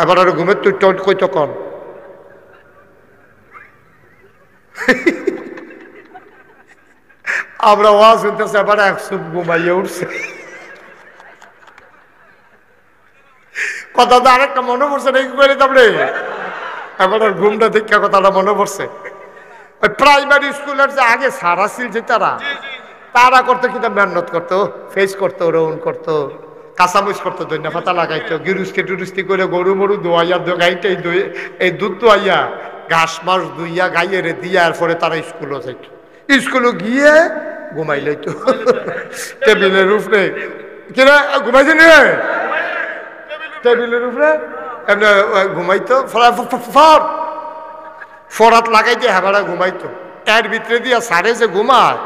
এবার আর ঘুমের তুই টোট কই তখন আমরা ওয়াজ শুনতেছি, এবার একশো ঘুমাইয়ে উঠছে। কথা তো আরেকটা মনে পড়ছে না, কি করে তারপরে এবার আর ঘুমটা দীক্ষা কথাটা মনে পড়ছে। ওই প্রাইমারি স্কুলের যে আগে সারা ছিল যে তারা করতো কিন্তু মেহনত করতো, ফেস করতো, রৌন করতো, কাঁচামরিচ করতো, ধনিয়া পাতা লাগাইতো, গিরুস্তি টুরুস্তি করে গরু মরু দোয়াইয়া গাইতে এই দুধ দোয়াইয়া ঘাস মাস দুইয়া গাইয়ে রে দিয়া, এরপরে তারা স্কুলও যাইতো। স্কুলে গিয়ে ঘুমাই লইতো টেবিলের উপরে। কিনা ঘুমাইছে নি টেবিলের উপরে এমনি ঘুমাইতো, ফরাত লাগাই দিয়ে হেবারা ঘুমাইতো। এর ভিতরে দিয়া সারে যে ঘুমায়,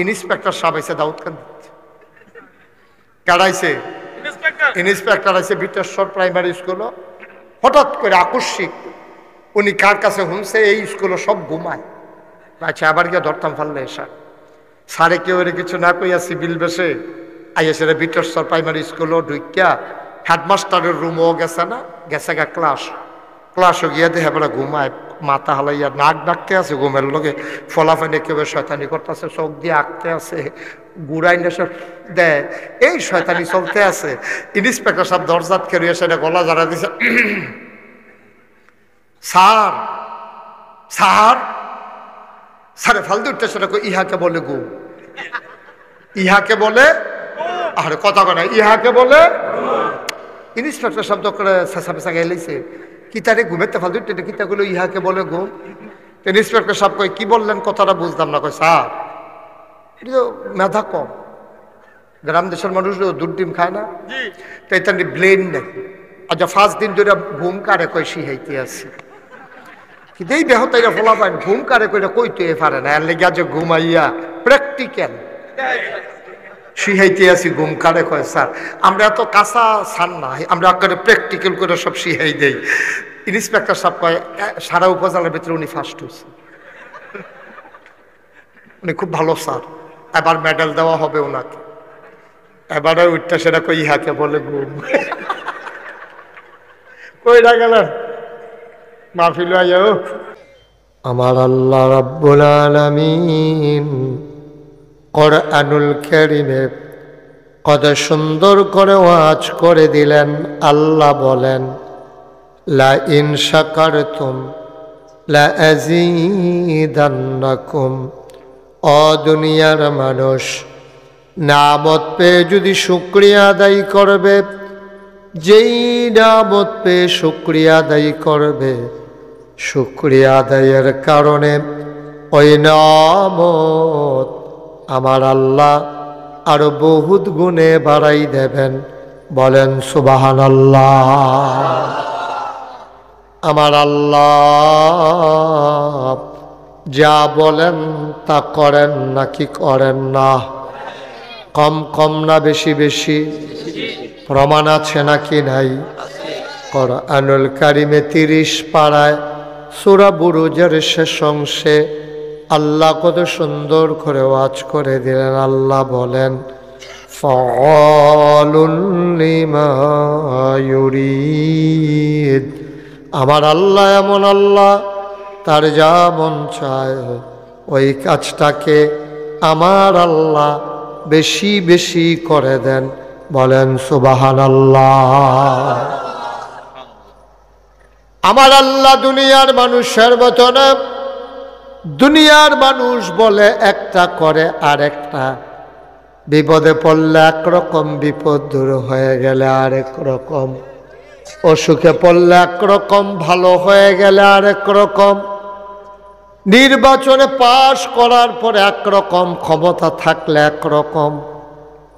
ইন্সপেক্টর সাহেব এসে দাউদ খান দিচ্ছে। কাড়াইছে ইন্সপেক্টর আছে বিটেশ্বর প্রাইমারি স্কুল। হঠাৎ করে আকস্মিক উনি কার কাছে শুনছে এই স্কুলে সব ঘুমায়। আচ্ছা, আবার গিয়ে ধরতাম ফাললে এসা সারে কেউ কিছু না কইয়া সিভিল বেসে আইয়াছে রে বিটেশ্বর প্রাইমারি স্কুলও ঢুকিয়া হেডমাস্টারের রুমও গেছে না, গেছে গা ক্লাসও গিয়া দেখে বেড়া ঘুমায়, মাথা হালাইয়া নাক ডাকতে আছে ঘুমের লোকে, ফলাফানি কেউ শয়তানি করতেছে, চোখ দিয়ে আঁকতে আছে, গুড়াই নেশে দেয়, এই শয়তানি চলতে আছে। ইন্সপেক্টর সাহেব দরজাত খেয়ে সেটা গলা জারা দিছে, স্যার স্যার স্যারে ফালতু উঠতে সেটা ইহাকে বলে ঘুম, ইহাকে বলে আরে কথা কয় না, ইহাকে বলে। ইন্সপেক্টর শব্দ করে চেঁচা পেঁচা গেলেছে, কিতারে ঘুমেতে ফালতু উঠতে কিতাগুলো ইহাকে বলে ঘুম। ইন্সপেক্টর সাহেব কয় কি বললেন, কথাটা বুঝলাম না। কয় স্যার মেধা কম, গ্রাম দেশের মানুষ দুধ ডিম খায় না, তাই তার ব্লেন নেই। আচ্ছা 5 দিন ধরে ঘুম কারে কয় শিহাইতে আছে, কিন্তু এই দেহ তাইরা ফলা পায় ঘুম কারে কইটা কইতে পারে না, এর লেগে যে ঘুমাইয়া প্র্যাকটিক্যাল শিহাইতে আছি ঘুম কারে কয়। স্যার আমরা এত কাঁচা সার না, আমরা করে প্র্যাকটিক্যাল করে সব শিহাই দেই। ইন্সপেক্টর সাহেব কয় সারা উপজেলার ভিতরে উনি ফার্স্ট হয়েছে, উনি খুব ভালো স্যার, এবার মেডেল দেওয়া হবে ওনাকে। এবারে উঠতে সেটা কই ইহাকে বলে ঘুম। কইরা গেলেন মাহফিল আইও। আমার আল্লাহ রাব্বুল আলামিন কুরআনুল কারীমে কত সুন্দর করে ওয়াজ করে দিলেন। আল্লাহ বলেন লা ইন শাকারতুম লা আযীদান্নাকুম। ও দুনিয়ার মানুষ, নামত পেয়ে যদি শুকরিয়া আদায় করবে, যেই নামত পেয়ে শুকরিয়া আদায় করবে, শুকরিয়া আদায়ের কারণে ওই নামত আমার আল্লাহ আরো বহুত গুণে বাড়াই দেবেন। বলেন সুবহানাল্লাহ। আমার আল্লাহ যা বলেন তা করেন নাকি করেন না? কম কম না বেশি বেশি? প্রমাণ আছে নাকি নাই? কুরআনুল কারীমে 30 পারায় সূরা বুরুজের শেষ অংশে আল্লাহ কত সুন্দর করে ওয়াজ করে দিলেন। আল্লাহ বলেন ফাআলুন লিমা ইউরিদ। আমার আল্লাহ এমন আল্লাহ, তার যা মন চায় ওই কাজটাকে আমার আল্লাহ বেশি বেশি করে দেন। বলেন সুবহানাল্লাহ। আমার আল্লাহ দুনিয়ার মানুষের মতো না। দুনিয়ার মানুষ বলে একটা করে আরেকটা, বিপদে পড়লে একরকম, বিপদ দূর হয়ে গেলে আরেক রকম, অসুখে পড়লে একরকম, ভালো হয়ে গেলে আরেক রকম, নির্বাচনে পাশ করার পরে একরকম, ক্ষমতা থাকলে একরকম,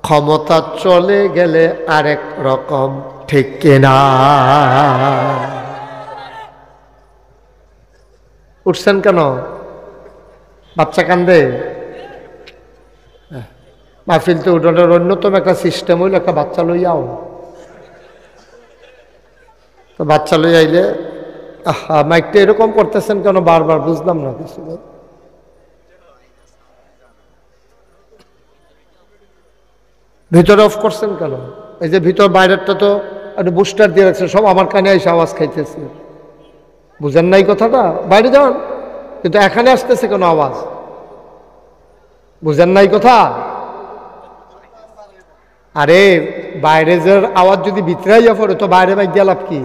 ক্ষমতা চলে গেলে আরেক রকম। ঠিক কিনা? উঠছেন কেন? বাচ্চা কান্দে? মাহফিল তো উঠানোর অন্যতম একটা সিস্টেম হইল একটা বাচ্চা লইয়াও। তো বাচ্চা লই আইলে মাইকটা এরকম করতেছেন কেন বারবার? বুঝলাম না কিছু। ভিতরে অফ করছেন কেন? এই যে ভিতর বাইরেরটা তো একটা বুস্টার দিয়ে রাখছে, সব আমার কানে এসে আওয়াজ খাইতেছে। বুঝেন নাই কথাটা? বাইরে যান, কিন্তু এখানে আসতেছে কেন আওয়াজ? বুঝেন নাই কথা? আরে বাইরে যে আওয়াজ যদি ভিতরে আইয়া পড়ে তো বাইরে বাইক দিয়ে লাভ কি?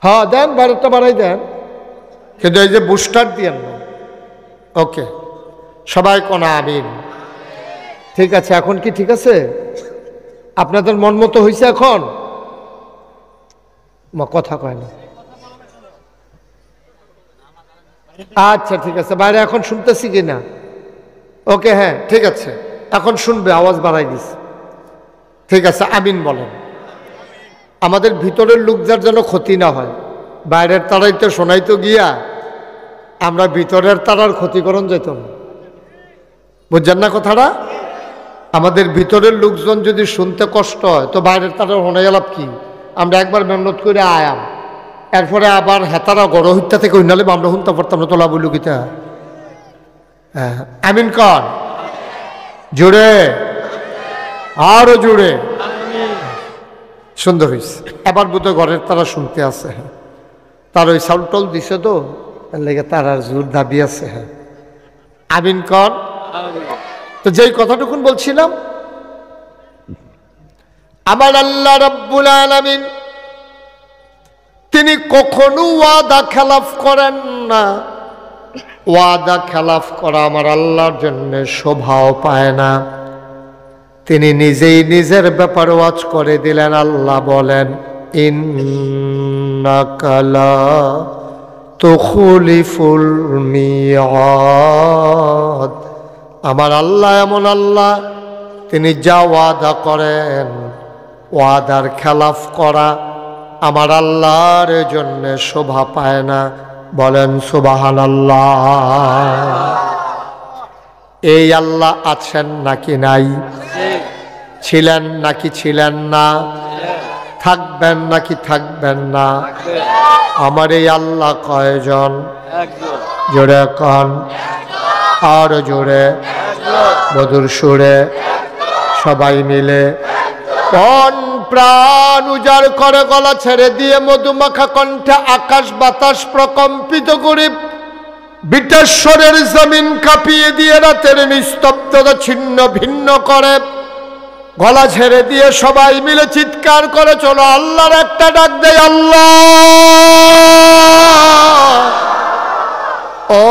হ্যাঁ দেন, বাইরেটা বাড়াই দেন, কিন্তু এই যে বুস্টার দিয়েন না। ওকে, সবাই কোনা আমিন। ঠিক আছে, এখন কি ঠিক আছে? আপনাদের মন মতো হয়েছে এখন? কথা কয় না। আচ্ছা ঠিক আছে, বাইরে এখন শুনতেছি কিনা? ওকে, হ্যাঁ ঠিক আছে, এখন শুনবে, আওয়াজ বাড়াই দিস। ঠিক আছে, আমিন বলেন। আমাদের ভিতরের লোক যার যেন ক্ষতি না হয়। বাইরের তারাই তো শোনাইতো গিয়া আমরা ভিতরের তারার ক্ষতিকরণ যেত না। বুঝছেন না কথাটা? আমাদের ভিতরের লোকজন যদি শুনতে কষ্ট হয় তো বাইরের তারা শোনাই লাভ কি? আমরা একবার মেহনত করে আয়াম, এরপরে আবার হেতারা গড় হত্যা থেকে হইনালে আমরা শুনতে পারতাম না। তোলা বলল গীতা। হ্যাঁ, আমিন কর জোরে, আরো জোরে। সুন্দর হয়েছে। এবার বোধ ঘরের তারা শুনতে আছে। হ্যাঁ, তার ওই চাউল টল দিছে তো লেগে তার আর জোর দাবি আছে। হ্যাঁ, আমিন কর। তো যেই কথাটুকুন বলছিলাম, আমার আল্লাহ রাব্বুল আলামিন তিনি কখনো ওয়াদা খেলাফ করেন না। ওয়াদা খেলাফ করা আমার আল্লাহর জন্য শোভাও পায় না। তিনি নিজেই নিজের ব্যাপার ওয়াজ করে দিলেন। আল্লাহ বলেন, ইন্নাকা লা তুখলিফুল মিয়াদ। আমার আল্লাহ এমন আল্লাহ, তিনি যা ওয়াদা করেন, ওয়াদার খেলাফ করা আমার আল্লাহর জন্য শোভা পায় না। বলেন সুবহানাল্লাহ। এই আল্লাহ আছেন নাকি নাই? ছিলেন নাকি ছিলেন না? থাকবেন নাকি থাকবেন না? আমার এই আল্লাহ কয়জন? জোরে কন, আর জোরে, মধুর সুরে, সবাই মিলে কোন প্রাণ উজাড় করে গলা ছেড়ে দিয়ে মধুমাখা কণ্ঠে আকাশ বাতাস প্রকম্পিত করে বিটেশ্বরের জমিন কাঁপিয়ে দিয়ে রাতের নিস্তব্ধতা ছিন্ন ভিন্ন করে গলা ছেড়ে দিয়ে সবাই মিলে চিৎকার করে চলো আল্লাহর একটা ডাক দেয়, আল্লাহ। ও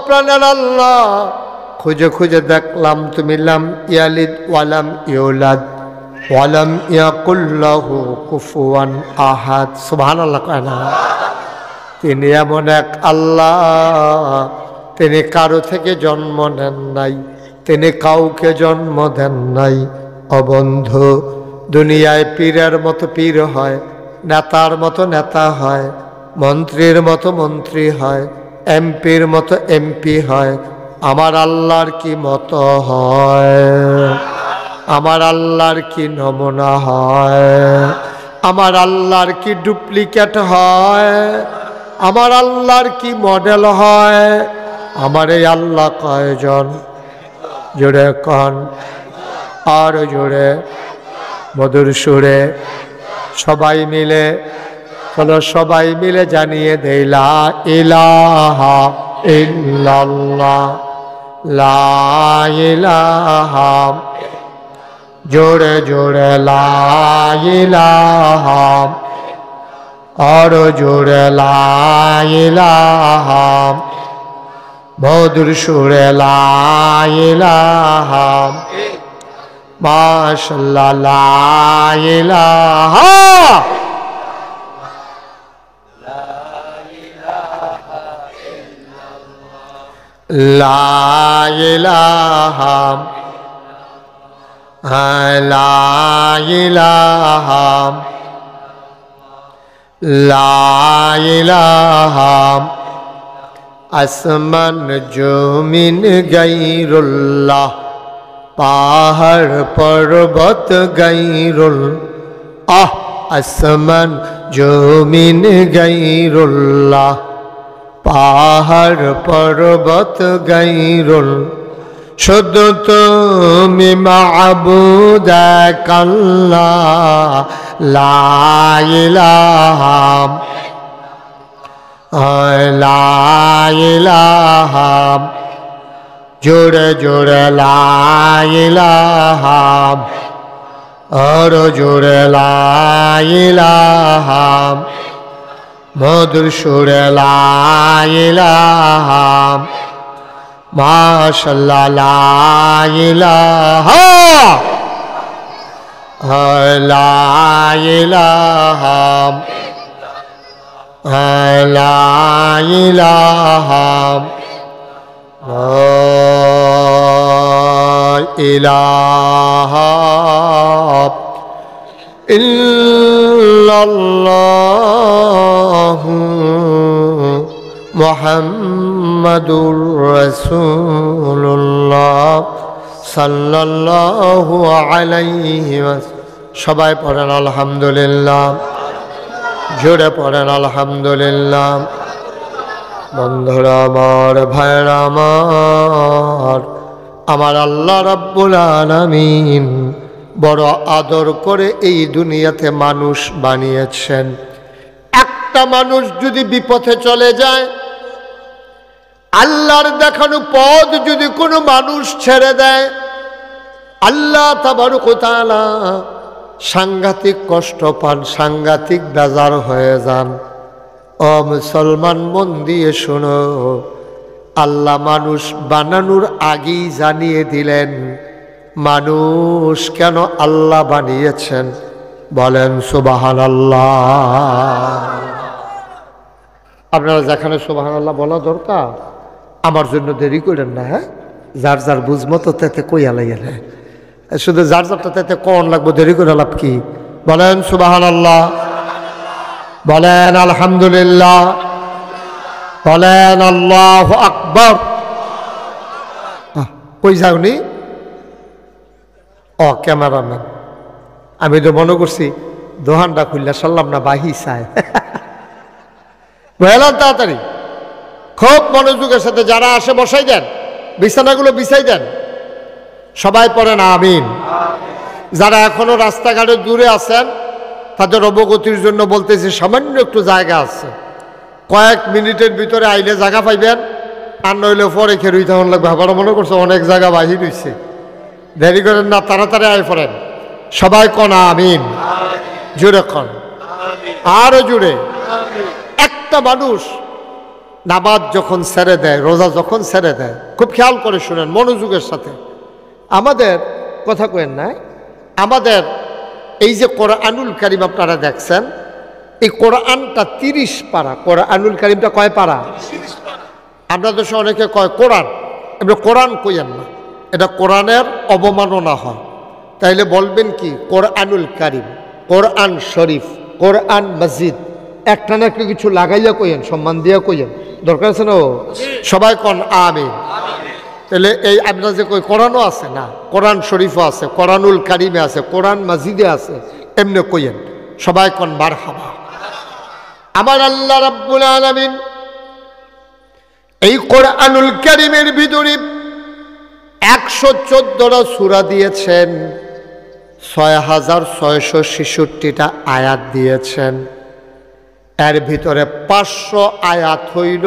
প্রাণের আল্লাহ, খুঁজে খুঁজে দেখলাম তুমি লাম ইয়ালিদ ওয়ালাম ইউলাদ ওয়ালাম ইয়াকুল লাহু কুফুয়ান আহাদ। সুবহানাল্লাহ কয় না? তিনি এমন এক আল্লাহ, তিনি কারো থেকে জন্ম নেন নাই, তিনি কাউকে জন্ম দেন নাই। অবন্ধু, দুনিয়ায় পীরের মতো পীর হয়, নেতার মতো নেতা হয়, মন্ত্রীর মতো মন্ত্রী হয়, এমপির মতো এমপি হয়। আমার আল্লাহর কি মতো হয়? আমার আল্লাহর কি নমুনা হয়? আমার আল্লাহর কি ডুপ্লিকেট হয়? আমার আল্লাহর কি মডেল হয়? আমার এই আল্লাহ কয়জন? জোরে কন, আর জোরে, মধুর সুরে, সবাই মিলে চলো, সবাই মিলে জানিয়ে দেই লা ইলাহা ইল্লাল্লাহ, লা ইলাহা, জোরে জোরে লা ইলাহা, আর জোরে লা ইলাহা, মধুর সুরে লা ইলাহা, মাশাআল্লাহ লা ইলাহা, লা ইলাহা, লা ইলাহা, লা ইলাহা, আসমান জমিন গায়রুল্লাহ, পাহাড় পর্বত গায়রুল্লাহ, আসমান জমিন গায়রুল্লাহ, পাহাড় পর্বত গায়রুল্লাহ, শুধু তুমি মাবুদ এক আল্লাহ লা ইলাহা লা ইলাহা জোরে জোরে লা ইলাহা আর জোরে লা ইলাহা মধুর সুরে লা ইলাহা মাশাআল্লাহ লা ইলাহা লা ইলাহা লা ইলাহা ইলাহা ইল্লাল্লাহু মুহাম্মাদুর রাসূলুল্লাহ সাল্লাল্লাহু আলাইহি ওয়াসাল্লাম। সবাই পড়েন আলহামদুলিল্লাহ, জোরে পড়েন আলহামদুলিল্লাহ। বন্ধুরা আমার, ভাইরা আমার, আমার আল্লাহ রাব্বুল আলামিন বড় আদর করে এই দুনিয়াতে মানুষ বানিয়েছেন। একটা মানুষ যদি বিপথে চলে যায়, আল্লাহর দেখানো পথ যদি কোনো মানুষ ছেড়ে দেয়, আল্লাহ তাবারক ওয়া তাআলা সাংঘাতিক কষ্ট পান, সাংঘাতিক বেজার হয়ে যান। ও মুসলমান, মন দিয়ে শোনো, আল্লাহ মানুষ বানানোর আগেই জানিয়ে দিলেন মানুষ কেন আল্লাহ বানিয়েছেন। বলেন সুবহানাল্লাহ। আপনারা যেখানে সুবহানাল্লাহ বলা দরকার, আমার জন্য দেরি করেন না। হ্যাঁ, যার যার বুঝমতো তাতে কইয়া লাইয়া নেয়, শুধু যার যারটা তাতে কোন লাগবো, দেরি করে লাভ কি? বলেন সুবহানাল্লাহ, বলেন আলহামদুলিল্লাহ, বলেন আল্লাহু আকবার। কই যাওনি? ও ক্যামেরাম্যান, আমি তো মনে করছি দোহানটা খুললে সারলাম না, বাহি চায়। বললাম তাড়াতাড়ি, খুব মনোযোগের সাথে যারা আসে বসাই দেন, বিছানাগুলো বিছাই দেন। সবাই পড়েন আমিন। যারা এখনো রাস্তাঘাটে দূরে আছেন তাদের অবগতির জন্য বলতেছি, সামান্য একটু জায়গা আছে, কয়েক মিনিটের ভিতরে আইলে জায়গা পাইবেন, আর নইলে পরে খেরুই তখন লাগবে। আবার মনে করছে অনেক জায়গা বাহির হইছে, দেরি করেন না, তাড়াতাড়ি আয় পড়েন। সবাই কন আমিন, জোরে কন, আরো জোরে। একটা মানুষ নামাজ যখন ছেড়ে দেয়, রোজা যখন ছেড়ে দেয়, খুব খেয়াল করে শুনেন মনোযোগের সাথে। আমাদের কথা কেন না, আমাদের এই যে কোরআনুল কারীম আপনারা দেখছেন, এই কোরআনটা 30 পারা। কোরআনুল কারীমটা কয় পারা? আপনাদের দেশে অনেকে কয় কোরআন, এবার কোরআন কইয়েন না, এটা কোরআনের অবমাননা হয়। তাইলে বলবেন কি? কোরআনুল কারীম, কোরআন শরীফ, কোরআন মসজিদ, একটা না একটা কিছু লাগাইয়া কইয়েন, সম্মান দিয়া কইয়েন, দরকার আছে না? সবাই কন আমিন। তাহলে এই আপনারা যে কই কোরআনও আছে না, কোরআন শরীফও আছে, কোরআনুল কারীমে আছে, কোরআন মসজিদে আছে, এমনি কইয়েন। সবাই কন মারহাবা। আমার আল্লাহ রাব্বুল আলামিন এই কোরআনুল কারীমের ভিতরে 114টা সূরা দিয়েছেন, 6666টা আয়াত দিয়েছেন। এর ভিতরে 500 আয়াত হইল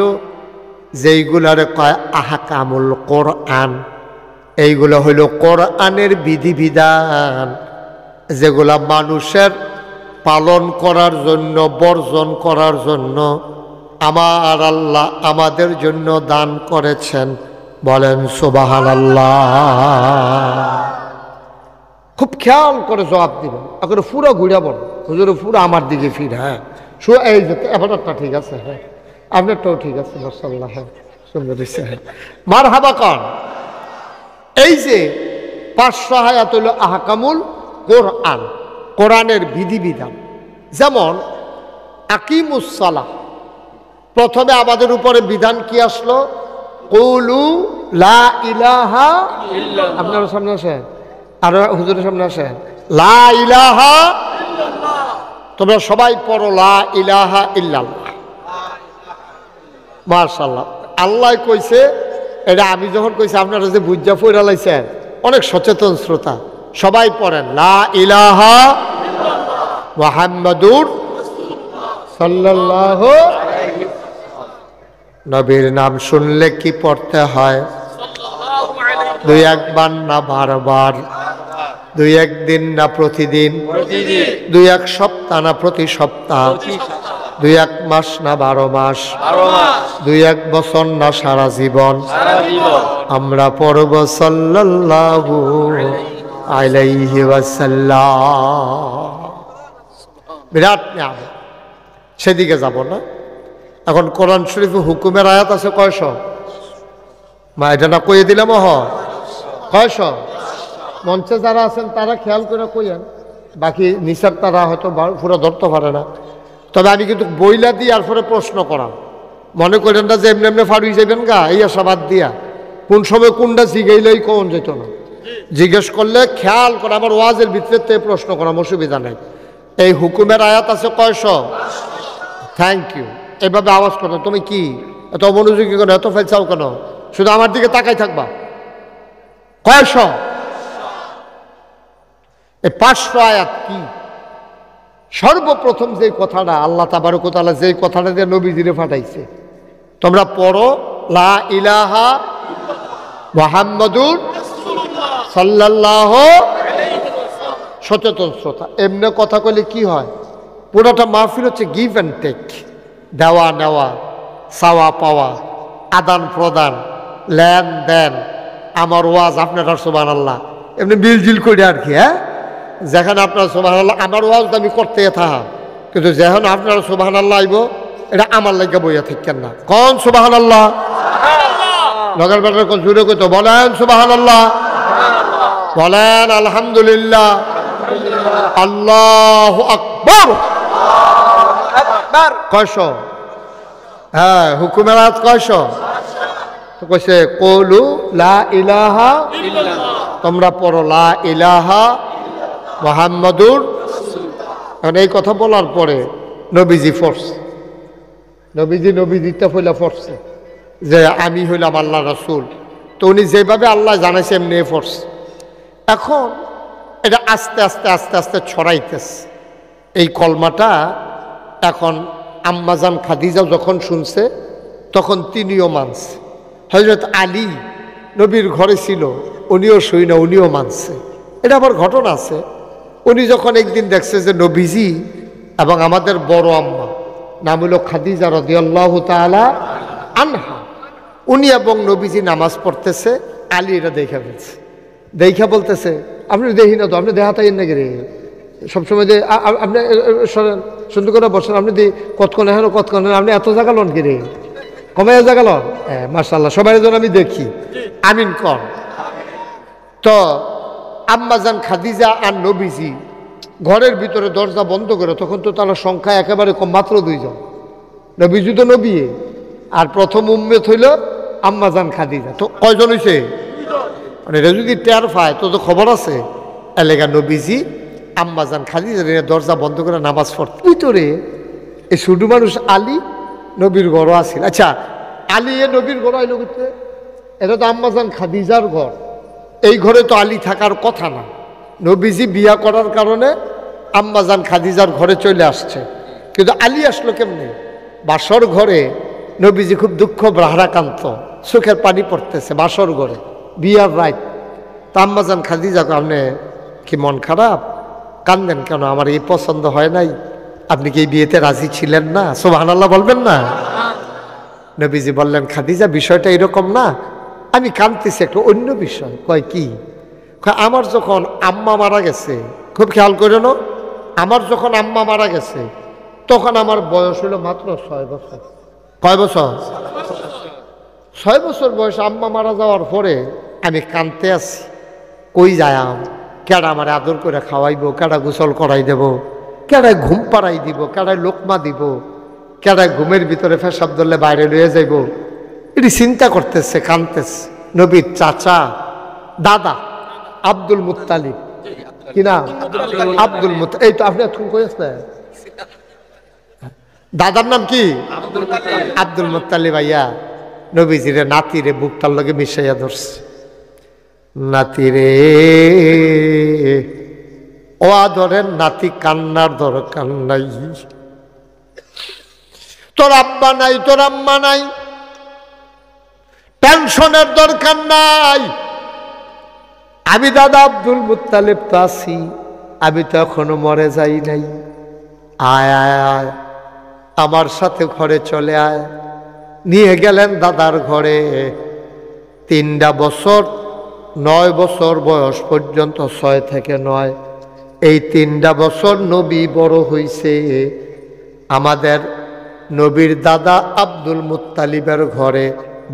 যেইগুলারে কয় আহকামুল কোরআন। এইগুলো হইল কোরআনের বিধিবিধান, যেগুলা মানুষের পালন করার জন্য, বর্জন করার জন্য আমার আল্লাহ আমাদের জন্য দান করেছেন। বলেন সুবহানাল্লাহ। খুব খেয়াল করে জবাব দিবেন, এখন পুরো ঘুরে বলেন, হুজুর পুরো আমার দিকে ফির। হ্যাঁ, এই যে এবারটা ঠিক আছে, হ্যাঁ আপনারটাও ঠিক আছে, মাশাআল্লাহ, হ্যাঁ সুন্দর হয়েছে, হ্যাঁ মারহাবা কন। এই যে 500 আয়াত হইল আহকামুল কোরআন, কোরআনের বিধিবিধান। যেমন আকিমুস সালাহ, প্রথমে আমাদের উপরে বিধান কি আসলো? কুলু লা ইলাহা ইল্লাল্লাহ। আপনার সামনে আসেন, আর হুজুরের সামনে আসেন, লা ইলাহা ইল্লাল্লাহ। তোমরা সবাই পড়ো লা ইলাহা ইল্লাল্লাহ। মাশাআল্লাহ, আল্লাহ কইছে এটা আমি যখন কইছি আপনারা যে বুঝা পড়া লাইছেন, অনেক সচেতন শ্রোতা সবাই পড়েন লা ইলাহা মুহাম্মাদুর সাল্লাল্লাহু। নবীর নাম শুনলে কি পড়তে হয়? দুই একবার না বারবার, দুই একদিন না প্রতিদিন, দুই এক সপ্তাহ না প্রতি সপ্তাহ, দুই এক মাস না 12 মাস, দুই এক বছর না সারা জীবন আমরা পড়ব সাল্লাল্লাহু আলাইহি ওয়াসাল্লাম। বিরাট নিয়ামত, সেদিকে যাব না। এখন কোরআন শরীফে হুকুমের আয়াত আছে কয়শ? মা এটা না কইয়ে দিলাম কয়শ? মঞ্চে যারা আছেন তারা খেয়াল করে কইয়েন, বাকি নিচার তারা হয়তো পুরো ধরতে পারে না। তবে আমি কিন্তু বইলা দিয়ে আর পরে প্রশ্ন করাম, মনে করেন না যে এমনি এমনি ফাড়ুই যাবেন গা এই আশা বাদ দিয়া। কোন সময় কোনটা জিগাইলেই কোন যেত না, জিজ্ঞেস করলে খেয়াল করে আমার ওয়াজের ভিতরে প্রশ্ন করাম, অসুবিধা নেই। এই হুকুমের আয়াত আছে কয়শ? Thank you. এভাবে আওয়াজ করো। তুমি কি এত মনোযোগী কেন, এত ফেলছাও কেন? শুধু আমার দিকে তাকাই থাকবা। কয়শ? এই 500 আয়াত কি? সর্বপ্রথম যে কথাটা আল্লাহ তাবারক ওয়া তাআলা যেই কথাটা দিয়ে নবীজিরে পাঠাইছে, তোমরা পড়ো লা ইলাহা মুহাম্মাদুর সাল্লাল্লাহু। সচেতন শ্রোতা, এমনি কথা কইলে কি হয়? পুরোটা মাহফিল হচ্ছে গিভ অ্যান্ড টেক, দেওয়া নেওয়া, চাওয়া পাওয়া, আদান প্রদান, লেন দেন। আমার ওয়াজ আপনার সুবহানাল্লাহ এমনি মিলজিল করে আর কি। হ্যাঁ, যেখানে আপনার সুবহানাল্লাহ আমার ওয়াজটা আমি করতে থাকা, কিন্তু যেখানে আপনার সুবহানাল্লাহ আইব এটা আমার লাগে বইয়া থাকেন না। কোন সুবহানাল্লাহ? নগর বাটার কোন জুড়ে কইতো বলেন সুবহানাল্লাহ, বলেন আলহামদুলিল্লাহ, আল্লাহু আকবার। কয়শ? হ্যাঁ, হুকুমের আয়াত কয়শ? তো কইছে কওলু লা ইলাহা, তোমরা পড়ো লা ইলাহা মুহাম্মাদুর। এখন এই কথা বলার পরে নবীজি ফরছে, নবীজিটা ফইলা ফরছে যে আমি হইলাম আল্লাহ রাসূল। তো উনি যেভাবে আল্লাহ জানাইছে এমনি ফরছে। এখন এটা আস্তে আস্তে আস্তে আস্তে ছড়াইতেছে এই কলমাটা। এখন আম্মাজান খাদিজা যখন শুনছে তখন তিনিও মানছে। হযরত আলী নবীর ঘরে ছিল, উনিও শুই না, উনিও মানছে। এটা আবার ঘটনা আছে। উনি যখন একদিন দেখছে যে নবীজি এবং আমাদের বড় আম্মা নাম হলো খাদিজা রাদিয়াল্লাহু তাআলা আনহা, উনি এবং নবীজি নামাজ পড়তেছে, আলী এটা দেখা ফেলছে। দেখা বলতেছে আপনি দেখি না তো, আপনি দেখাতাই না রে সবসময় যে আপনি সুন্দর করে বসেন, আপনি কতক্ষণ এখন কতক্ষণ আপনি এত জায়গা লন কি রে, কমে জায়গা লন। হ্যাঁ মাশাআল্লাহ, সবাই যেন আমি দেখি, আমিন কর। তো আম্মাজান খাদিজা আর নবীজি ঘরের ভিতরে দরজা বন্ধ করে, তখন তো তার সংখ্যা একেবারে কম, মাত্র 2 জন। নবীজি তো নবী, আর প্রথম উম্মত হইল আম্মাজান খাদিজা। তো কয়জন হইছে? মানে এটা যদি টের পায় তো খবর আছে। এলাকা নবীজি আম্মাজান খাদিজা দরজা বন্ধ করে নামাজ পড়তে ভিতরে এই শুধু মানুষ আলী নবীর ঘর আসিল। আচ্ছা, আলী এ নবীর ঘর আইল করতে? এটা তো আম্মাজান খাদিজার ঘর, এই ঘরে তো আলী থাকার কথা না। নবীজি বিয়া করার কারণে আম্মাজান খাদিজার ঘরে চলে আসছে, কিন্তু আলী আসলো কেমনে? বাসর ঘরে নবীজি খুব দুঃখ ভারাক্রান্ত, চোখের পানি পড়তেছে বাসর ঘরে, বিয়ার রাত। তা আম্মাজান খাদিজা, আপনি কি মন খারাপ, কান্দেন কেন? আমার এই পছন্দ হয় নাই, আপনি কি এই বিয়েতে রাজি ছিলেন না? সুবহানাল্লাহ বলবেন না? নবীজি বললেন খাদিজা বিষয়টা এরকম না, আমি কাঁদতেছি একটা অন্য বিষয়। কয় কি? আমার যখন আম্মা মারা গেছে, খুব খেয়াল করে না, আমার যখন আম্মা মারা গেছে তখন আমার বয়স হলো মাত্র 6 বছর। কয় বছর? 6 বছর বয়স। আম্মা মারা যাওয়ার পরে আমি কাঁদতে আছি, কই যায়াম, কেডা আমার আদর করে খাওয়াইব, কেডা গোসল করাই দেব, কেডায় ঘুম পাড়াই দিব, কেডায় লোকমা দিব, কেডায় ঘুমের ভিতরে পেশাব ধরলে বাইরে লয়ে যাইব, এটি চিন্তা করতেছে, কাঁদতেছে। নবীর চাচা দাদা আব্দুল মুত্তালিব, কি নাম? Abdul Muttalib. এই তো আপনি এখন কই আসলেন? দাদার নাম কি? Abdul Muttalib. ভাইয়া নবীজিরে নাতিরে বুকটার লগে মিশাইয়া ধরছে। নাতিরে, ও আদরের নাতি, কান্নার দরকার নাই। তোর আব্বা নাই, তোর আম্মা নাই, টেনশনের দরকার নাই। আমি দাদা আব্দুল মুত্তালিব তো আছি, আমি তো এখনো মরে যাই নাই। আয় আয় আয়, আমার সাথে ঘরে চলে আয়। নিয়ে গেলেন দাদার ঘরে। 3টা বছর, 9 বছর বয়স পর্যন্ত, 6 থেকে 9, এই 3টা বছর নবী বড় হইছে আমাদের নবীর দাদা আব্দুল মুত্তালিবের ঘরে।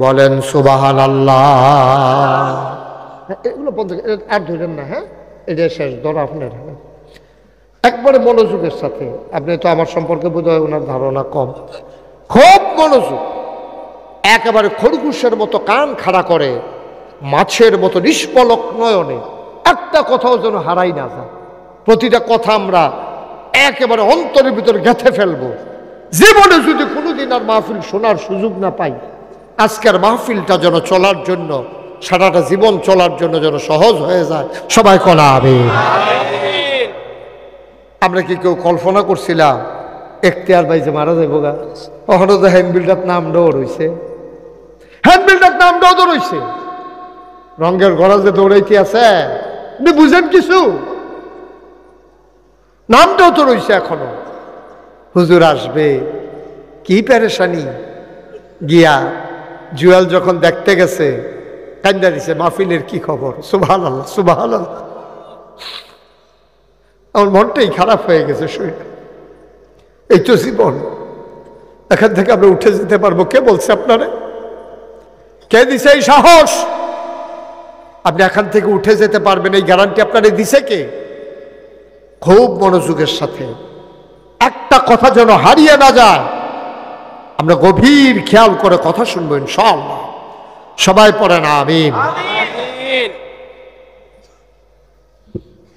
বলেন সুবহানাল্লাহ। এগুলো বন্ধ আর ধরেন না, হ্যাঁ, এটা শেষ ধর আপনার। একবারে মনোযোগের সাথে, আপনি তো আমার সম্পর্কে বোধহয় ওনার ধারণা কম, খুব মনোযোগ, একেবারে খরগোশের মতো কান খাড়া করে, মাছের মতো নিষ্পলক নয়নে একটা কথাও যেন হারাই না যায়। প্রতিটা কথা আমরা একেবারে অন্তরের ভিতরে গেঁথে ফেলবো। জীবনে যদি কোনোদিন আর মাহফিল শোনার সুযোগ না পাই, আজকের মাহফিলটা যেন চলার জন্য, সারাটা জীবন চলার জন্য যেন সহজ হয়ে যায়। সবাই কলা আমিন। আমরা কি কেউ কল্পনা করছিলাম এখতিয়ার ভাই যে মারা যাইব গা? কখনো তো হ্যান্ডবিলটার নাম দৌড় হইছে, রঙের গড়া যে দৌড়াইতে আছে, আপনি বুঝেন কিছু? নামটাও তো রয়েছে এখনো। হুজুর আসবে, কি পেরেশানি। গিয়া জুয়েল যখন দেখতে গেছে, কান্দা দিছে, মাহফিলের কি খবর? সুবহানাল্লাহ, সুবহানাল্লাহ। আমার মনটাই খারাপ হয়ে গেছে শরীর। এই তো জীবন, এখান থেকে আমরা উঠে যেতে পারবো? কে বলছে আপনারে? কে দিছে এই সাহস? আপনি এখান থেকে উঠে যেতে পারবেন এই গ্যারান্টি আপনারে দিছে কে? খুব মনোযোগের সাথে, একটা কথা যেন হারিয়ে না যায়। আমরা গভীর খেয়াল করে কথা শুনবো ইনশাআল্লাহ। সবাই পড়েন আমিন।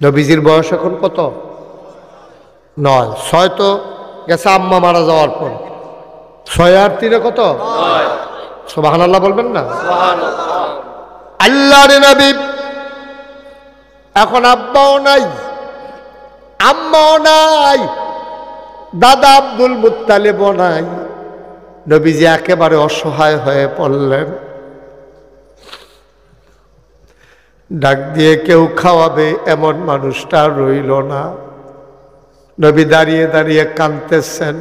নবীজির বয়স এখন কত? 9। 6 তো গেছে আম্মা মারা যাওয়ার পর। 6 আর 3 কত? সুবহানাল্লাহ বলবেন না? আল্লাহর নবী এখন আব্বাও নাই, আম্মাও নাই, দাদা আব্দুল মুত্তালিবও নাই। নবীজি একেবারে অসহায় হয়ে পড়লেন। ডাক দিয়ে কেউ খাওয়াবে এমন মানুষটা রইল না। নবী দাঁড়িয়ে দাঁড়িয়ে কাঁদতেছেন,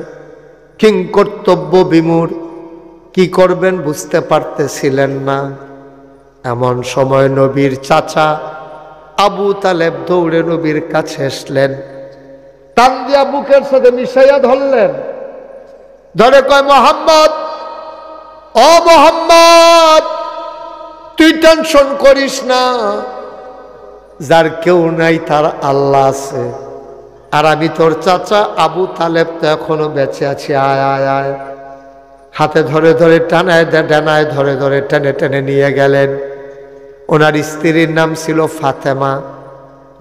কিং কর্তব্য বিমূঢ়, কি করবেন বুঝতে পারতেছিলেন না। এমন সময় নবীর চাচা আবু তালেব দৌড়ে নবীর কাছে আসলেন, টান দিয়া বুকের সাথে মিশাইয়া ধরলেন, ধরে কয়, মোহাম্মদ, ও মোহাম্মদ, তুই টেনশন করিস না, যার কেউ নাই তার আল্লাহ আছে, আর আমি তোর চাচা আবু তালেব তো এখনো বেঁচে আছি। আয় আয় আয়। হাতে ধরে ধরে টানায় ডানায় ধরে ধরে টেনে টেনে নিয়ে গেলেন। ওনার স্ত্রীর নাম ছিল ফাতেমা,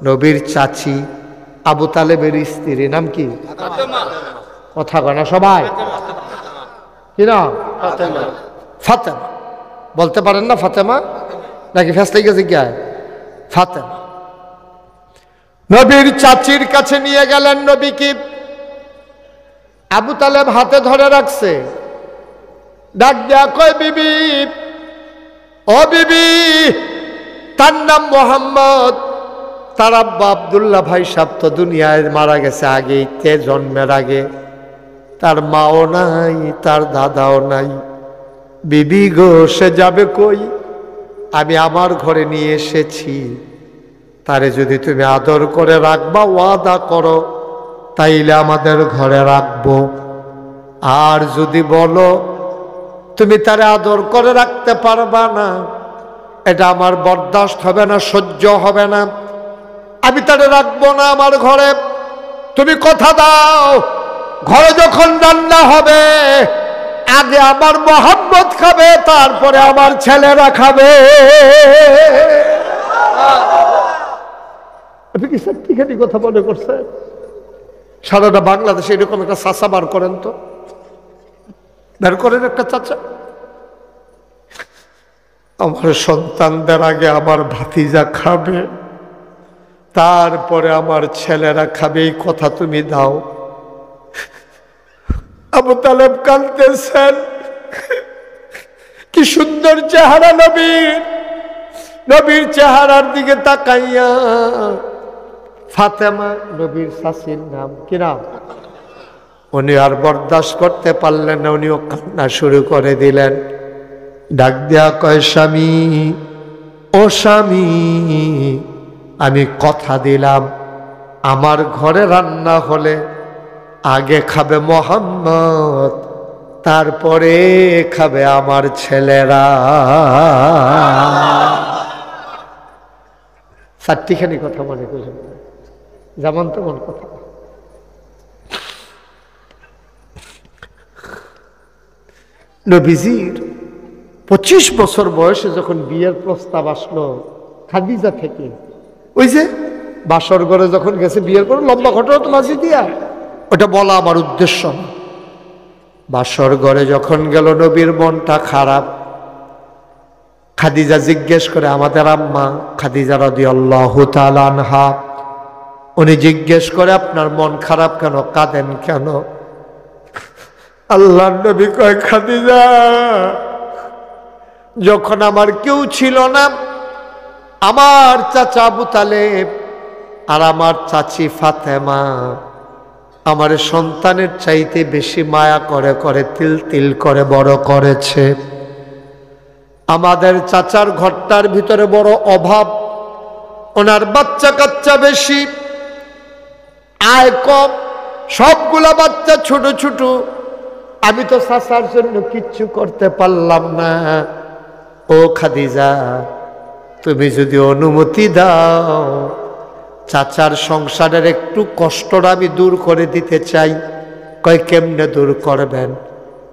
নবীর চাচি আবু তালেবের স্ত্রীর নাম কি? কথা কয় না সবাই? কি না? ফাতেমা। বলতে পারেন না ফাতেমা? নাকি ফেসলে গেছে কি? ফাতেমা। নবীর চাচির কাছে নিয়ে গেলেন নবীকে। আবু তালেব হাতে ধরে রাখছে, ডাক দেয়া কয়, বিবি, ও বিবি। তার নাম মোহাম্মদ, তার আব্বা আব্দুল্লাহ ভাই সাহেব তো দুনিয়ায় মারা গেছে আগেই, তে জন্মের আগে। তার মাও নাই, তার দাদাও নাই। বিবি গো, সে যাবে কই? আমি আমার ঘরে নিয়ে এসেছি, তারে যদি তুমি আদর করে রাখবা, ওয়াদা করো, তাইলে আমাদের ঘরে রাখবো। আর যদি বলো তুমি তারে আদর করে রাখতে পারবা না, এটা আমার বরদাস্ত হবে না, সহ্য হবে না, আমি তারে রাখবো না আমার ঘরে। তুমি কথা দাও, ঘরে যখন রান্না হবে আগে আমার মোহাম্মদ খাবে, তারপরে আমার ছেলেরা খাবে। আপনি কি সত্যিখানি কথা মনে করছেন? সারাটা বাংলাদেশে এরকম একটা চাচা বার করেন তো, বের করেন একটা চাচা। আমার সন্তানদের আগে আমার ভাতিজা খাবে, তারপরে আমার ছেলেরা খাবে, এই কথা তুমি দাও। আবু তালেব কাঁদতেছেন। কি সুন্দর চেহারা নবীর, নবীর চেহারার দিকে তাকাইয়া ফাতেমা, নবীর শাশির নাম, কি নাম, উনি আর বরদাস্ত করতে পারলেন না, উনিও কান্না শুরু করে দিলেন। ডাক দেয়া কয়, স্বামী, ও স্বামী, আমি কথা দিলাম আমার ঘরে রান্না হলে আগে খাবে মোহাম্মদ, তারপরে খাবে আমার ছেলেরা। চারটিখানি কথা মনে করছেন, যেমন তেমন কথা। নবীজির 25 বছর বয়সে যখন বিয়ের প্রস্তাব আসলো খাদিজা থেকে, ওই যে বাসর ঘরে যখন গেছে বিয়ের পর, লম্বা ঘটনা তো মাঝে দিয়া, ওটা বলা আমার উদ্দেশ্য না। বাসর ঘরে যখন গেল, নবীর মনটা খারাপ। খাদিজা জিজ্ঞেস করে, আমাদের আম্মা খাদিজা রাদিয়াল্লাহু তাআলা আনহা, উনি জিজ্ঞেস করে, আপনার মন খারাপ কেন, কাঁদেন কেন? আল্লাহর নবী কয়, খাদিজা, যখন আমার কেউ ছিল না, আমার চাচা আবু তালেব আর আমার চাচি ফাতেমা আমার সন্তানের চাইতে বেশি মায়া করে করে তিল তিল করে বড় করেছে। আমাদের চাচার ঘরটার ভিতরে বড় অভাব, ওনার বাচ্চা কাচ্চা বেশি, আয় কম, সবগুলা বাচ্চা ছোট ছোট। আমি তো চাচার জন্য কিচ্ছু করতে পারলাম না। ও খাদিজা, তুমি যদি অনুমতি দাও, চাচার সংসারের একটু কষ্টটা আমি দূর করে দিতে চাই। কয়, কেমনে দূর করবেন?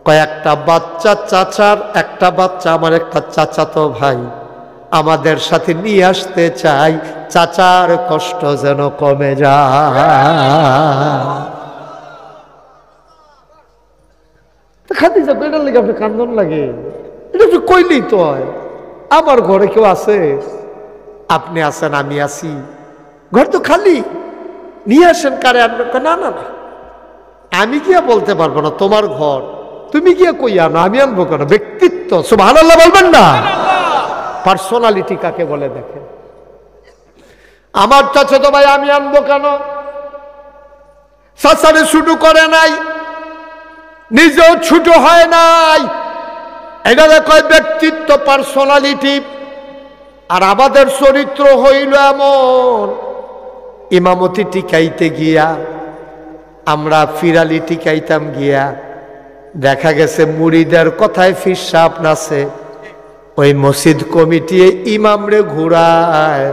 কয়েকটা বাচ্চা চাচার, একটা বাচ্চা আমার একটা চাচাতো ভাই, আমাদের সাথে নিয়ে আসতে চাই, চাচার কষ্ট যেন কমে যায়। খাদিজা, এটার লেগে আপনি কান্দন লাগে? এটা একটু কইলেই তো হয়। আমার ঘরে কেউ আছে? আপনি আছেন, আমি আছি, ঘর তো খালি, নিয়ে আসেন, কারে আনবেন? না না না, আমি গিয়া বলতে পারবো না, তোমার ঘর, তুমি গিয়া কই আনো, আমি আনবো কেন? ব্যক্তিত্ব, সুবহানাল্লাহ বলবেন না? পার্সোনালিটি কাকে বলে দেখেন। আমার চাচাতো ভাই আমি আনবো কেন? চাচারে ছোট করে নাই, নিজেও ছোট হয় নাই, এটা কয় ব্যক্তিত্ব, পার্সোনালিটি। আর আমাদের চরিত্র হইল এমন, ইমামতি টিকাইতে গিয়া আমরা ফিরালি টিকাইতাম গিয়া, দেখা গেছে মুরিদের কথায় ফির সাপ নাচে, ওই মসজিদ কমিটি ইমামরে ঘুরায়,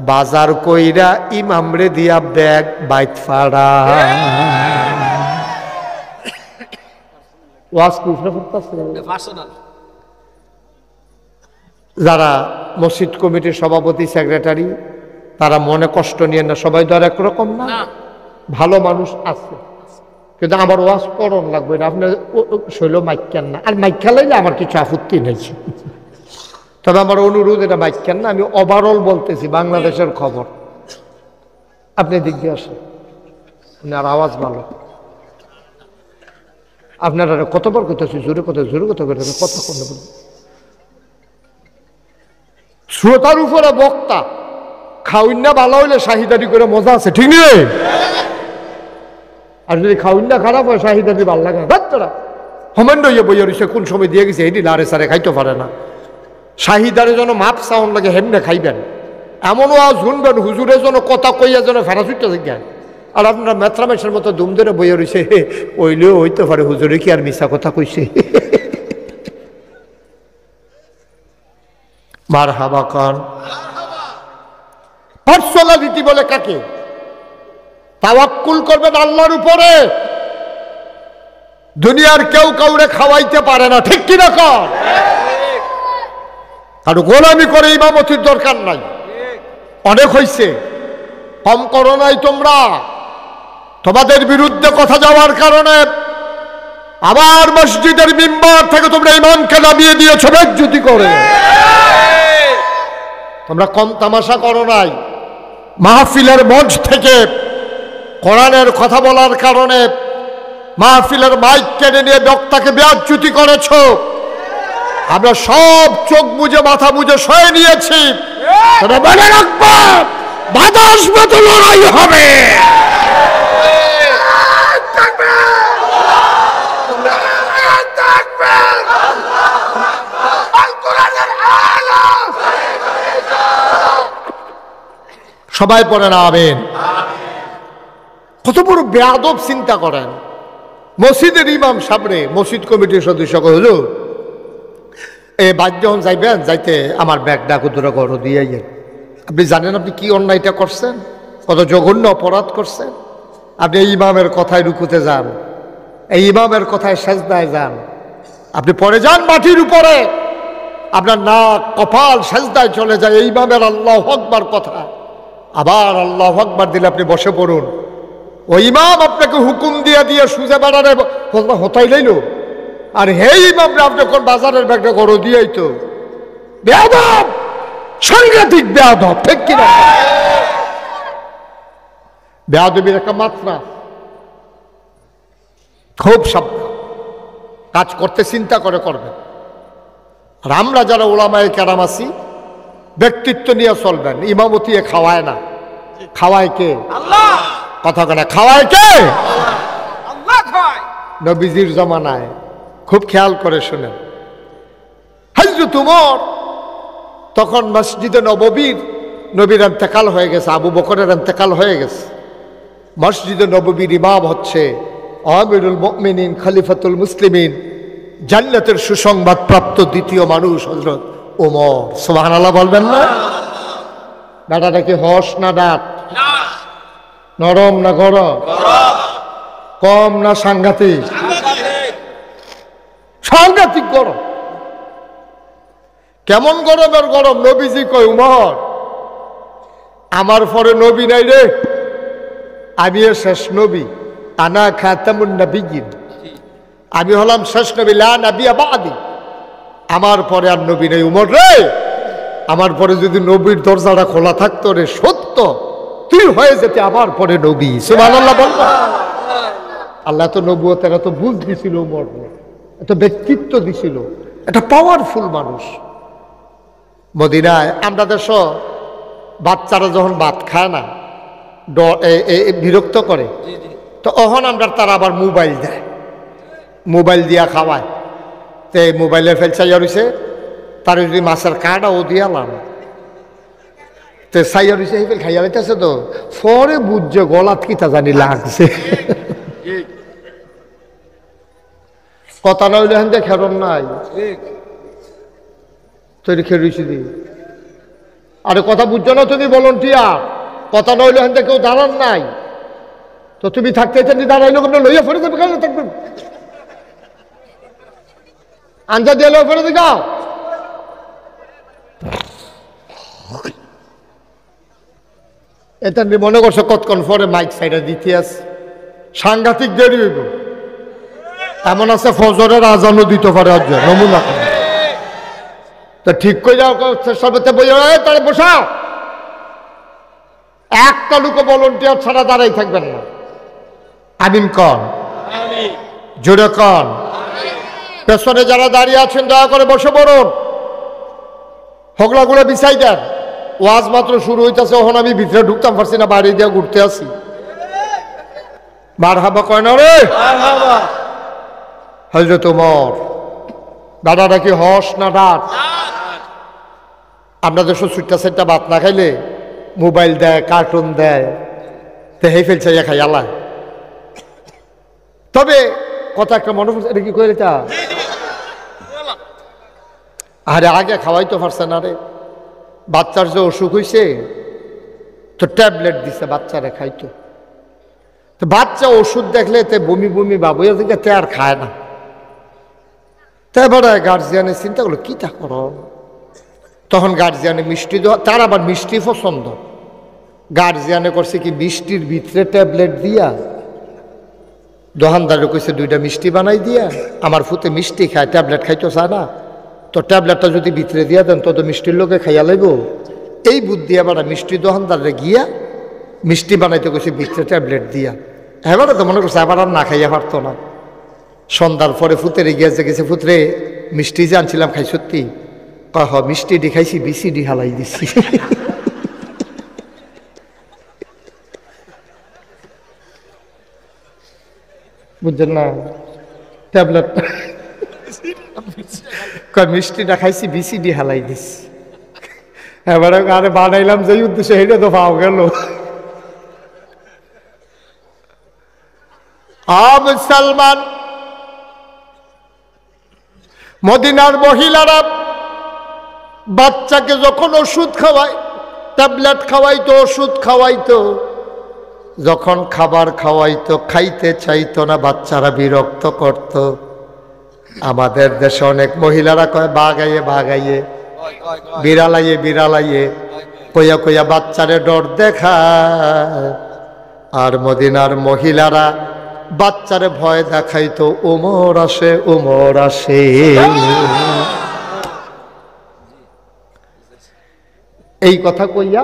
বাজার কইরা ইমামরে দিয়া ব্যাগ বাইত ফাড়া। যারা মসজিদ কমিটির সভাপতি, সেক্রেটারি, তারা মনে কষ্ট নিয়ে না, সবাই তো আর একরকম না, ভালো মানুষ আছে, কিন্তু আমার ওয়াজ করণ লাগবে না, আপনার শৈল মাইকেন না। আর মাইক খেলাইলে আমার কিছু আপত্তি নেই, তবে আমার অনুরোধ, এটা মাইকেন না, আমি ওভারঅল বলতেছি, বাংলাদেশের খবর। আপনি দিক দিয়ে আসেন, আপনার আওয়াজ ভালো, আপনারা কতবার করতেছি, জোরে কথা, জোরে কথা করে কথা করতে বলুন। শ্রোতার উপরে বক্তা, খাউন্না ভালো হইলে শাহিদারি করে মজা আছে, ঠিক নেই? আর যদি খাউন্না খারাপ হয়, শাহিদারি ভাল লাগে না। বাচ্চারা হমেন্ড হইয়া বইয়া রয়েছে, কোন সময় দিয়ে গেছে এটি লারে সারে খাইতে পারে না। শাহিদারের জন্য মাপ সাউন্ড লাগে, হেমনে খাইবেন, এমনও আজ শুনবেন, হুজুরের জন্য কথা কইয়া যেন ফেরাসুটটা দেখেন। আর আপনারা মেথরামেশের মতো দুম ধরে বইয়া রয়েছে, ওইলেও হইতে পারে হুজুরে কি আর মিশা কথা কইছে। মারহাবা খান। পার্সোনালিটি বলে কাকে? তাওয়াক্কুল করবেন আল্লাহর উপরে। দুনিয়ার কেউ কাউরে খাওয়াইতে পারে না, ঠিক কিনা কর? আর গোলামি করে ইমামতির দরকার নাই, অনেক হইছে, কম করো নাই তোমরা। তোমাদের বিরুদ্ধে কথা যাওয়ার কারণে আবার মসজিদের মিম্বার থেকে তোমরা ইমামকে নামিয়ে দিয়েছো বেজ্জতি করে। তোমরা কম তামাশা করো নাই। মাহফিলের মঞ্চ থেকে কোরআনের কথা বলার কারণে মাহফিলের মাইক কেড়ে নিয়ে বক্তাকে বেজ্জতি করেছো। আমরা সব চোখ বুঝে মাথা বুঝে সয়ে নিয়েছি। তবে মনে রাখবো, বাধা আসবে তো লড়াই হবে। সবাই পড়েন আমিন। কত বড় বেয়াদব চিন্তা করেন। মসজিদের ইমাম সামনে মসজিদ কমিটির সদস্য হলো, এই বাদ যখন যাইবেন, যাইতে আমার ব্যাগটা কুতুরা গড় দিয়ে যাই। আপনি জানেন আপনি কি অন্যায়টা করছেন, কত জঘন্য অপরাধ করছেন। আপনি এই ইমামের কথায় রুকুতে যান, এই ইমামের কথায় সেজদায় যান, আপনি পড়ে যান মাটির উপরে, আপনার নাক কপাল সেজদায় চলে যায় এই ইমামের আল্লাহু আকবার কথা। আবার আল্লাহু আকবার দিলে আপনি বসে পড়ুন। ওই ইমাম আপনাকে হুকুম দিয়ে দিয়ে সুজে বাড়ারে হতাই লাইল, আর হে ইমাম আপনি কোন বাজারের ব্যাগটা গড় দিয়েই তো। বেয়াদব, সাংঘাতিক বেয়াদব, ঠিক কিনা? বেয়াদবির একটা মাত্রা। খুব সাবধান, কাজ করতে চিন্তা করে করবেন। আর আমরা যারা ওলামায়ে কেরাম আছি, ব্যক্তিত্ব নিয়ে চলবেন। ইমামতি খাওয়ায় না, খাওয়ায় কে? আল্লাহ। কথা কেনা খাওয়ায় কে? আল্লাহ খাওয়ায়। নবীজির জামানায় খুব খেয়াল করে শুনেন, হযরত ওমর তখন মসজিদে নবীর ইন্তেকাল হয়ে গেছে, আবু বকরের ইন্তেকাল হয়ে গেছে। মসজিদে নববীর ইমাম হচ্ছে আমিরুল মুমিনিন, খলিফাতুল মুসলিমিন, জান্নাতের সুসংবাদ প্রাপ্ত দ্বিতীয় মানুষ হযরত ওমর। সুবহানাল্লাহ বলবেন না? দাঁড়াটা কি হস না দাঁত? নরম না গরম? কম না সাংঘাতিক? সাংঘাতিক গরম। কেমন গরমের গরম? নবীজি কয়, উমর আমার পরে নবী নাই রে, আমি শেষ নবী। আনা খাতামুন নবিয়্যিন, আমি হলাম শেষ নবী। লা নবিয়্যা বাদি, আমার পরে আর নবী নেই। উমর রে, আমার পরে যদি নবীর দরজাটা খোলা থাকতো রে, সত্য তুই হয়ে যেতে আমার পরে নবী। সুবহানাল্লাহ বলবা। আল্লাহ তো নবুয়তের এত বুঝ দিছিল, উমর এত ব্যক্তিত্ব দিছিল, এটা পাওয়ারফুল মানুষ। মদিনায় আমরা দেশ বাচ্চারা যখন ভাত খায় না, বিরক্ত করে, তো অহন আমরা তারা আবার মোবাইল দেয়, মোবাইল দিয়া খাওয়ায়। তো এই মোবাইলের ফেল চাইয়া রয়েছে, তার যদি মাছের কাঁটা ও দিয়ালাম, তো চাইয়া রয়েছে এই ফেল খাইয়া লাইতেছে, তো পরে বুঝছে গলাত কিতা জানি লাগছে। কথা না হইলে হেন যে খেরন নাই তৈরি খেয়েছি দি। আরে কথা বুঝছো না তুমি? ভলান্টিয়ার। কথা না হইলে হেন কেউ দাঁড়ান নাই, তো তুমি থাকতে চাই দাঁড়াইলো কেন? লইয়া ফেরে যাবে কেন? থাকবেন আঞ্জা দিয়ে লইয়া ফেরে দিগাও। এটা মনে করছো কতক্ষণ পরে মাইক সাইডে দিতে আছে, সাংঘাতিক দেরি হইব। এমন আছে ফজরের আজানও দিতে পারে, নমুনা তো ঠিক করে যাও। সর্বতে বই তাহলে বসাও। একটা লোক ভলান্টিয়ার ছাড়া দাঁড়াই থাকবেন না। আমিন কন, জোরে কন। পেছনে যারা দাঁড়িয়ে আছেন দয়া করে বসে পড়ুন, হগলাগুলো বিছাই দেন। ওয়াজ মাত্র শুরু হইতেছে, ওখানে আমি ভিতরে ঢুকতাম পারছি না, বাড়ি দিয়ে ঘুরতে আসি। মারহাবা কয় না রে? হযরত ওমর, দাদাটা কি হস না ডাক? আপনাদের সুটটা সেটটা ভাত না খাইলে মোবাইল দেয়, কার্টুন দেয়, তো হেই ফেলছে খাই আল্লাহ। তবে কথা একটা মনে পড়ছে, এটা কি কইলে তা? আরে আগে খাওয়াই তো পারছে না রে। বাচ্চার যে অসুখ হয়েছে, তো ট্যাবলেট দিছে বাচ্চারে খাইতো। তো বাচ্চা ওষুধ দেখলে তে বমি বমি বাবু তে আর খায় না। তাই বড় গার্জিয়ানের চিন্তা করলো কি তা করো। তখন গার্জিয়ানে মিষ্টি দেওয়া, তার আবার মিষ্টি পছন্দ। গার্জিয়ানে করছে কি মিষ্টির ভিতরে ট্যাবলেট দিয়া দোকানদারে কইছে 2টা মিষ্টি বানাই দিয়া, আমার ফুতে মিষ্টি খায়, ট্যাবলেট খাইতো চায় না, তো ট্যাবলেটটা যদি ভিতরে দিয়া দেন তো মিষ্টির লোকে খাইয়া লাইব। এই বুদ্ধি আবার মিষ্টি দোকানদারে গিয়া মিষ্টি বানাইতে কইছে ভিতরে ট্যাবলেট দিয়া। এবারে তো মনে করছে আবার আর না খাইয়া পারতো না। সন্ধ্যার পরে ফুতেরে গিয়া যে গেছে, ফুতরে মিষ্টি যে আনছিলাম খাই সত্যি? হ মিষ্টি ডি খাইছি, বিসিডি হালাই দিছি। বুঝছেন না? ট্যাবলেট মিষ্টিটা খাইছি, বিসিডি হালাই দিছি। এবারে আরে বানাইলাম যে উদ্দেশ্যে, এটা তো পাও গেল। মুসলমান, মদিনার মহিলারা বাচ্চাকে যখন ওষুধ খাওয়ায়, ট্যাবলেট খাওয়াইতো, ওষুধ খাওয়াইতো, যখন খাবার খাওয়াইতো খাইতে চাইতো না, বাচ্চারা বিরক্ত করত। আমাদের দেশে অনেক মহিলারা কয় বাগাইয়ে বাগাইয়ে, বিড়ালাইয়ে বিড়ালাইয়ে, কইয়া কইয়া বাচ্চারে ডর দেখায়। আর মদিনার মহিলারা বাচ্চারে ভয় দেখাইতো, উমর আসে উমর আসে। এই কথা কইয়া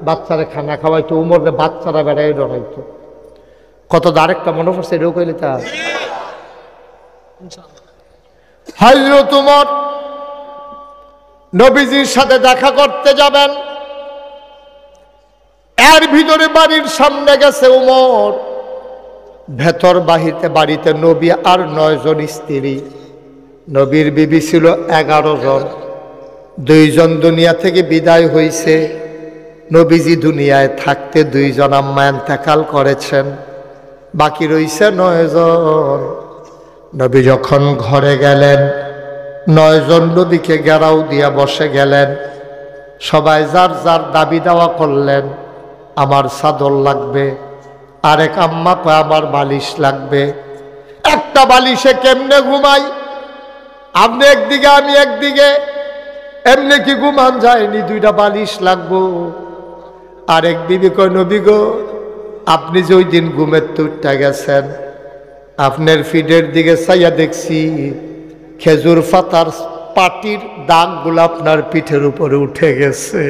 বাচ্চারে খানা খাওয়াইতো, উমরে বাচ্চারা বেড়াই ডরাইতো। কত আরেকটা মনে পড়ছে, এটাও কইলে তা হযরত উমর নবীজির সাথে দেখা করতে যাবেন, এর ভিতরে বাড়ির সামনে গেছে উমর, ভেতর বাহিতে বাড়িতে নবী আর 9 জন স্ত্রী। নবীর বিবি ছিল 11 জন, 2 জন দুনিয়া থেকে বিদায় হইছে। নবীজি দুনিয়ায় থাকতে 2 জন আম্মা ইন্তেকাল করেছেন, বাকি রইছে 9 জন। নবী যখন ঘরে গেলেন, 9 জন নবীকে ঘেরাও দিয়া বসে গেলেন। সবাই যার যার দাবি দাওয়া করলেন, আমার চাদর লাগবে, আরেক আম্মা কয় আমার বালিশ লাগবে। একটা বালিশে কেমনে ঘুমাই? আপনি একদিকে আমি একদিকে, এমনি কি ঘুমান যায়নি? 2টা বালিশ লাগবো। আরেক বিবি কয় নবী গো, আপনি যে ওই দিন ঘুমের তুরটা গেছেন, আপনার ফিডের দিকে চাইয়া দেখছি খেজুর পাতার পাটির দাগগুলো আপনার পিঠের উপরে উঠে গেছে।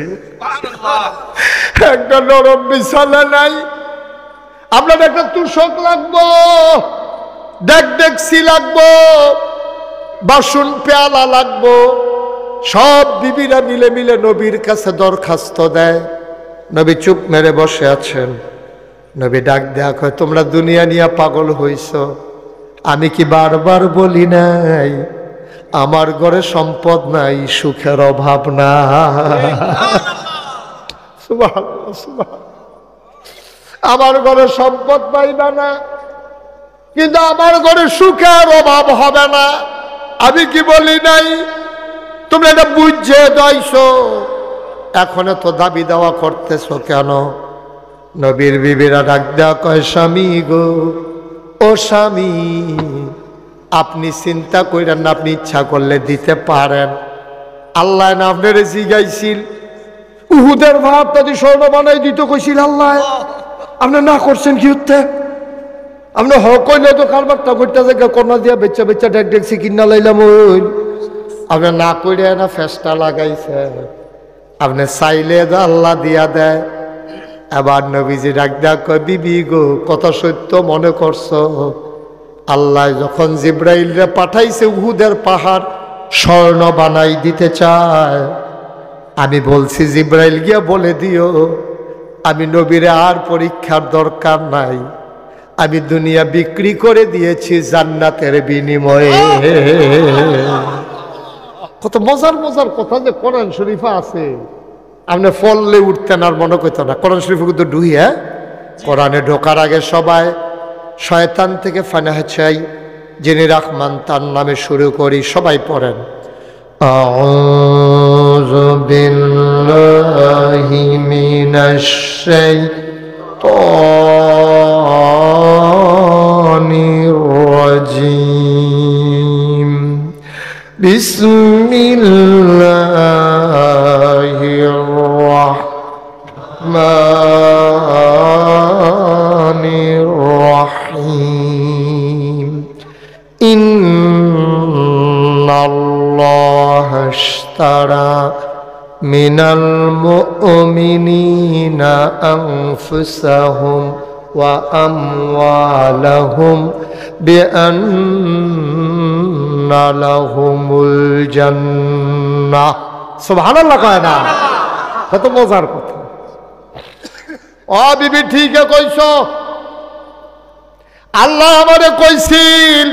একটা নরম বিছানা নাই, আপনার একটা তুষক লাগবো, দেখছি লাগবো, বাসন পেয়ালা লাগবো। সব বিবিরা মিলে মিলে নবীর কাছে দরখাস্ত দেয়। নবী চুপ মেরে বসে আছেন। নবী ডাক দেয়া কয়, তোমরা দুনিয়া নিয়ে পাগল হইছ, আমি কি বারবার বলি নাই আমার ঘরে সম্পদ নাই, সুখের অভাব না? সুবহানাল্লাহ, সুবহানাল্লাহ। আমার ঘরে সম্পদ পাইবা না, কিন্তু আমার ঘরে সুখের অভাব হবে না। আমি কি বলি নাই? তুমি এটা বুঝে দাইছো, এখন তো দাবি দেওয়া করতেছো কেন? নবীর বিবিরা ডাক দেওয়া কয়, স্বামী গো, ও স্বামী, আপনি চিন্তা করেন না, আপনি ইচ্ছা করলে দিতে পারেন। আল্লাহ না আপনার জিগাইছিল, উহুদের ভাত যদি স্বর্ণ বানাই দিত কইছিল আল্লাহ, আপনি না করছেন কি হতে? আপনি হকইলে তো কারবারটা করতে যে কন্যা দিয়া বেচা বেচা ডেক ডেকছি কিনা লাইলাম, ওই আপনি না করে না ফেসটা লাগাইছে। আপনি চাইলে আল্লাহ দিয়া দেয়। এবার নবীজি ডাক দেয়া কয়, বিবি গো, কত সত্য মনে করছো? আল্লাহ যখন জিব্রাইলরে পাঠাইছে উহুদের পাহাড় স্বর্ণ বানাই দিতে চায়, আমি বলছি জিব্রাইল গিয়া বলে দিও আমি নবীরে আর পরীক্ষার দরকার নাই, আমি দুনিয়া বিক্রি করে দিয়েছি জান্নাতের বিনিময়ে। কত মজার মজার কথা যে কোরআন শরীফে আছে, আপনি ফললে উঠতেন আর মনে করতেন না। কোরআন শরীফে কিন্তু ঢুইয়া, কোরআনে ঢোকার আগে সবাই শয়তান থেকে ফানাহ চাই, যিনি রহমান তার নামে শুরু করি। সবাই পড়েন, আউযু বিল্লাহি মিনাশ শাইতানির রাজীম, বিসমিল্লাহির রাহমানির রাহিম। ইন্নাল্লাহা ইশতারা মিনাল মুমিনিনা আনফুসাহুম ওয়া আমওয়ালাহুম বিআন্না লাহুমুল জান্নাহ। সুবহানাল্লাহ কয় না? কত মজার কথা। ও বিবি ঠিকই কইছ। আল্লাহ আমারে কইছিল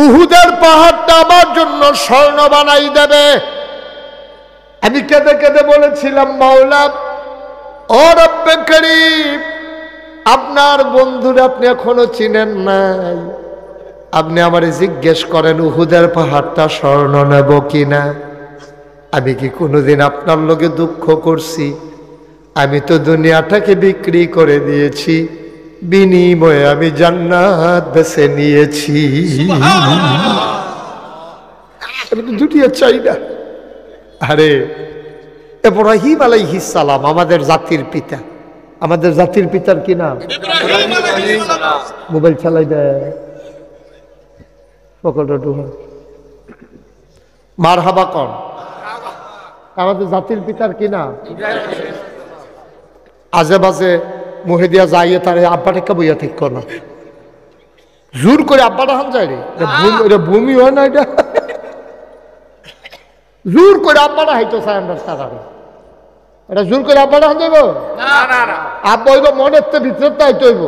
উহুদের পাহাড়টা আমার জন্য স্বর্ণ বানাই দেবে। আমি কেঁদে কেঁদে বলেছিলাম, মাওলা ও রব্বে করিম, আপনার বন্ধুরা আপনি এখনো চিনেন নাই, আপনি আমারে জিজ্ঞেস করেন উহুদের পাহাড়টা স্বর্ণ নেব কিনা। আমি কি কোনোদিন আপনার লগে দুঃখ করছি? আমি তো দুনিয়াটাকে বিক্রি করে দিয়েছি, বিনিময়ে আমি জান্নাত বেছে নিয়েছি। আমি তো দুনিয়া চাই না। আরে ইব্রাহিম আলাইহিস সালাম আমাদের জাতির পিতা। আমাদের জাতির পিতার কি নাম? মোবাইল চালাই দেয় মারহাবা কন। আমাদের জাতির পিতার কি নাম? আজে বাজে মুহেদিয়া যাইয়ে তার আব্বাটা কে বইয়া ঠিক কর না, জোর করে আব্বাটা হান যায় রে। এটা ভূমি হয় না, এটা জোর করে আব্বাটা হাইতো চাই আমরা তারা। এটা জোর করে আব্বাটা হান যাইব? আব্বা হইব মনের তো ভিতরে তো হাইতে হইব।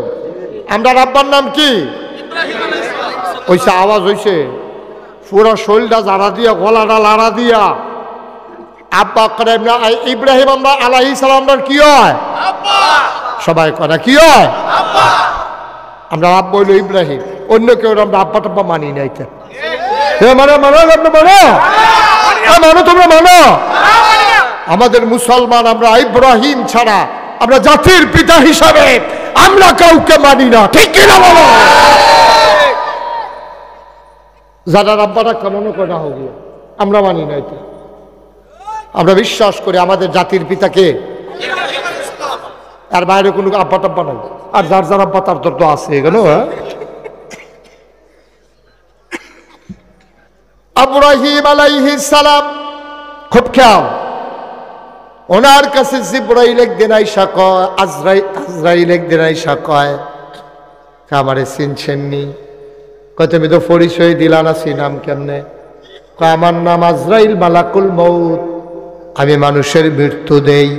আমরা আব্বার নাম কি? ওইসে আওয়াজ হইছে পুরা শরীরটা জারা দিয়া, গলাটা লাড়া দিয়া আব্বা করে। ইব্রাহিম আমরা আলাইহিস সালামের কি হয়? সবাই করে কি হয়? আমরা আব্বা হইল ইব্রাহিম, অন্য কেউ আমরা আব্বা টাব্বা মানি নাই। মানো মানো আপনি মানো, মানো তোমরা মানো। আমাদের মুসলমান আমরা ইব্রাহিম ছাড়া আমরা জাতির পিতা হিসাবে আমরা কাউকে মানি না, ঠিক কিনা বলো? যারা আব্বাটা কেমন করে হবে আমরা মানি না। এটা আমরা বিশ্বাস করি আমাদের জাতির পিতাকে, আর বাইরে কোনো আব্বা টাব্বা নাই। আর যার যার আব্বা তার তো আছে এখানে। ইব্রাহিম আলাইহিস সালাম খুব খেয়াল, ওনার কাছে জিবরাইল একদিন আইসা কয়, আজরাইল একদিন আইসা কয় আমারে চিনছেননি? কয় তুমি তো পরিচয় দিলা না, চিনাম কেমনে? কয় আমার নাম আজরাইল মালাকুল মউত, আমি মানুষের মৃত্যু দেই।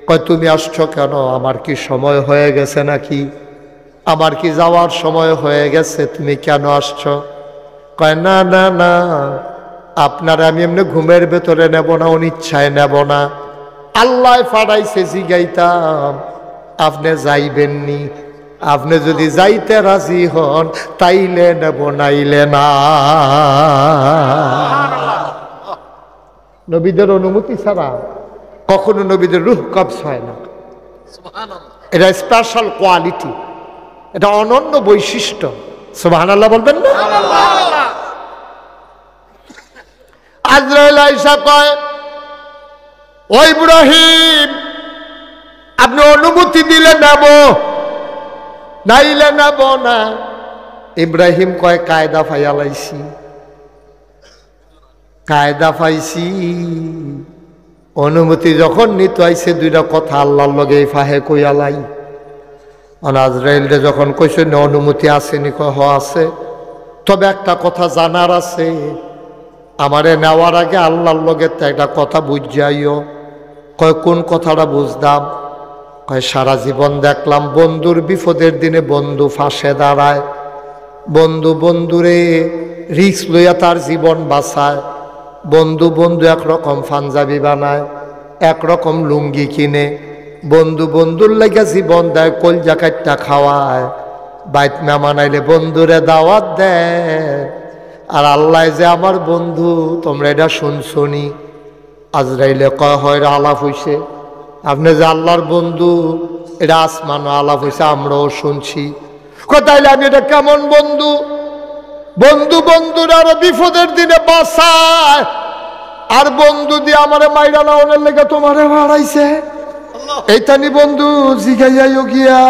কয় তুমি আসছো কেন? আমার কি সময় হয়ে গেছে নাকি? আমার কি যাওয়ার সময় হয়ে গেছে? তুমি কেন আসছো? কয় না না না, আপনার আমি এমনি ঘুমের ভেতরে নেব না, অনিচ্ছায় নেব না। আল্লাহ ফাড়াইছে জিগাইতাম আপনি যাইবেননি। আপনি যদি যাইতে রাজি হন তাইলে নেব, নাইলে না। নবীদের অনুমতি ছাড়া কখনো নবীদের রূহ কবজ হয় না। এটা স্পেশাল কোয়ালিটি, এটা অনন্য বৈশিষ্ট্য। সুবহানাল্লাহ বলবেন না? আজরাইল আয়েশা কয়, ও ইব্রাহিম আপনি অনুমতি দিলে নেব, নাইলে নেব না। ইব্রাহিম কয় কায়দা ফাইয়ালাইছি, কায়দা পাইছি। অনুমতি যখন নিতে আইছে দুইটা কথা আল্লাহর লগে ফাহে কইয়ালাই। আজরাইলরে যখন কইছে অনুমতি আসেনি, কয় হ আছে, তবে একটা কথা জানার আছে, আমারে নেওয়ার আগে আল্লাহর লগে তো একটা কথা বুঝাইও। কয় কোন কথাটা বুঝতাম? কয় সারা জীবন দেখলাম বন্ধুর বিপদের দিনে বন্ধু ফাঁসে দাঁড়ায়, বন্ধু বন্ধুরে রিস্ক লইয়া তার জীবন বাঁচায়। বন্ধু বন্ধু একরকম পাঞ্জাবি বানায়, একরকম লুঙ্গি কিনে, বন্ধু বন্ধুর লেগে জীবন দেয়, কলজা কাটটা খাওয়ায়, বাইত মেহমান আইলে বন্ধুরে দাওয়াত দেয়। আর আল্লাহ যে আমার বন্ধু, তোমরা এটা শুনছনি? আজরাইলে কয় হয় আলাপ হইছে, আপনি যে আল্লাহর বন্ধু এটা আসমানো আলাপ হইছে, আমরাও শুনছি। তাইলে আমি এটা কেমন বন্ধু? বন্ধু বন্ধুর আরো বিপদের দিনে বাঁচায়, আর বন্ধু দিয়ে আমারে মাইরা লাউনের লেগে তোমারে বাড়াইছে। এইটানি বন্ধু জিগাইয়াইও গিয়া,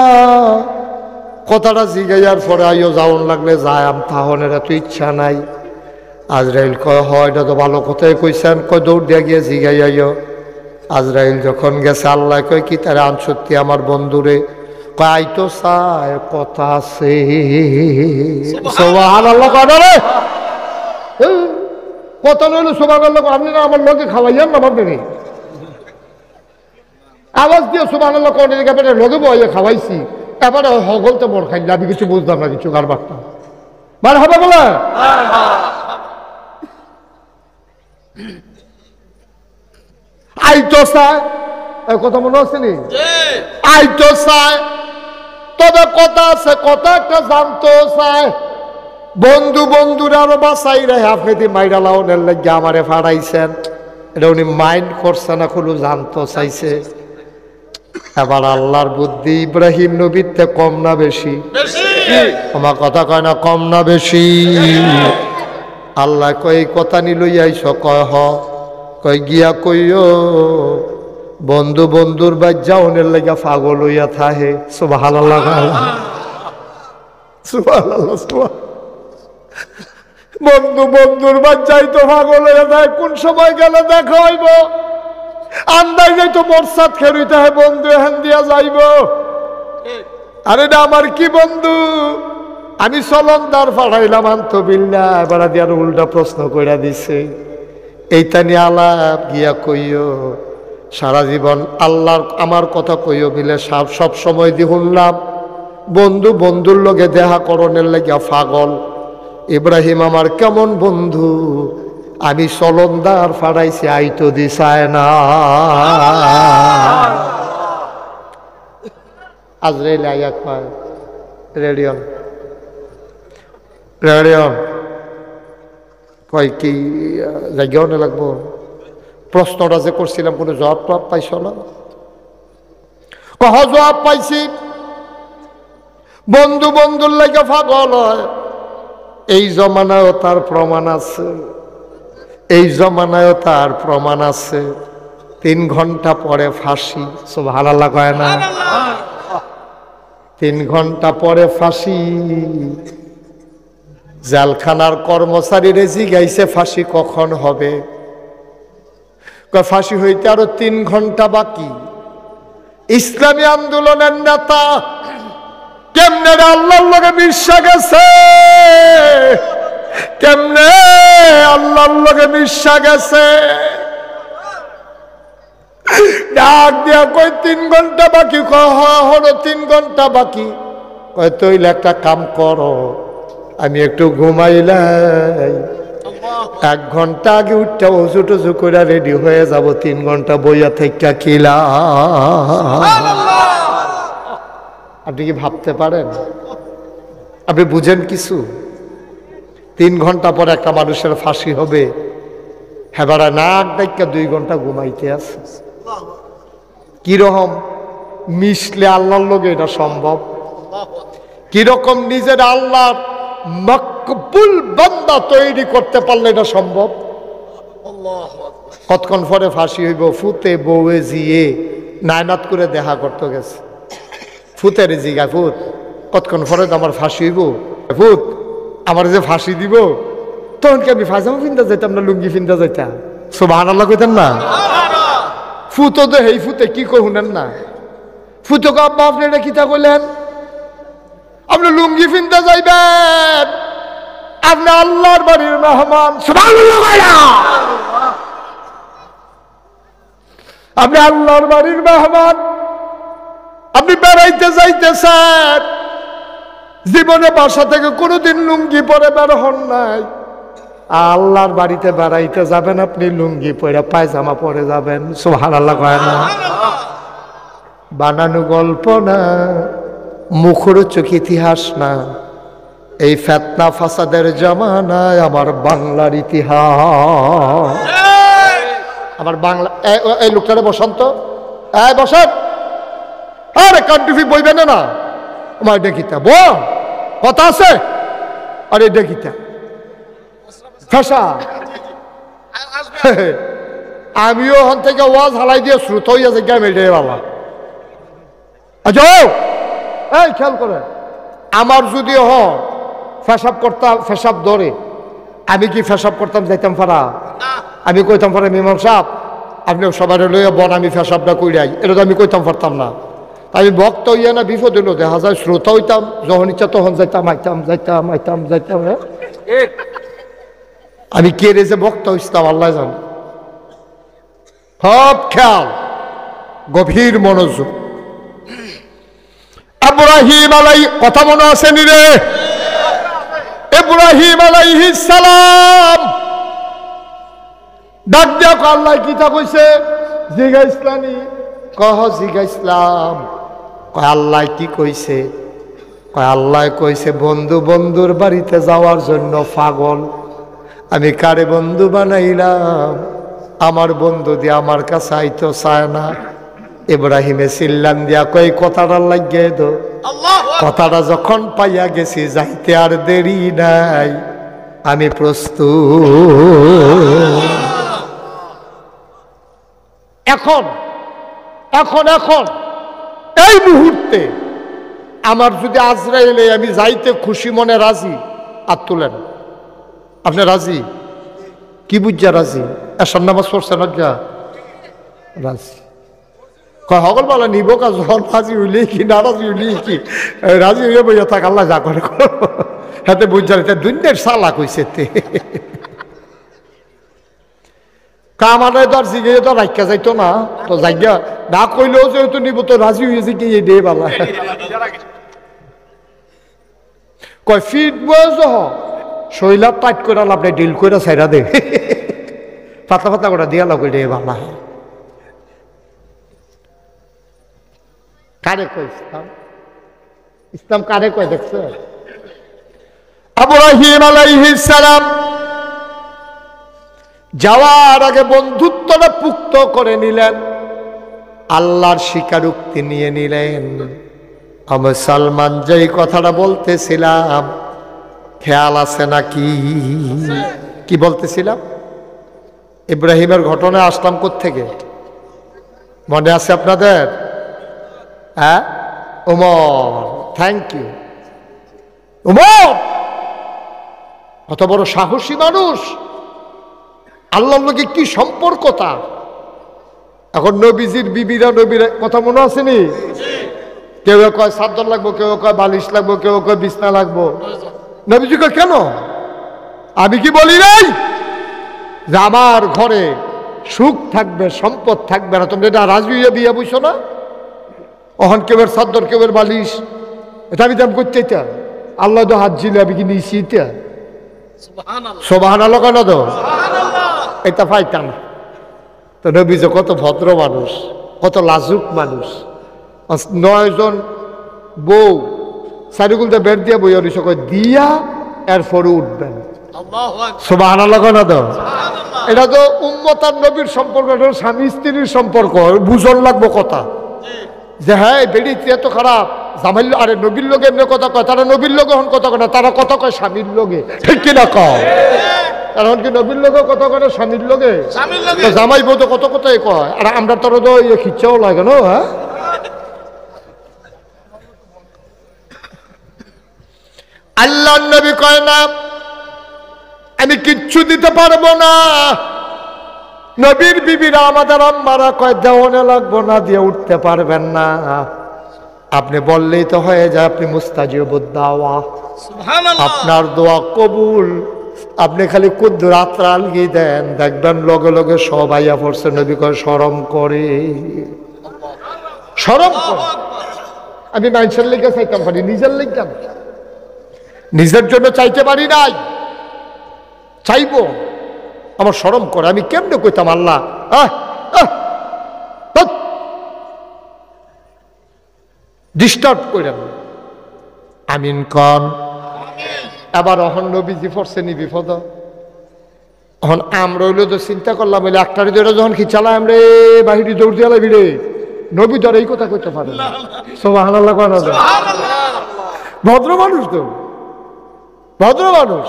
কথাটা জিগাইয়ার পরে আইও যাওন লাগলে যায়, তাহলে এত ইচ্ছা নাই। আজরাইল কয় হয়, এটা তো ভালো কথাই কইছেন। কয় দৌড় দিয়া গিয়ে জিগাই আইও। আজরাইল যখন গেছে, আল্লাহ কয় কি তারা আনসত্যি আমার বন্ধুরে? কয় আইতো চায়, কথা আছে। সুবহানাল্লাহ কয় না রে? কথা নইলে সুবহানাল্লাহ। আপনি না আমার লগে খাওয়াইয়ান না ভাববেন, আওয়াজ দিয়ে সুবহানাল্লাহ কোন একেবারে লগে বইয়ে খাওয়াইছি, এবারে হগলতে মোর খাইলে আমি কিছু বুঝলাম না, কিছু কারবারটা বার হবে বলে। আইতো চায়, কথা মনে আছে নি? আইতো চায়, তবে কথা আছে, কথা একটা জানতো চায়। বন্ধু বন্ধুরা আরো বাঁচাই রে, আপনি দি মাইরা লাউনের লাগে আমারে ফাড়াইছেন, এটা উনি মাইন্ড করছে না, খুলু জানতো চাইছে। এবার আল্লাহর বুদ্ধি ইব্রাহিম নবীতে কম না বেশি? আমার কথা কয় না কম না বেশি? আল্লাহ কয় কথা নি লইয়া আইস? কয় হ। কয় গিয়া কইও বন্ধু বন্ধুর বাজ্যা ওনের লাগা পাগল হইয়া থাহে। সুবহানাল্লাহ সুবহানাল্লাহ। বন্ধু বন্ধুর বাচ্চাই তো পাগল হইয়া থাকে, কোন সময় গেলে দেখা হইব, আন্দাই যাই তো বর্ষাত খেরুইতে হয় বন্ধু এখান দিয়া যাইব। আরে না আমার কি বন্ধু, আমি চলনদার পাঠাইলাম আনতো বিল্লা, এবার দিয়ে আর উল্টা প্রশ্ন কইরা দিছে। এইটা নিয়ে আলাপ গিয়া কইও, সারা জীবন আল্লাহর আমার কথা কইও মিলে সব সময় দি শুনলাম বন্ধু বন্ধুর লগে দেখা করণের লাগিয়া পাগল। ইব্রাহিম আমার কেমন বন্ধু, আমি চলনদার ফাড়াইছি, আইতো দিছায় না। আজরাইল আইয়া কয় রেডিয়ন রেডিয়ন, কয় কি জায়গাও না লাগবো? প্রশ্নটা যে করছিলাম কোনো জবাব টবাব পাইছ না? কহ জবাব পাইছি। বন্ধু বন্ধুর লাগে পাগল হয়, এই জমানায়ও তার প্রমাণ আছে, এই জমানায়ও তার প্রমাণ আছে। 3 ঘন্টা পরে ফাঁসি। সুবহানাল্লাহ কয় না? 3 ঘন্টা পরে ফাঁসি। জেলখানার কর্মচারীরে জিগাইছে ফাঁসি কখন হবে? ফাঁসি হইতে আরো 3 ঘন্টা বাকি। ইসলামী আন্দোলনের নেতা কেমনে আল্লাহর লগে মিশা গেছে, কেমনে আল্লাহর লগে মিশা গেছে। ডাক দিয়া কই 3 ঘন্টা বাকি। হলো 3 ঘন্টা বাকি। কয় তইলে একটা কাম করো, আমি একটু ঘুমাইলাই, 1 ঘন্টা আগে উঠটা ওজু টুজু করে রেডি হয়ে যাব, 3 ঘন্টা বইয়া থেকে কিলা। আপনি কি ভাবতে পারেন? আপনি বুঝেন কিছু? 3 ঘন্টা পর একটা মানুষের ফাঁসি হবে, হেবারা নাক ডাইকা 2 ঘন্টা ঘুমাইতে আছে। কিরকম মিশলে আল্লাহর লগে এটা সম্ভব? কিরকম নিজের আল্লাহর মকবুল বান্দা তৈরি করতে পারলে এটা সম্ভব? কতক্ষণ পরে ফাঁসি হইব? ফুতে বউয়ে জিয়ে নায়নাত করে দেখা করতে গেছে। ফুতের জিগা, ফুত কতক্ষণ পরে তো আমার ফাঁসি হইব? ফুত আমার যে ফাঁসি দিব, তখন কি আমি ফাঁসামো ফিন্দা যাইতাম না লুঙ্গি ফিন্দা যাইতাম? সুবহানাল্লাহ কইতেন না? ফুতো তো হেই ফুতে কি কই শুনেন না? ফুতোকে আব্বা আপনি এটা কিতা কইলেন? আপনি লুঙ্গি ফিন্দা যাইবেন, আপনি আল্লাহর বাড়ির মেহমান। সুবহানাল্লাহ। আপনি আল্লাহর বাড়ির মেহমান, আপনি বেড়াইতে যাইতেছেন, জীবনে বাসা থেকে কোনোদিন লুঙ্গি পরে বের হন নাই। আল্লাহর বাড়িতে বেড়াইতে যাবেন, আপনি লুঙ্গি পরে পায়জামা পরে যাবেন। সুবহানাল্লাহ কয় না? বানানো গল্প না, মুখরোচক ইতিহাস না, এই ফেতনা ফাসাদের জামানায় আমার বাংলার ইতিহাস। আমার বাংলা এই লোকটারে বসন্ত বসেন। আরে কান্টুফি বইবে না, আমার দেখিতা বো কথা আছে। আরে দেখিতা ফেসা, আমিও ওখান থেকে ওয়াজ হালাই দিয়ে শ্রুত হইয়া যে গ্যাম এটাই বাবা। আচ্ছা এই খেয়াল করে, আমার যদি পেশাব করতে পেশাব ধরে, আমি কি পেশাব করতাম যাইতাম পারা? আমি কইতাম পারা ইমাম সাহেব আপনি সবার লইয়া বন আমি পেশাবটা কইরাই, এটা তো আমি কইতাম পারতাম না। আমি বক্তা হইয়া না বিপদ হইল, দেখা যায় শ্রোতা হইতাম, যখন ইচ্ছা তখন যাইতাম যাইতাম হ্যাঁ। আমি কে রে যে বক্তা হইতাম আল্লাহ জান। সব খেয়াল, গভীর মনোযোগ। ইব্রাহিম কথা মনে আছে নি রে? ইব্রাহিম আলাইহিস সালাম ডাক দিয়া আল্লাহ কিতা কইছে? জিগাইছলানি? কহ জিগাইছলাম। কয় আল্লাহ কি কইছে? কয় আল্লাহ কইছে বন্ধু বন্ধুর বাড়িতে যাওয়ার জন্য পাগল। আমি কারে বন্ধু বানাইলাম? আমার বন্ধু দিয়ে আমার কাছে আইতো চায় না। ইব্রাহিমে চিল্লান দিয়া কই কথাটা লাগিয়ে দো। কথাটা যখন পাইয়া গেছি যাইতে আর দেরি নাই, আমি প্রস্তুত। এখন এখন এখন এই মুহূর্তে আমার যদি আজরাইলে আমি যাইতে খুশি মনে রাজি, আর তুলেন। আপনি রাজি? কি বুঝা রাজি? এসব নামাজ পড়ছেন যা রাজি। হগল বলা নিব কাজ যখন রাজি হইলি কি না রাজি হইলি কি, রাজি হইয়া বইয়া থাক আল্লাহ যা করে হাতে বুঝা দুনিয়ার সালা কইছে কামারে তো আর জিগে তো রাখা যাইতো না, তো জায়গা না কইলেও যেহেতু নিব তো রাজি হয়েছে কি এই ডে বালা কয় ফিট বয়স শৈলাপ টাইট করে আপনি ডিল করে সাইরা দে পাতলা পাতলা করে দিয়া লাগে ডে বালা। কারে কয় ইসলাম? ইসলাম কারে কয় দেখছো? ইব্রাহিম আলাইহিস সালাম যাওয়ার আগে বন্ধুত্বটা পুক্ত করে নিলেন, আল্লাহর স্বীকারোক্তি নিয়ে নিলেন। আমি সালমান যেই কথাটা বলতেছিলাম খেয়াল আছে নাকি? কি বলতেছিলাম? ইব্রাহিমের ঘটনায় আসলাম কোত্থেকে মনে আছে আপনাদের? হ্যাঁ, ওমর। Thank you. ওমর কত বড় সাহসী মানুষ, আল্লাহর লোকে কি সম্পর্ক তার। এখন নবীজির বিবিরা নবীর কথা মনে আসেনি? কেউ কয় চাদর লাগবো, কেউ কয় বালিশ লাগবো, কেউ কয় বিছনা লাগবো। নবীজি কয় কেন? আমি কি বলি নাই যে আমার ঘরে সুখ থাকবে সম্পদ থাকবে না? তোমরা এটা রাজি হইয়া বিয়া বুঝছো না? অহন কেউর চাদর কেউর বালিশ এটা আমি দাম করতে চাই। আল্লাহ তো হাত ঝিলে আমি কি নিয়েছি এটা সুবহানাল্লাহ কেন তো এটা পাইতাম। তো নবী যে কত ভদ্র মানুষ, কত লাজুক মানুষ। 9 জন বউ চারিগুলতে বেড দিয়া বইয়া রইছে, কয় দিয়া এরপরে উঠবেন। সুবহানাল্লাহ কেন তো? এটা তো উম্মত আর নবীর সম্পর্ক, স্বামী স্ত্রীর সম্পর্ক। বুঝন লাগবো কথা যে হ্যাঁ বেড়ি এত খারাপ জামাইল, আরে নবীর লোকে এমনি কথা কয়, তারা নবীর লোকে হন কথা কয় না, তারা কথা কয় স্বামীর লোকে, ঠিক কিনা কয়? কারণ কি নবীর লোকে কত করে স্বামীর লোকে, জামাই বউ তো কত কথাই কয়। আর আমরা তোর তো খিচ্ছাও লাগে না। হ্যাঁ, আল্লাহ নবী কয় না আমি কিচ্ছু দিতে পারবো না। নবীর বিবিরা আমাদের আম্মারা কয় দেওয়ানে লাগবো না, দিয়ে উঠতে পারবেন না। আপনি বললেই তো হয়ে যায়, আপনি মুস্তাজিবুদ দাওয়া, আপনার দোয়া কবুল। আপনি খালি কুদ্দ রাত্রা আলগি দেন, দেখবেন লগে লগে সব আইয়া পড়ছে। নবী কয় শরম করে, শরম করে। আমি মানুষের লেগে চাইতাম পারি, নিজের লেগে নিজের জন্য চাইতে পারি নাই, চাইবো আমার শরম করে। আমি কেমনে কইতাম আল্লাহ ডিস্টার্ব করেন। আমিন কন। এবার অহন নবীজি পড়ছেনি বিপদ। এখন আমরা হইলো তো চিন্তা করলাম, বলে একটারি ধরে যখন খিচালাম আমরা বাহিরে দৌড় দিয়ে ভিড়ে, নবী ধরে এই কথা কইতে পারে না। সুবহানাল্লাহ কয় না? ভদ্র মানুষ তো, ভদ্র মানুষ।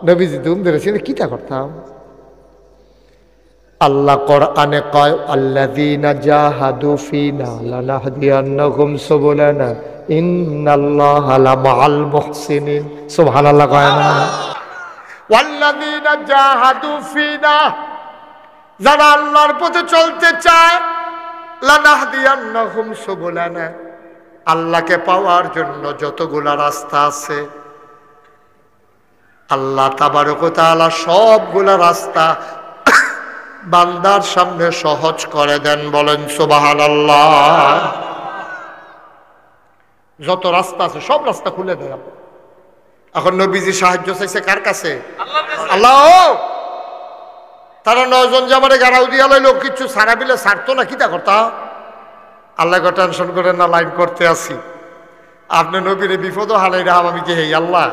নবীজি দুম ধরেছেন কিটা করতাম। আল্লাহ কোরআনে কয় আল্লাযীনা জাহাদু ফীনা লানাহদিয়ান্নাহুম সুবুলানা ইন্নাল্লাহা লামাআল মুহসিনিন। সুবহানাল্লাহ কয় না? ওয়াল্লাযীনা জাহাদু ফিনা, যারা আল্লাহর পথে চলতে চায়, লানাহদিয়ান্নাহুম সুবুলানা, আল্লাহকে পাওয়ার জন্য যতগুলা রাস্তা আছে আল্লাহ তাবারক ওয়া তাআলা সবগুলা রাস্তা বান্দার সামনে সহজ করে দেন। বলেন সুবহানাল্লাহ। যত রাস্তা আছে সব রাস্তা খুলে দেন। এখন নবীজি সাহায্য চাইছে কার কাছে? আল্লাহ। তারা 9 জন যে আমার গাড়াও দিয়া লইলো, কিছু সারা বিলে ছাড়তো না, কিতা করতা? আল্লাহ টেনশন করে না, লাইন করতে আসি, আপনি নবীরে বিপদ হালাই রাম, আমি কি হেই আল্লাহ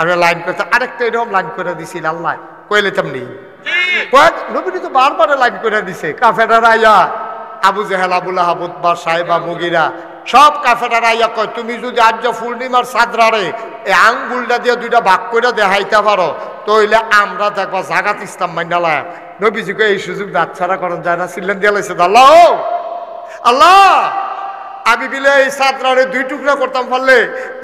আমরা লাইন করতে আরেকটা এরকম লাইন করে দিছিল আল্লাহ কইলে তেমনি নবীরে তো বারবার লাইন করে দিছে। কাফেরারা আইয়া, আবু জেহেল, আবুল আহাব, উতবা, সাইবা, মুগিরা, সব কাফেরারা আইয়া কয় তুমি যদি আজ পূর্ণিমার চাঁদরারে এই আঙ্গুলটা দিয়ে 2টা ভাগ করে দেখাইতে পারো তাহলে আমরা দেখবা জাগাত ইসলাম মাইনালা। নবীজিকে এই সুযোগ দাঁতছাড়া করেন যায় না, সিলেন দিয়ে লাইছে আল্লাহ আল্লাহ। আমি বিলে এই চাঁদরারে 2 টুকরা করতাম পারলে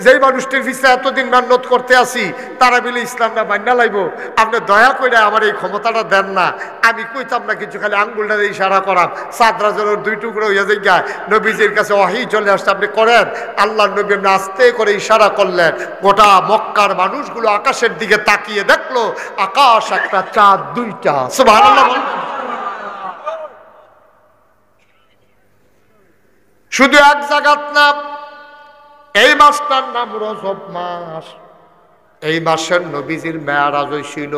যেই মানুষটির পিছনে এতদিন মেহনত করতে আসি তারা বিলে ইসলামটা মাইনা লাইব, আপনি দয়া করে আমার এই ক্ষমতাটা দেন না। আমি কইতাম না কিছু, খালি আঙ্গুলটা দিয়ে ইশারা করাম, চাঁদরা যেন 2 টুকরো হইয়া যায়। নবীজির কাছে ওয়াহী চলে আসছে, আপনি করেন। আল্লাহ নবী এমনি আস্তে করে ইশারা করলেন, গোটা মক্কার মানুষগুলো আকাশের দিকে তাকিয়ে দেখলো আকাশ একটা, চাঁদ 2টা। সুবহানাল্লাহ। শুধু এক জায়গাত না, এই মাসটার নাম রজব মাস। এই মাসের নবীজির মেয়ারাজ হইছিল।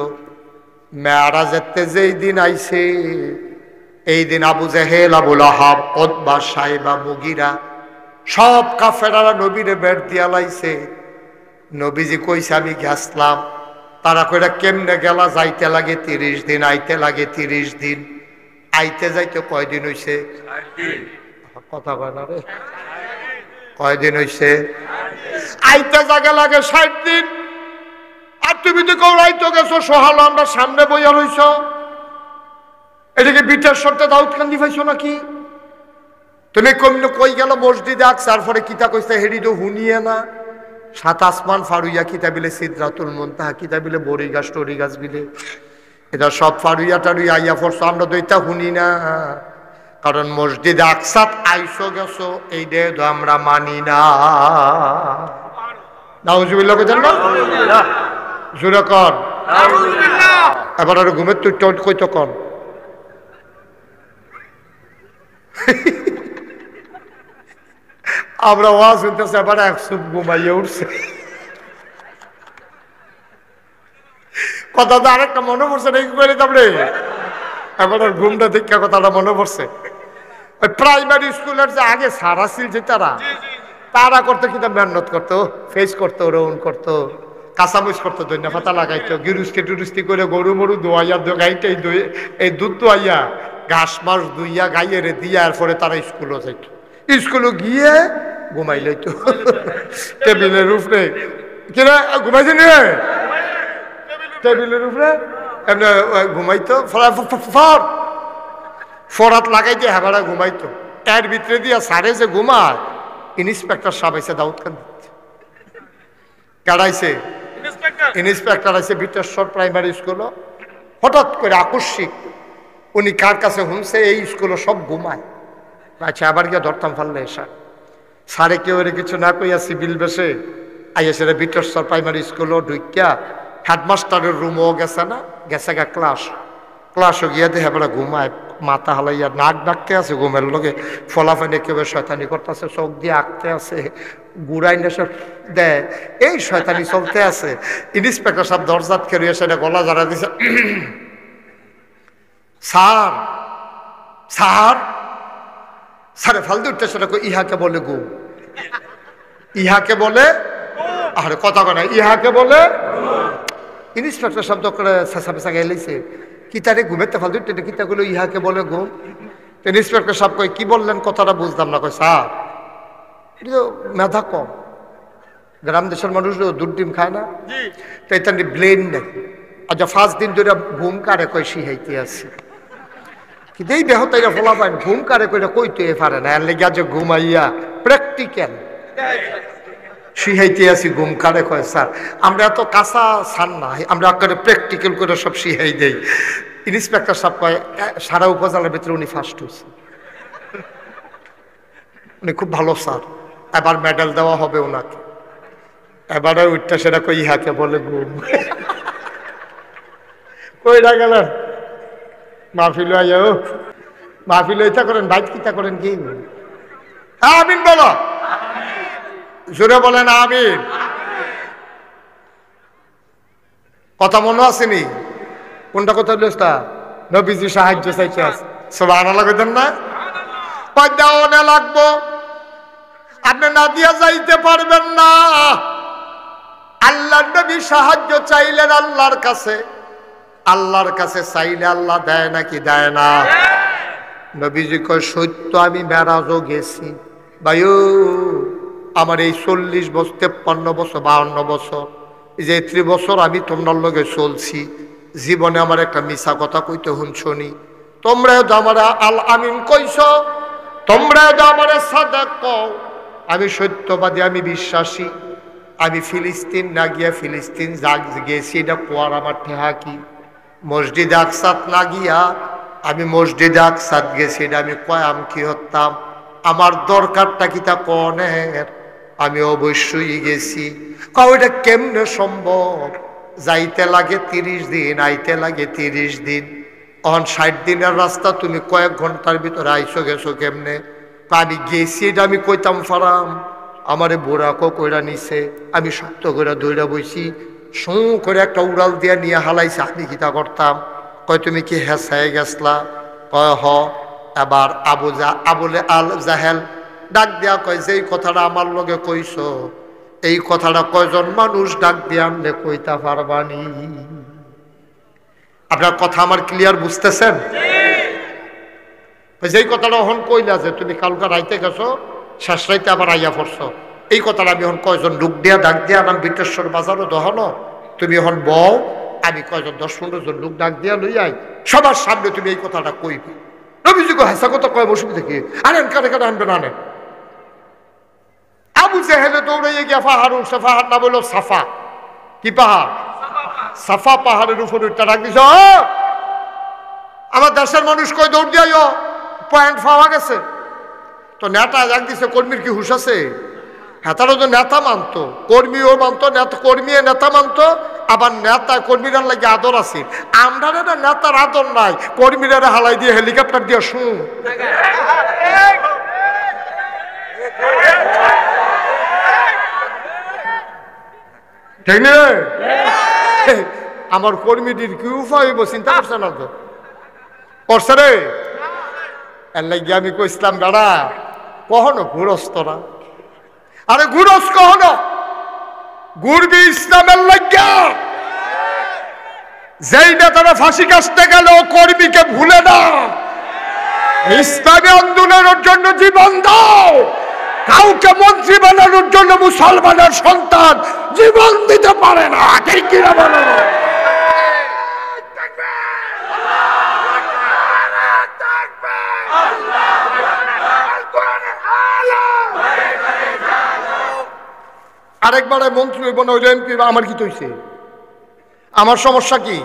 মেয়ারাজেতে যেই দিন আইছে এই দিন আবু জেহেল, আবুল আহাব, উতবা, সাইবা, মুগিরা সব কাফেরারা নবীরে বের দিয়া লাইছে। নবীজি কইছে আমি গেছলাম। তারা কইরা কেমনে গেলা? যাইতে লাগে 30 দিন, আইতে লাগে 30 দিন। আইতে যাইতে কয়দিন হইছে? কথা কয় না রে, কয়দিন হইছে? আইতে জায়গা লাগে 60 দিন। আর তুমি তো কৌড়াইতে গেছো, সোহালো আমরা সামনে বইয়া রইছ। এটাকে বিটের শর্তে দাউদকান্দি পাইছো নাকি? তুমি কমনে কই গেল মসজিদে আকসার পরে কিতা কইছে হেডি তো হুনিয়ে না। 7 আসমান ফারুইয়া কিতা বিলে, সিদরাতুল মুনতাহা কিতা বিলে, বড়ি গাছ টরি গাছ বিলে, এটা সব ফারুইয়া টারুইয়া আইয়া পড়ছো, আমরা তো এটা শুনি না। কারণ মসজিদে আকসাত আইসো গেছো এইটা তো আমরা মানি না। নাউজুবিল্লাহ কইতেন না? জোরে কর। এবার আর ঘুমের তুই টোট কইতো কন। আমরা ওয়াজ শুনতেছি, এবার এক সুপ ঘুমাইয়ে উঠছে। কথা তো আরেকটা মনে পড়ছে নাকি করে তারপরে এবার আর ঘুমটা দীক্ষা কথাটা মনে পড়ছে। ওই প্রাইমারি স্কুলের যে আগে সারা ছিল যে তারা করতো কিন্তু মেহনত করতো, ফেস করতো, রৌন করতো, কাঁচামরিচ করতো, ধনিয়া পাতা লাগাইতো, গিরুস্তি টুরুস্তি করে গরু মরু দোয়াইয়া গাইতে এই দুধ দোয়াইয়া ঘাস মাস দুইয়া গাইয়ে দিয়া এরপরে তারা স্কুলও যাইতো। স্কুলে গিয়ে ঘুমাই লইতো টেবিলের উপরে। কিনা ঘুমাইছে নি? টেবিলের উপরে এমনি ঘুমাইতো, ফরাত লাগাই দিয়ে হেবারা ঘুমাইতো। এর ভিতরে দিয়া সারে যে ঘুমায়, ইন্সপেক্টর সাহেব আইসে দাউদকান্দি কাড়াইছে। ইন্সপেক্টর আইসে বিটেশ্বর প্রাইমারি স্কুল। হঠাৎ করে আকস্মিক উনি কার কাছে শুনছে এই স্কুলে সব ঘুমায়। আচ্ছা আবার গিয়ে ধরতাম ফাললে সারে কেউ কিছু না কইয়া সিভিল বেসে আইয়া সেটা বিটেশ্বর প্রাইমারি স্কুলও ঢুকিয়া হেডমাস্টারের রুমও গেছে না, গেছে গা ক্লাসও গিয়া দেখে বেড়া ঘুমায়, মাথা হালাইয়া নাক ডাকতে আছে ঘুমের লোকে, ফলাফানি কেউ শয়তানি করতেছে, চোখ দিয়ে আঁকতে আছে, গুড়াই নেশে দেয়, এই শয়তানি চলতে আছে। ইন্সপেক্টর সাহেব দরজাত খেয়ে সেটা গলা জারা দিছে, স্যার স্যার স্যারে ফালতু উঠতে সেটা ইহাকে বলে ঘুম, ইহাকে বলে আরে কথা কয় না, ইহাকে বলে। ইন্সপেক্টর শব্দ করে শেষা পেশা গেলেছে কি তারে ঘুমেতে ফালতু উঠতে কিতা গুলো ইহাকে বলে ঘুম। ইন্সপেক্টর সাহেব কয় কি বললেন কথাটা বুঝলাম না। কয় স্যার এটা তো মেধা কম, গ্রাম দেশের মানুষ দুধ ডিম খায় না, তো এটা ব্লেন নেই। আচ্ছা 5 দিন ধরে ঘুম কারে কয় শিখাইতে আছে, কিন্তু এই দেহ তাইরা ফলা পায় ঘুম কারে কইটা কইতে পারে না, এর লেগে যে ঘুমাইয়া প্র্যাকটিক্যাল শিখাইতে আছি ঘুম কারে কয় স্যার আমরা এত কাঁচা সার না, আমরা আকারে প্র্যাকটিক্যাল করে সব শিখাই দেই। ইন্সপেক্টর সাহেব কয় সারা উপজেলার ভিতরে উনি ফার্স্ট হয়েছে, উনি খুব ভালো স্যার, এবার মেডেল দেওয়া হবে ওনাকে। এবারে উঠতে সেটা কই ইহাকে বলে ঘুম। কইরা গেলেন মাহফিল আইয়া, মাহফিল ইচ্ছা করেন বাইক কিতা করেন কি? আমিন বলো, জোরে বলেন আমিন। কথা মনে আসেনি? কোনটা কথা বলছিস? নবীজি সাহায্য চাইতে আছে, সুবহানাল্লাহ কইতেন না? পয়দাওনে লাগবো, আপনি না দিয়া যাইতে পারবেন না। আল্লাহর নবী সাহায্য চাইলেন আল্লাহর কাছে, আল্লাহর কাছে চাইলে আল্লাহ দেয় নাকি দেয় না? নবীজি কয় সত্য আমি মেরাজও গেছি ভাইও, আমার এই 40 বছর 53 বছর 52 বছর এই যে 30 বছর আমি তোমার লগে চলছি, জীবনে আমার একটা মিছা কথা কইতে শুনছনি। তোমরা তো আমার আল আমিন কইছ, তোমরা তো আমার সাদেক কও, আমি সত্যবাদী, আমি বিশ্বাসী। আমি ফিলিস্তিন না গিয়া ফিলিস্তিন গেছি এটা কোয়ার আমার ঠেহা কি? মসজিদে আকসাত না গিয়া আমি মসজিদে আকসাত গেছি এটা আমি কয়াম কি হতাম? আমার দরকারটা কি তা কনের? আমি অবশ্যই গেছি। ওইটা কেমনে সম্ভব? যাইতে লাগে 30 দিন, আইতে লাগে 30 দিন, অন 60 দিনের রাস্তা তুমি কয়েক ঘন্টার ভিতরে আইসো গেছো কেমনে? আমি গেছি এটা আমি কইতাম ফারাম, আমারে বোরাকো কইরা নিছে, আমি শক্ত করে দৌড়া বইছি, শু করে একটা উড়াল দিয়া নিয়ে হালাইছে, আমি কিতা করতাম? কয় তুমি কি হেসায় গেছলা? কয় হ। এবার আবুলে আল জাহেল ডাক দিয়া কয় যে এই কথাটা আমার লগে কইছ, এই কথাটা কয়জন মানুষ ডাক দিয়া আনলে কইতা পারবানি? আপনার কথা আমার ক্লিয়ার বুঝতেছেন? যেই কথাটা হন কইলা যে তুমি কালকা রাইতে গেছো, শেষ রাইতে আবার আইয়া পড়ছো, এই কথাটা আমি হন কয়জন লোক দিয়া ডাক দিয়া আনাম বিটেশ্বর বাজারও দহনো, তুমি হন বউ, আমি কয়জন 10-15 জন লোক ডাক দিয়া লই আই, সবার সামনে তুমি এই কথাটা কইবে। নবীজি কো হাসা কথা কয় বসবি দেখি, আনেন কানে কানে আনবেন, আনেন। আবু জেহেলে দৌড়াইয়া গিয়া পাহাড় উঠছে, পাহাড় না বললো সাফা। কি পাহাড়? সাফা পাহাড়ের উপর উঠতে ডাক দিছ, আমার দেশের মানুষ কই দৌড় দিয়াইও, পয়েন্ট পাওয়া গেছে। তো নেতা ডাক দিছে, কর্মীর কি হুশ আছে? হেতারও তো নেতা মানতো, কর্মীও মানতো, কর্মী নেতা মানতো, আবার নেতা কর্মীরা লাগে আদর আছে। আমরা না নেতার আদর নাই, কর্মীরা হালাই দিয়ে হেলিকপ্টার দিয়ে শুন। ঠিক না? আমার কর্মীটির কি উপায় হইব চিন্তা করছে না তো? করছে রে। এর লাগে আমি কইছিলাম দাদা কখনো ঘুরস তোরা, আরে ঘুরস কখনো ঘুরবি ইসলামের লাগিয়া। যেই নেতারা ফাঁসি কাটতে গেল কর্মীকে ভুলে না, ইসলামী আন্দোলনের জন্য জীবন দাও। কাউকে মন্ত্রী বানানোর জন্য মুসলমানের সন্তান জীবন দিতে পারে না, ঠিক কিনা বলো? আরেকবারে মন্ত্রী হইব না, ওই এমপি। আমার কি তৈছে? আমার সমস্যা কি?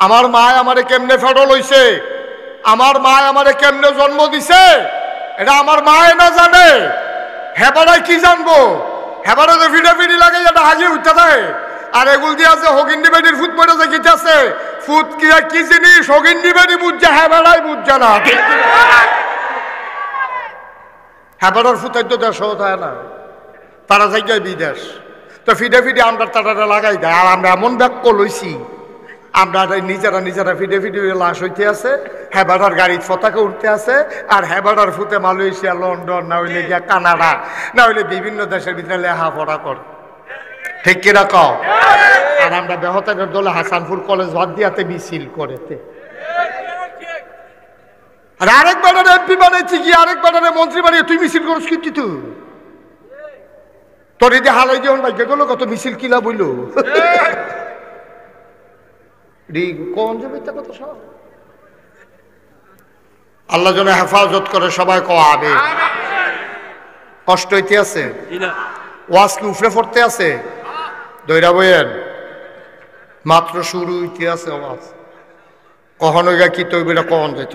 আমার মা আমারে কেমনে ফেডল হইছে, আমার মা আমারে কেমনে জন্ম দিছে, এটা আমার মায়ে না জানে, হেবারাই কি জানবো? হেবারা তো ফিডাফিডি লাগে যেটা হাজির উঠতে থাকে। আর এগুল দিয়ে আছে হগিন্ডি বেডির ফুট পড়ে যে গীত আছে, ফুট কি জিনিস হগিন্ডি বেডি বুঝছে, হেবারাই বুঝছে না। হেবারার ফুটাই তো দেশ হয় না, তারা জায়গায় বিদেশ। তো ফিডাফিডি আমরা তারা লাগাই দেয়। আর আমরা এমন ব্যাক লইছি, আমরা নিজেরা ফিডে লাশ হইতে আছে, হেবাডার গাড়ির পতাকা উঠতে আছে, আর হেবাডার ফুতে মালয়েশিয়া, লন্ডন, না হইলে গিয়া কানাডা, না হইলে বিভিন্ন দেশের ভিতরে লেখাপড়া করে। ঠিক কিনা কও? আর আমরা বেহতানের দলে হাসানপুর কলেজ বাদ দিয়াতে মিছিল করেতে। আর আরেকবার এমপি বানাইছি কি, আরেকবার মন্ত্রী বানিয়ে তুই মিছিল করছ কি? তুই তোর এই যে হালাই দিয়ে ভাগ্য গেল কত মিছিল কিলা বইল আল্লাহ যেন হেফাজত করে, সবাই কবে কষ্ট হইতে আছে। ওয়াজ কি উফরে পড়তে আছে? দইরা বইয়েন, মাত্র শুরু হইতে আছে ওয়াজ। কখনো গা কি তৈবিটা কখন যেত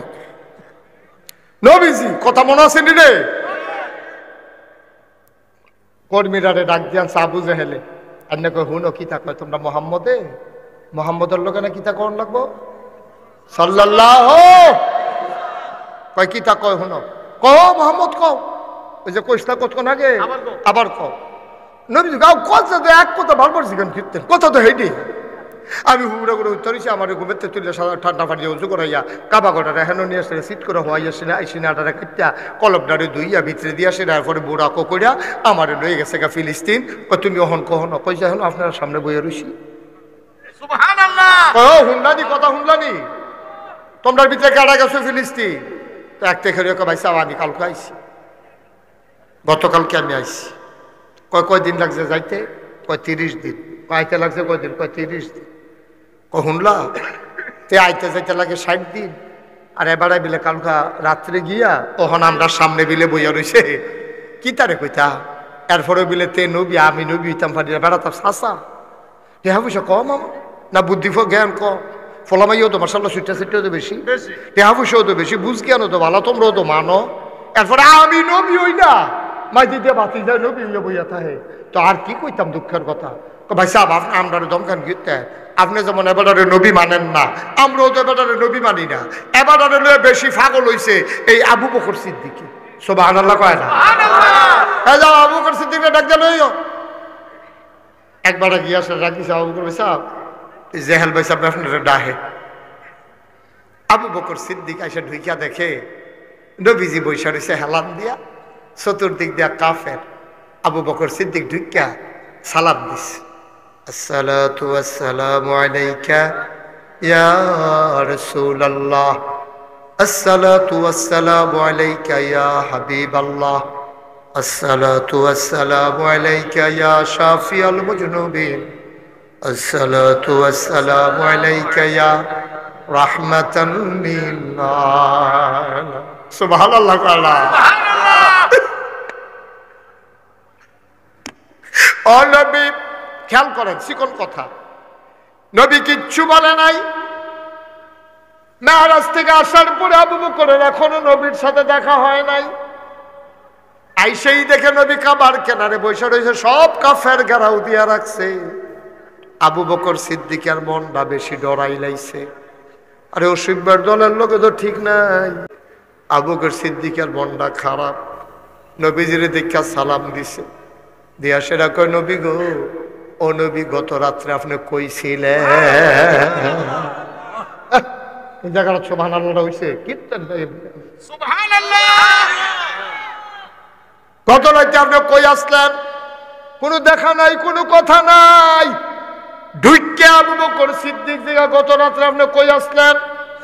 নবীজি কথা মনে আছে নি রে? কর্মীরারে ডাক দিয়ান আবু জেহেলে, আর না কই হুনো কি থাকবে তোমরা মোহাম্মদের লোকে না কিতা কোন লাগবো সাল্লাল্লাহু, কয় কিতা কয় হুনো, কও মোহাম্মদ কও, ওই যে কইসলা কতক্ষণ আগে আবার কও। নবীজি গাও কথা তো এক কথা ভালো করছি কেন কীর্তেন কথা তো হেঁটে। আমি হুমরা করে উত্তরিছি, আমার ঘুমেতে তুললে ঠান্ডা পানি উঁচু করাইয়া কাবা গোটাটা হেন নিয়ে আসলে শীত করে হওয়াইয়া সিনা সিনাটারে কাটিয়া কলবডারে দুইয়া ভিতরে দিয়ে আসে, তারপরে বুড়া কইরা আমার লয়ে গেছে গা ফিলিস্তিন। তুমি অহন কহন কইসা এখন আপনার সামনে বইয়া রইছি। হুন্ডানি কথা হুন্ডানি তোমরা ভিতরে কাটা গেছো ফিলিস্তিন। তো এক থেকে ভাই সাহ আমি কালকে আইসি, গতকালকে আমি আইসি। কয়দিন লাগছে যাইতে? কয় 30 দিন। আইতে লাগছে কয়দিন? কয় 30 দিন। শুনলা তে আইতে যাইতে লাগে 60 দিন। আর এবারে বিলে কালকা রাত্রে গিয়া তখন আমরা সামনে বিলে বইয়া রয়েছে কি তারে কইতা। এরপরে বিলে তে নবী আমি নবী হইতাম পারি না, বেড়া তার শাসা টেহা পয়সা কম আমার না, বুদ্ধি জ্ঞান কম, ফলামাইও তো মার্শাল্লাহ সুইটা সিটটাও তো বেশি, টেহা পয়সাও তো বেশি, বুঝ জ্ঞানও তো ভালো, তোমরাও তো মানো। এরপরে আমি নবী হই না, মাইদি দিয়ে বাতি যায় নবী হইয়া বইয়া থাকে। তো আর কি কইতাম দুঃখের কথা। ভাই সাহেব আপনি আমরা দমখান গিয়ে আপনি যেমন এবারে নবী মানেন না, আমরাও তো এবারে নবী মানি না। এবারে লয়ে বেশি পাগল হইছে এই আবু বকর সিদ্দিকী। সুবহানাল্লাহ কয় না? হ্যাঁ যাও আবু বকর সিদ্দিককে ডাক দিয়ে লইও। একবার গিয়া আসলে রাখিস আবু বকর ভাই সাহেব, জেহেল ভাই সাহেব আপনার ডাহে। আবু বকর সিদ্দিক এসে ঢুকিয়া দেখে নবীজি বৈশা রয়েছে হেলান দিয়া, চতুর্দিক দিয়া কাফের। আবু বকর সিদ্দিক ঢুকিয়া সালাম দিছে, আসসালাতু ওয়াসসালামু আলাইকা ইয়া রাসূলুল্লাহ, আসসালাতু ওয়াসসালামু আলাইকা ইয়া হাবিবাল্লাহ, আসসালাতু ওয়াসসালামু আলাইকা ইয়া শাফিয়াল মুজনুবিন, আসসালাতু ওয়াসসালামু আলাইকা ইয়া রাহমাতান লিল আলামিন। সুবহানাল্লাহ সুবহানাল্লাহ। ও নবী খেয়াল করেন চিকন কথা, নবী কিচ্ছু বলে নাই। মেরাজ থেকে আসার পরে আবু বকরের এখনো নবীর সাথে দেখা হয় নাই। আইসেই দেখে নবী কাবার কেনারে বসে রয়েছে, সব কাফের ঘেরাও দিয়া রাখছে। আবু বকর সিদ্দিকের মনটা বেশি ডরাই লাইছে। আরে ও শিববার দলের লোকে তো ঠিক নাই। আবু বকর সিদ্দিকের মনটা খারাপ। নবীজির দেখা সালাম দিছে, দিয়া সেটা কয় নবী গো, ও নবী গত রাত্রে আপনি কইছিলেন। এই জায়গাটা সুবহানাল্লাহ হইছে, কীর্তন সুবহানাল্লাহ। গত রাতে আপনি কই আসলেন? কোনো দেখা নাই, কোনো কথা নাই। ঢুইকে আবু বকর সিদ্দিক দিকে গত রাত্রে আপনি কই আসলেন?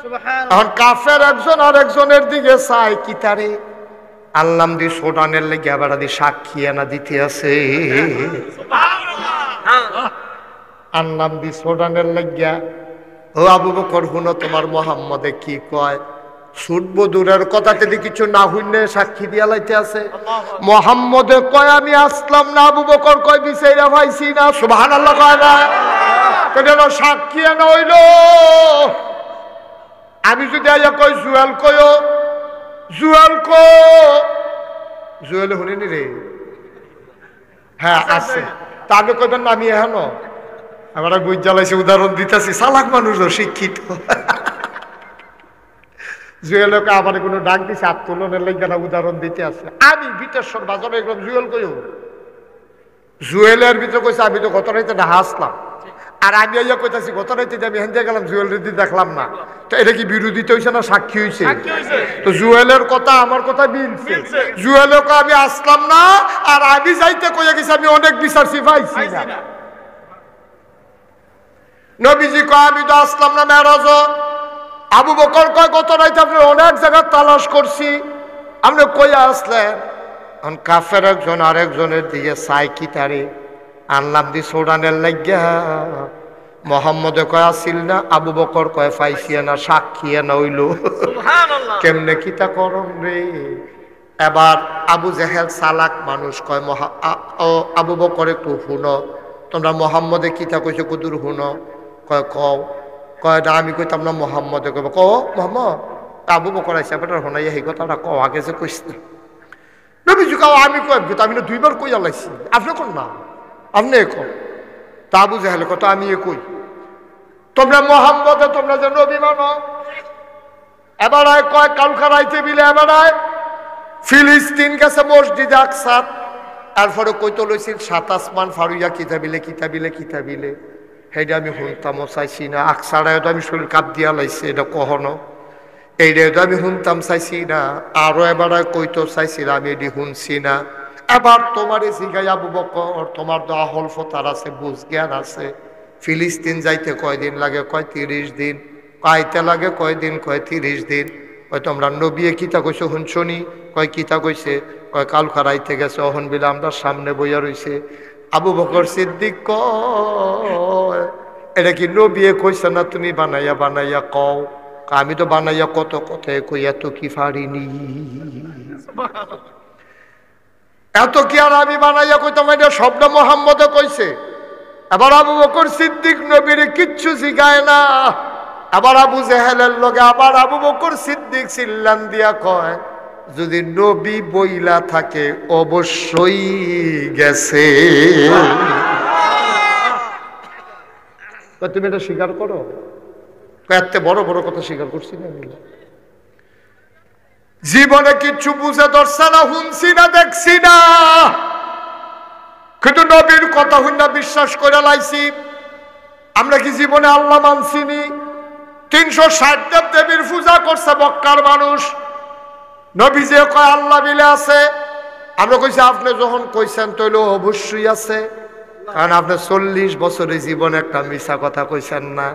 সুবহানাল্লাহ। এখন কাফের একজন আর একজনের দিকে চায় কি তারে আল্লাম দি সোডানের লেগে আবার দি সাক্ষী আনা দিতে আছে। আল্লাম দি সোডানের লাগিয়া ও আবু বকর হুনো তোমার মোহাম্মদে কি কয়? ছুটবো দূরের কথা যদি কিছু না হইলে সাক্ষী দিয়া লাইতে আছে। মোহাম্মদে কয় আমি আসলাম না, আবু বকর কয় বিচাইরা পাইছি না। সুবহানাল্লাহ কয় না? কেন সাক্ষী আনা হইল? আমি যদি আইয়া কই জুয়েল কয়ও, জুয়েল কো, জুয়েল শুনিনি রে? হ্যাঁ আছে। তা আমি কইবেন না আমি এখনো আমরা বই জ্বালাইছি, উদাহরণ দিতেছি। চালাক মানুষ শিক্ষিত। জুয়েলকে আবার কোনো ডাক দিছে আত্মোলনের লেগে উদাহরণ দিতে আছে। আমি বিতেশ্বর বাজারে এগুলো জুয়েল কইও, জুয়েলের ভিতরে কইছে আমি তো গত রাইতে না হাসলাম, আর আমি আইয়া কইতাছি গত রাইতে আমি হেন গেলাম জুয়েল রেডি দেখলাম না। তো এটা কি বিরোধিতা হইছে না সাক্ষী হইছে? তো জুয়েলের কথা আমার কথা মিলছে। জুয়েলকে আমি আসলাম না, আর আমি যাইতে কইয়া গেছি আমি অনেক বিচারছি পাইছি না। নবীজি কয় আমি তো আসলাম না মেরাজ। আবু বকর কয় গত রাইতে আপনি অনেক জায়গা তালাশ করছি, আপনি কইয়া আসলেন? এখন কাফের একজন আরেকজনের দিকে চাই কি তারে আনলাম দি সোডানের লাগিয়া। মোহাম্মদে কয় আসিল না, আবু বকর কয় পাইছি না, সাক্ষী না হইল। কেমনে কিতা করম রে? এবার আবু জেহেল চালাক মানুষ কয় আবু বকর একটু হুনো, তোমরা মোহাম্মদে কিতা কইছো কুদুর হুনো। কয় কও। কয় না আমি কইতাম না মোহাম্মদে। কব ক মোহাম্মদ। আবু বকর আইসা বেটার হোনাইয়া এই কথাটা কও, আগে যে কইস না। নবীজি কাও আমি কই আমি না দুইবার কইয়া লাইছি, আপনি কোন না আপনি কন। তা আবু জেহেল কত আমি কই তোমরা মোহাম্মদে তোমরা যে নবী মানো। এবার কয় কালকা রাইতে বিলে এবার ফিলিস্তিন গেছে মসজিদে আকসা। এরপরে কইতো লইছিল 7 আসমান ফারুইয়া কিতাবিলে কিতাবিলে কিতাবিলে। সেইটা আমি শুনতামও চাইছি না। আকসারায় তো আমি শরীর কাপ দিয়া লাইছে, এটা কখনো এইটাই তো আমি শুনতাম চাইছি না। আরো এবার কইতো চাইছিল, আমি এটি শুনছি না। এবার তোমারে জিগাই আবু বকর, তোমার তো আহল ফতার আছে, বুঝ জ্ঞান আছে, ফিলিস্তিন যাইতে কয়দিন লাগে? কয় 30 দিন। আইতে লাগে কয়দিন? কয় 30 দিন। কয় তোমরা নবিয়ে কিতা কইছো শুনছনি? কয় কিতা কইছে? কয় কাল খারাইতে গেছে, অহন বিলে আমরা সামনে বইয়া রইছে। আবু বকর সিদ্দিক কয় এটা কি নবিয়ে কইছে না তুমি বানাইয়া বানাইয়া কও? আমি তো বানাইয়া কত কথায় কই, এত কি পারিনি? এত কি আর আমি বানাইয়া কইতাম? এটা সবটা মোহাম্মদে কইছে। এবার আবু বকর সিদ্দিক নবীর কিচ্ছু শিখায় না। আবার আবু জেহেলের লগে আবার আবু বকর সিদ্দিক চিল্লান দিয়া কয় যদি নবী বইলা থাকে অবশ্যই গেছে। তুমি এটা স্বীকার করো? এত বড় বড় কথা স্বীকার করছি না। জীবনে কিচ্ছু বুঝে ধরছে না, শুনছি না, দেখছি না, কিন্তু নবীর কথা শুনে বিশ্বাস করে লাইছি। আমরা কি জীবনে আল্লাহ মানছিনি? 360 দেবীর পূজা করছে মক্কার মানুষ। নবী যে কয় আল্লাহ মিলে আছে, আমরা কইছি আপনি যখন কইছেন তইলে অবশ্যই আছে, কারণ আপনি 40 বছরের জীবনে একটা মিছা কথা কইছেন না।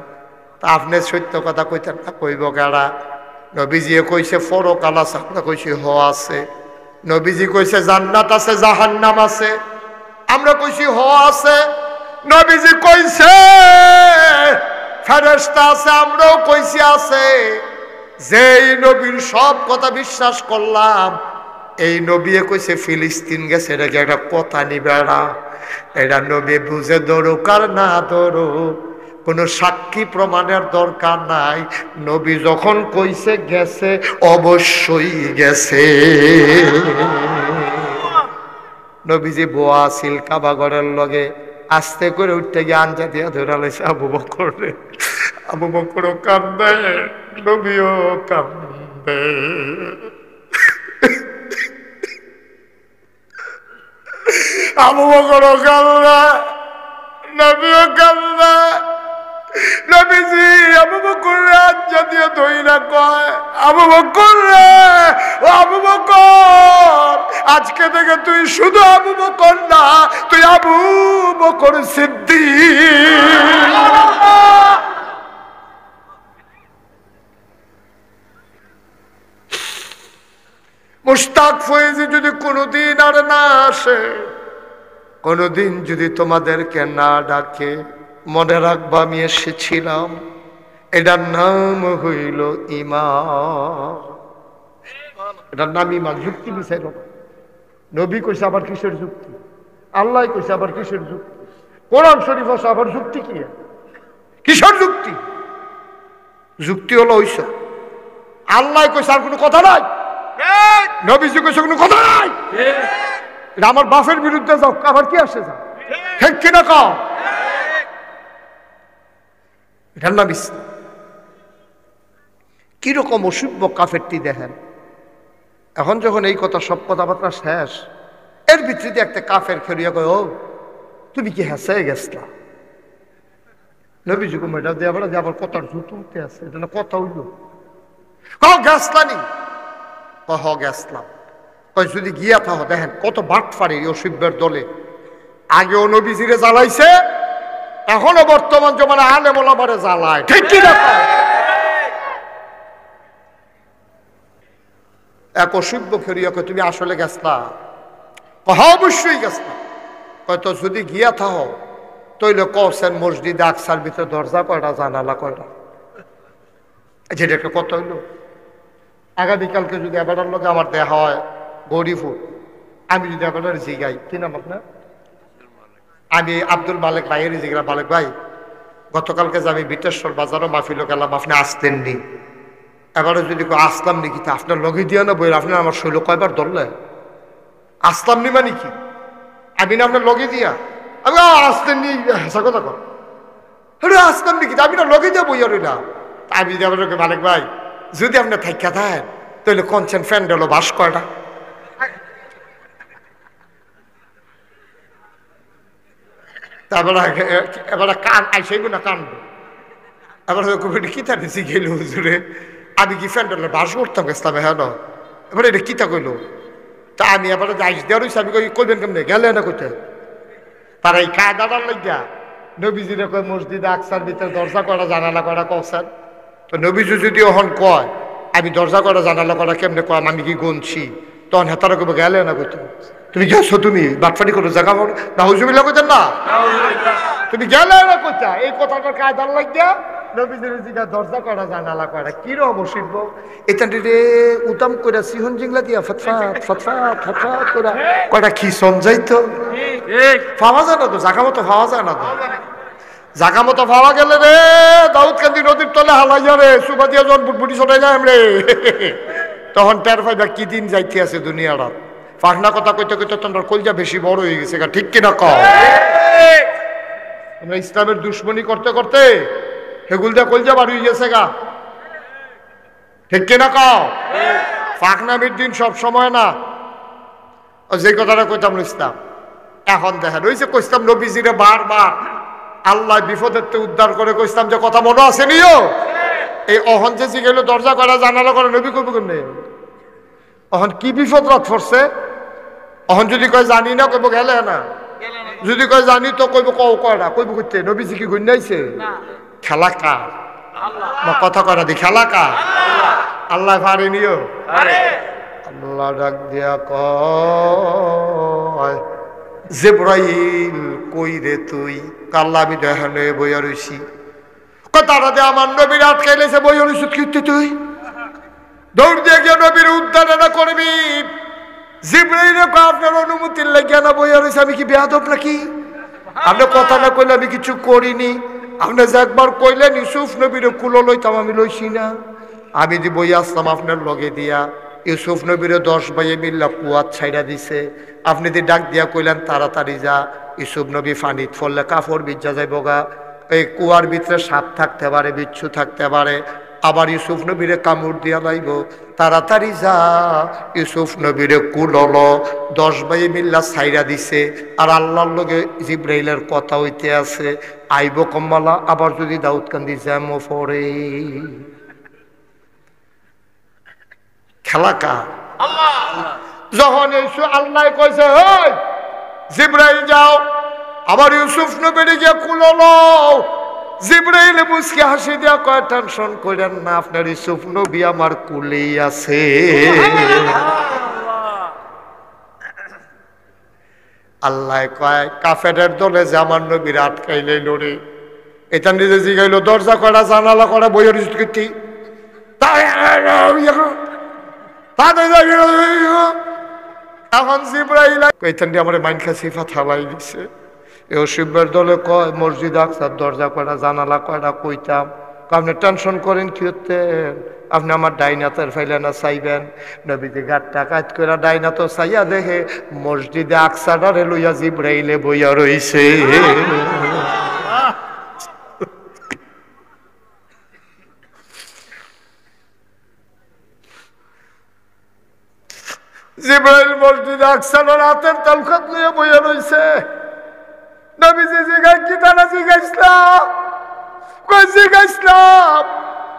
তা আপনি সত্য কথা কইতেন না, কইব কারা? নবীজি কইছে পরকাল আছে, আমরা কইছি হ আছে। নবীজি কইছে জান্নাত আছে, জাহান্নাম আছে, আমরা কইছি হ আছে। নবীজি কইছে ফেরেশতা আছে, আমরাও কইছি আছে। যেই নবীর সব কথা বিশ্বাস করলাম, এই নবী কইছে ফিলিস্তিন গেছে, এটা কি একটা কথা নিবেড়া? এটা নবী বুঝে ধরুক আর না ধরুক, কোনো সাক্ষী প্রমাণের দরকার নাই। নবী যখন কইছে গেছে, অবশ্যই গেছে। নবীজি বোয়া ছিল কাবাগরের লগে, আস্তে করে উঠতে গিয়ে আঞ্জা দিয়া ধরা লাইছে আবু বকর। আবু বকরও কান্দে, নবীও কান্দে। আবু বকরও কান্দে, নবীও কান্দে। নবীজি আবু বকর আঞ্জা দিয়ে ধইরা কয় আবু বকর রে, ও আবু বকর, আজকে থেকে তুই শুধু আবু বকর না, তুই আবু বকর সিদ্দিক। মুশতাক ফয়েজি যদি কোনোদিন আর না আসে, কোনোদিন যদি তোমাদেরকে না ডাকে, মনে রাখবা আমি এসেছিলাম। এটার নাম হইল ঈমান। এটার নাম ঈমান। যুক্তি বিচার নবী কইছে আবার কিসের যুক্তি? আল্লাহ কইছে আবার কিসের যুক্তি? কোরআন শরীফ আছে আবার যুক্তি কি? কিসের যুক্তি? যুক্তি হলো ওইসব। আল্লাহ কইছে আর কোনো কথা নাই, নবীজি কইছে কোনো কথা নাই। আমার বাপের বিরুদ্ধে যাও, আবার কি আসে যাও, ঠিক কিনা কও? এটার নাম ইসলাম। কিরকম অসভ্য কাফেরটি দেখেন। এখন যখন এই কথা সব কথাবার্তা শেষ, এর ভিতরে একটা কাফের খেলিয়া কয়, ও তুমি কি হেসে গেছলা? নবীজি এটা দিয়ে আবার কথার জুতো উঠতে আছে, এটা না কথা হইল। গেছলানি? হ গেছলাম। যদি গিয়া থাকো, দেখেন কত বাটফারি অসভ্যের দলে। আগেও নবীজিরে জ্বালাইছে, এখনো বর্তমান জমানে আলেম ওলামারে জ্বালায়, ঠিক কি না? এক অসভ্য খেরিয়া কয় তুমি আসলে গেছলা? অবশ্যই গেছলা। হয়তো যদি গিয়া থাকো তৈলে কছেন মসজিদে আকসার ভিতরে দরজা কয়টা, জানালা কয়টা? যেটা একটা কথা হইল। আগামীকালকে যদি এবারের লোকে আমার দেখা হয়, গৌরীপুর। আমি যদি আপনার জিগাই, কি নাম আপনার? আমি আব্দুল মালিক ভাইয়ের জিগা, মালিক ভাই গতকালকে যে আমি বিটেশ্বর বাজারও মাহফিল গেলাম, আপনি আসতেন নি, এবারে যদি আসলাম নি কি আপনার লগে দিয়ে না বই, আপনার আমার শৈল কয়বার ধরলে আসলাম নি মানে কি? আমি না আপনার লগে দিয়া, আমি আসতেন নি, হেসা কথা কর, আসলাম নাকি আমি না লগে দিয়ে বইয়া রইলাম। আমি যদি আপনাকে মালিক ভাই যদি আপনার থাইকা থাকেন তাহলে কনসেন ফ্যান্ড হলো বাস কয়টা? তারপরে এবার কান আইসাইব না কানবো, এবার কি থাকি শিখেল হুজুরে, আমি কি ফ্যান্ডেলের বাস করতাম ইসলামে, হ্যাঁ এবার এটা কিতা কইলো, তা আমি এবার আইস দেওয়া রয়েছে, আমি কইবেন কেমনে গেলে না কইতে তারা এই কায়দাটার লাগিয়া নবীজিরে কয় মসজিদে আকসার ভিতরে দরজা করা জানালা করা কৌসার, তো নবীজি যদি ওহন কয় আমি দরজা করা জানালা করা কেমনে কয়, আমি কি গুনছি, তখন হেতারা কবে গেলে না কইতে, তুমি গেছো তুমি বাটফাটি করো জায়গা না হুজুবিল্লা কইতেন না, তুমি গেলে না কইতা, এই কথাটার কায়দার লাগিয়া নবীজির জিগা দরজা করা জানালা করা কি রকম শিখব, এটা রে উতাম কইরা সিহন জিংলা দিয়া ফটফাট ফটফাট ফটফাট কইরা কয়টা কি সঞ্জাইতো পাওয়া যায় না তো, জায়গা মতো পাওয়া যায় না তো, জায়গা মতো পাওয়া গেলে রে দাউদকান্দি নদীর তলে হালাইয়া রে সুবা দিয়া যখন বুটবুটি ছড়াই যায় রে তখন টের পাইবা কি দিন যাইতে আছে দুনিয়াটা। ফাঁকনা কথা কইতে কইতে তোমার কলজা বেশি বড় হয়ে গেছে, ঠিক কিনা কও? আমরা ইসলামের দুশ্মনী করতে করতে হেগুলদা কলজা বাড়ি হয়ে গেছে গা, ঠিক কিনা কও? ফাঁকনামির দিন সব সময় না, যে কথাটা কইতাম ইসলাম এখন দেখেন ওই যে কইতাম নবীজিরে বারবার আল্লাহ বিপদের উদ্ধার করে কইতাম যে কথা মনে আছে নিও, এই অহন যে গেল দরজা করা জানালা করে নবী কইব কেমনে, অহন কি বিপদ রাত পড়ছে, অহন যদি কয় জানি না কইব গেলে না, যদি কয় জানি তো কইব কও কয়টা কইব কইতে নবীজি কি গুনাইছে, খেলা কার কথা কয়টা দি খেলা কার, আল্লাহ পারে নিও, আল্লাহ ডাক দিয়া কয় জিবরাইল কই রে তুই, কাল্লা আমি দেখানে বইয়া রইছি, তারা দে আমার নবীর আটকাইলেছে বইয়া রইছি, কীর্তি তুই দৌড় দিয়ে গিয়ে নবীর উদ্ধার না করবি, জিবরাইল আপনার অনুমতির লাগিয়া না বইয়া রইছে, আমি কি বেয়াদব নাকি, আপনি কথা না কইলে আমি কিছু করিনি, আপনি যে একবার কইলেন ইউসুফ নবীর কুলো লইতাম, আমি লইছি না, আমি যে বই আসলাম আপনার লগে দিয়া, ইউসুফ নবীরে 10 ভাইয়ে মিল্লা কুয়াত ছাইড়া দিছে, আপনি যে ডাক দিয়া কইলেন তাড়াতাড়ি যা, ইউসুফ নবী ফানিত ফললে কাপড় বিজ্জা যাইব গা, এই কুয়ার ভিতরে সাপ থাকতে পারে বিচ্ছু থাকতে পারে, আবার ইউসুফ নবীরে কামড় দিয়া লাইব, তাড়াতাড়ি যা, ইউসুফ নবীরে কুলল 10 ভাইয়ে মিল্লা ছাইড়া দিছে, আর আল্লাহর লগে জিবরাইলের কথা হইতে আছে, আইব কম্মালা, আবার যদি দাউদকান্দি জ্যামও পড়ে, খেলা কার? যখন আল্লাহ কইছে হেই জিবরাইল যাও আবার ইউসুফ নবীরে গিয়ে কুলো লও, জিবরাইল মুস্কি হাসি দিয়া কয় টেনশন করেন না, আপনার ইউসুফ নবী আমার কুলেই আছে। আল্লাহ কয় কাফেরের দলে যে আমার নবীর আটকাইলে লড়ে, এটা নিজে জিগাইলো দরজা করা জানালা করা বইয়ের কীর্তি, এখন জিবরাইল কইতান্ডি আমার মাইনখা সিফা থালাই দিছে, এও শিবের দলে কয় মসজিদ আকসার দরজা কয়টা জানালা কয়টা কইতাম, আপনি টেনশন করেন কি হতেন, আপনি আমার ডাইনাতের ফাইলে না চাইবেন, নবীজি গাট টাকাত করে ডাইনা তো চাইয়া দেখে মসজিদে আকসারে লইয়া জিবরাইলে বইয়া রইছে। জিবরাইল মসজিদে আকসার রাতের তালখাত লইয়া বইয়া রইছে, নবীজি জিগাই কি তারা জিগাইছিলাম, কই জিগাইছিলাম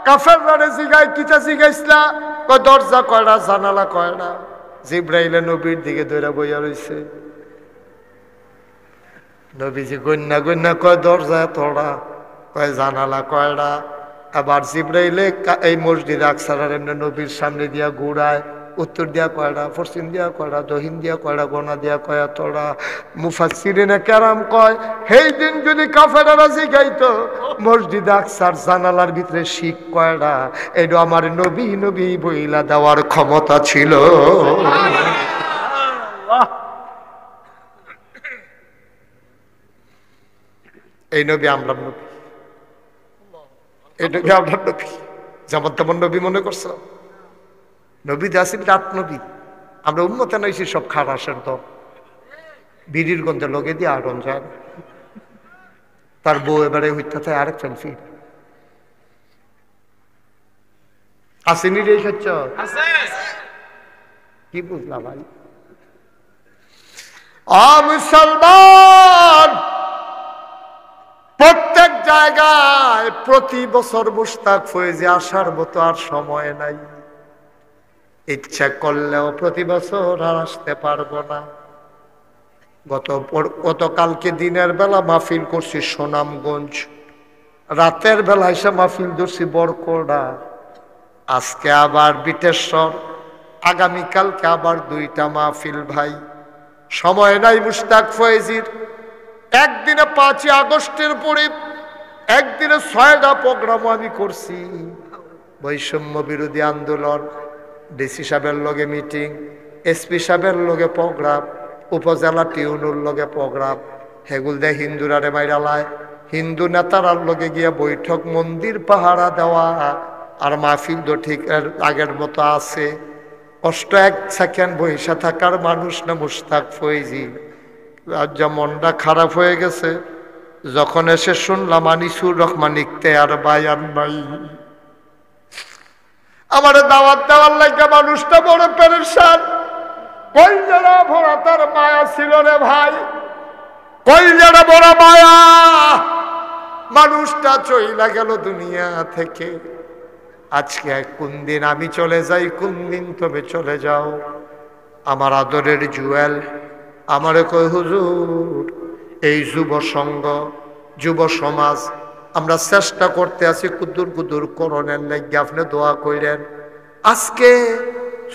কাফেররা জিগাই কিটা জিগাইছিলা, কই দরজা কয়টা জানালা কয়টা, জিবরাইলে নবীর দিকে দৌড়া বইয়া রইছে, নবীজি গন্যা গন্যা কয় দরজা তোড়া, কয় জানালা কয়টা, আবার জিবরাইলে এই মসজিদ আকসার এমনি নবীর সামনে দিয়া ঘুরায়, উত্তর দিয়া কয়টা, পশ্চিম দিয়া কয়টা, দক্ষিণ দিয়া কয়টা, গোনা দিয়া কয়া তোড়া, মুফাসসিরিনে কেরাম কয় সেই দিন যদি কাফেররা জিগাইতো মসজিদ আকসার জানালার ভিতরে শিখ কয়টা, এটা আমার নবী নবী বইলা দেওয়ার ক্ষমতা ছিল। এই নবী আমরা নবী, এই নবী আমরা নবী, যেমন তেমন নবী মনে করছো? নবী দাসিন রাত নবী, আমরা উন্মতে নইছি সব খারাসের দল, বিড়ির গন্ধে লগে দিয়ে আগুন যায়। তার বউ এবারে হইতে আরেক ফেলফি আসেনি রে সচ্চ, কি বুঝলা ভাই? মুসলমান প্রত্যেক জায়গায় প্রতি বছর মুশতাক ফয়েজে আসার মতো আর সময় নাই। ইচ্ছা করলেও প্রতি বছর আর আসতে পারবো না। গতকালকে দিনের বেলা মাহফিল করছি সুনামগঞ্জ, রাতের বেলা এসে মাহফিল ধরছি বরকোড়া, আজকে আবার বিটেশ্বর, আগামীকালকে আবার 2টা মাহফিল। ভাই সময় নাই মুশতাক ফয়েজির। একদিনে 5ই আগস্টের পরে একদিনে 6টা প্রোগ্রাম আমি করছি। বৈষম্য বিরোধী আন্দোলন, ডিসি সাহেবের লগে মিটিং, এসপি সাহেবের লগে প্রোগ্রাম, উপজেলা টিউনুর লগে প্রোগ্রাম, হেগুল দে হিন্দুরারে মাইরালায়, হিন্দু নেতারার লগে গিয়া বৈঠক, মন্দির পাহারা দেওয়া, আর মাহফিল তো ঠিক আগের মতো আছে। কষ্ট 1 সেকেন্ড বৈশা থাকার মানুষ না মুশতাক ফয়েজি। যা মনটা খারাপ হয়ে গেছে যখন এসে শুনলাম আনিসুর রহমান ইখতিয়ার বায়ান নাই। আমার দাওয়াত দেওয়ার লাগে মানুষটা বড় পেরেশান। কইলেরা ভরা তার মায়া ছিল রে ভাই, কইলেরা বড় মায়া। মানুষটা চইলা গেল দুনিয়া থেকে। আজকে কোন দিন আমি চলে যাই, কোন দিন তবে চলে যাও। আমার আদরের জুয়েল আমারে কই, হুজুর এই যুব সংঘ, যুব সমাজ আমরা চেষ্টা করতে আছি কুদুর কুদুর করণের লাগে, আপনি দোয়া কইরেন। আজকে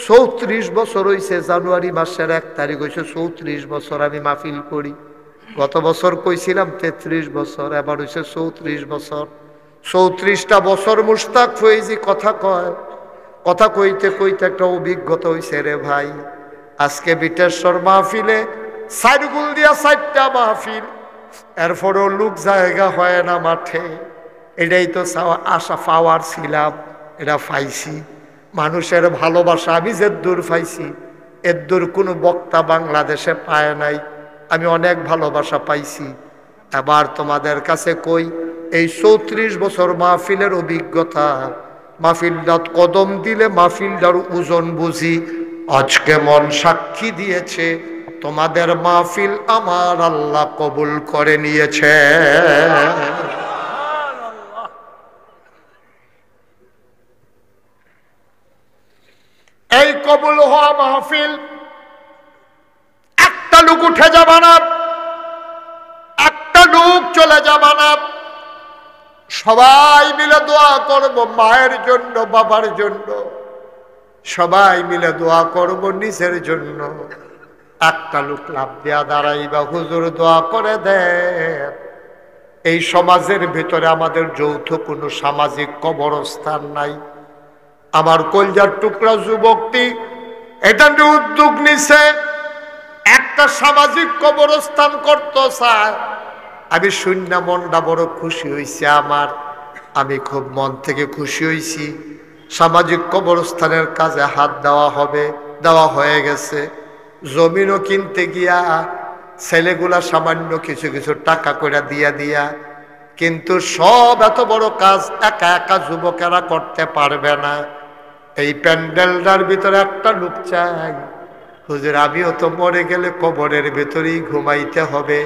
34 বছর হইছে, জানুয়ারি মাসের 1 তারিখ হইছে 34 বছর আমি মাহফিল করি। গত বছর কইছিলাম 33 বছর, এবার হইছে 34 বছর। 34টা বছর মুশতাক ফয়েজি কথা কয়, কথা কইতে কইতে একটা অভিজ্ঞতা হইছে রে ভাই। আজকে বিটেশ্বর মাহফিলে 4 গুল দিয়া 4টা মাহফিল, এরপরেও লোক জায়গা হয় না মাঠে। এটাই তো আশা পাওয়ার ছিলাম, এটা পাইছি। মানুষের ভালোবাসা আমি যে দূর পাইছি, এর দূর কোনো বক্তা বাংলাদেশে পায় নাই। আমি অনেক ভালোবাসা পাইছি। এবার তোমাদের কাছে কই, এই 34 বছর মাহফিলের অভিজ্ঞতা, মাহফিলটা কদম দিলে মাহফিলটার ওজন বুঝি। আজকে মন সাক্ষী দিয়েছে তোমাদের মাহফিল আমার আল্লাহ কবুল করে নিয়েছে। এই কবুল হওয়া মাহফিল একটা লোক উঠে যাবে না, একটা লোক চলে যাবে না। সবাই মিলে দোয়া করব মায়ের জন্য, বাবার জন্য, সবাই মিলে দোয়া করব নিজের জন্য। একটা লোক লাভ দিয়া দাঁড়াইবা, হুজুর দোয়া করে দেন। এই সমাজের ভিতরে আমাদের যৌথ কোনো সামাজিক কবরস্থান নাই। আমার কলজার টুকরা যুবকটি এটা নিয়ে উদ্যোগ নিছে, একটা সামাজিক কবরস্থান করতে চায়। আমি শূন্য মনটা বড় খুশি হয়েছে আমার, আমি খুব মন থেকে খুশি হয়েছি। সামাজিক কবরস্থানের কাজে হাত দেওয়া হবে, দেওয়া হয়ে গেছে। জমিনও কিনতে গিয়া ছেলেগুলা সামান্য কিছু কিছু টাকা করে দিয়া, কিন্তু সব এত বড় কাজ একা একা যুবকেরা করতে পারবে না। এই প্যান্ডেলটার ভিতরে একটা লোক চাই, হুজুর আমিও তো মরে গেলে কবরের ভেতরেই ঘুমাইতে হবে।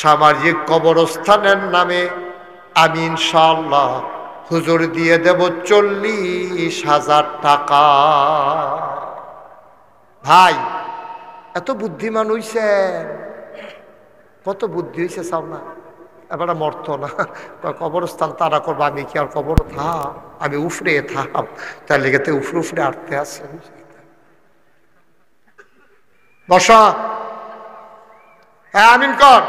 সামাজিক কবরস্থানের নামে আমি ইনশাআল্লাহ হুজুর দিয়ে দেব 40,000 টাকা। ভাই এত বুদ্ধিমান হইছেন, কত বুদ্ধি হইছে চাও না। এবার মরত না, কবরস্থান তারা করবো, আমি কি আর কবর থাম, আমি উফরে থাম, তার লেগেতে উফরে উফরে আটতে আছে। বসা, হ্যাঁ আমিন কর।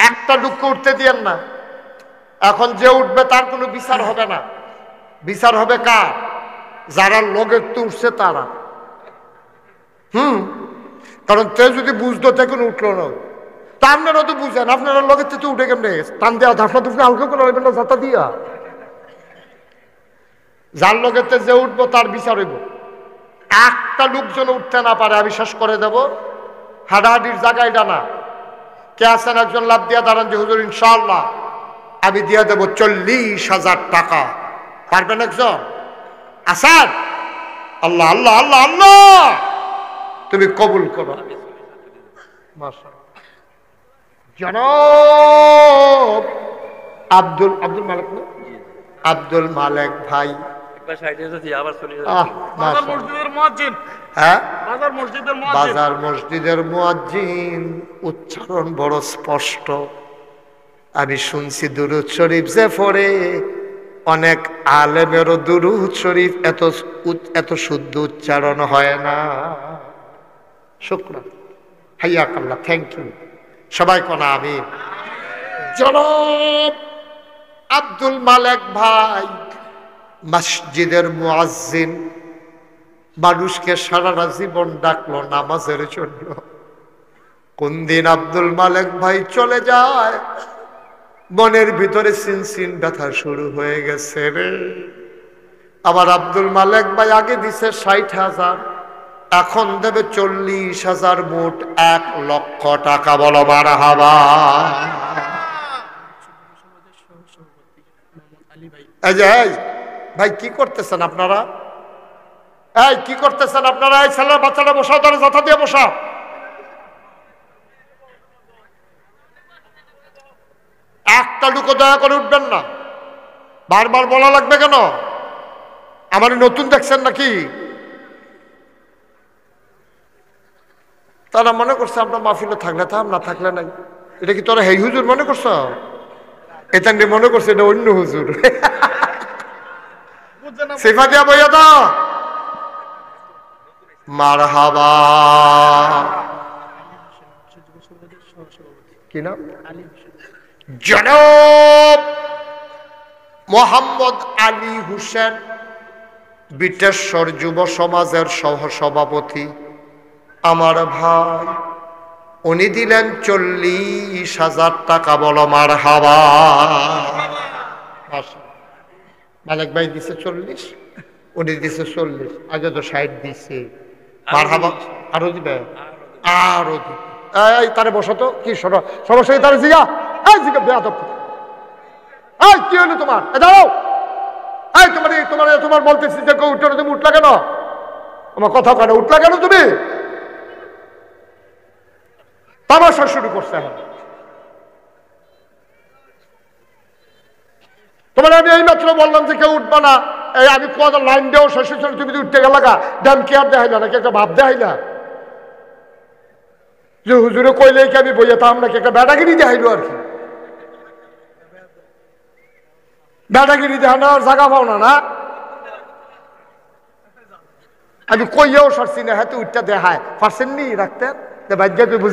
একটা দুঃখ উঠতে দিয়েন না। এখন যে উঠবে তার কোনো বিচার হবে না, বিচার হবে কার? যারা লোকে উঠছে তারা। কারণ তে যদি বুঝতো তখন উঠলো না, তা আপনারা তো বুঝেন, আপনারা লগের থেকে উঠে কেমনে টান দেওয়া ধাফনা দুফনা হালকা করে লাগবেন না যাতা দিয়া। যার লগের থেকে যে উঠবো তার বিচার হইব। একটা লোকজন উঠতে না পারে আমি শেষ করে দেব। হাডাহাডির জায়গায় ডানা কে আছেন একজন লাভ দিয়া দাঁড়ান যে হুজুর ইনশাআল্লাহ আমি দিয়ে দেবো 40,000 টাকা, পারবেন একজন? আসাদ আল্লাহ আল্লাহ আল্লাহ আল্লাহ তুমি কবুল করো। জনাব আব্দুল মালিক না, আব্দুল মালিক ভাই বাজার মসজিদের মুয়াজ্জিন, উচ্চারণ বড় স্পষ্ট। আমি শুনছি দুরূদ শরীফ যে পড়ে অনেক আলেমেরও দুরূদ শরীফ এত শুদ্ধ উচ্চারণ হয় না। শুকরান, হাইয়াকাল্লাহ, থ্যাংক ইউ। সবাই কোনা আমিন। জনাব আব্দুল মালিক ভাই মসজিদের মুয়াজ্জিন, মানুষকে সারাটা জীবন ডাকলো নামাজের জন্য। কোন দিন আব্দুল মালিক ভাই চলে যায়, মনের ভিতরে সিনসিন ব্যথা শুরু হয়ে গেছে রে। আবার আব্দুল মালিক ভাই আগে দিছে 60,000, এখন দেবে 40,000, মোট 1 লক্ষ টাকা। বলো মারহাবা। এই যে ভাই কি করতেছেন আপনারা? এই কি করতেছেন আপনারা? এই ছেলের বাচ্চাটা বসাও, ধরে যথা দিয়ে বসাও। একটা লুকো দয়া করে উঠবেন না। বারবার বলা লাগবে কেন? আমার নতুন দেখছেন নাকি? তারা মনে করছে আপনার মাহফিলে থাকলে থাম, না থাকলে নাই। এটা কি তোরা হেই হুজুর মনে করছ? এটা মনে করছে এটা অন্য হুজুর। সিফা দিয়া বইয়া দাও। মারহাবা। কি নাম? জনাব মোহাম্মদ আলী হোসেন, বিটেশ্বর যুব সমাজের সহসভাপতি আমার ভাই, উনি দিলেন 40,000 টাকা। বলো মারহাবা। মালিক ভাই দিছে 40, উনি দিছে 40, আগে তো 60 দিছে। মারহাবা। আরো দিবে? আরো দিবে। এই তারে বসতো কি সমস্যা? তারে জিগা, এই জিগা বেয়াদব। এই কি হলো তোমার? দাঁড়াও। এই তোমার বলতেছি যে কেউ উঠলো, তুমি উঠলা কেন? আমার কথা কেন উঠলা কেন? তুমি তামাশা শুরু করছে। এখন তোমার আমি এই মাত্র বললাম যে কেউ উঠবা না। এই আমি কত লাইন দেও শেষ হয়েছিল, তুমি উঠতে গেল গা। ড্যাম কেয়ার দেখাইলা নাকি একটা ভাব দেখাইলা যে হুজুরে কইলে কি আমি বইয়ে তাম নাকি? একটা ব্যাটাগিরি দেখাইলো আর কি। ব্যাটাগিরি দেখানোর জায়গা পাও না। না আমি কইয়াও সারছি না, হ্যাঁ উঠটা দেখায় পারছেন নি রাখতেন বাজ্যা তুই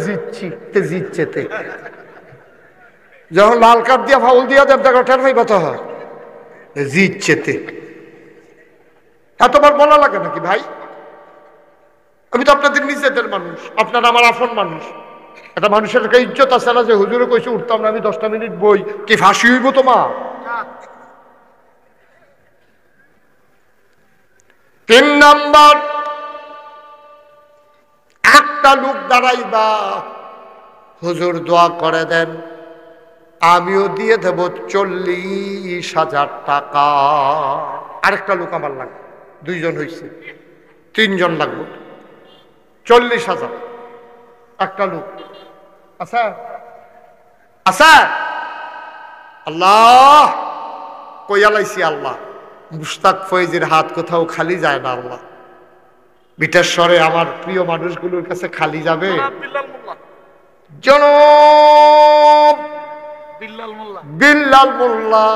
জিতছে। যখন লাল কার্ড দিয়া ফাউল দিয়া দেব দেখো টের পাইবা তো জিতছে। এতবার বলা লাগে নাকি ভাই? আমি তো আপনাদের নিজেদের মানুষ, আপনারা আমার আপন মানুষ। একটা মানুষের একটা ইজ্জত আছে না যে হুজুরে কইছে উঠতাম না আমি 10টা মিনিট বই, কি ফাঁসি হইব তোমার? 3 নাম্বার, একটা লোক দাঁড়াইবা, হুজুর দোয়া করে দেন, আমিও দিয়ে দেব 40,000 টাকা। আরেকটা লোক আমার লাগবে, 2 জন হয়েছে, 3 জন লাগবে। 40,000 একটা লোক। আচ্ছা আচ্ছা, আল্লাহ কইয়া লাইছি। আল্লাহ মুশতাক ফয়েজের হাত কোথাও খালি যায় না। আল্লাহ বিটেশ্বরে আমার প্রিয় মানুষগুলোর কাছে খালি যাবে। জনাব বিল্লাল মোল্লা,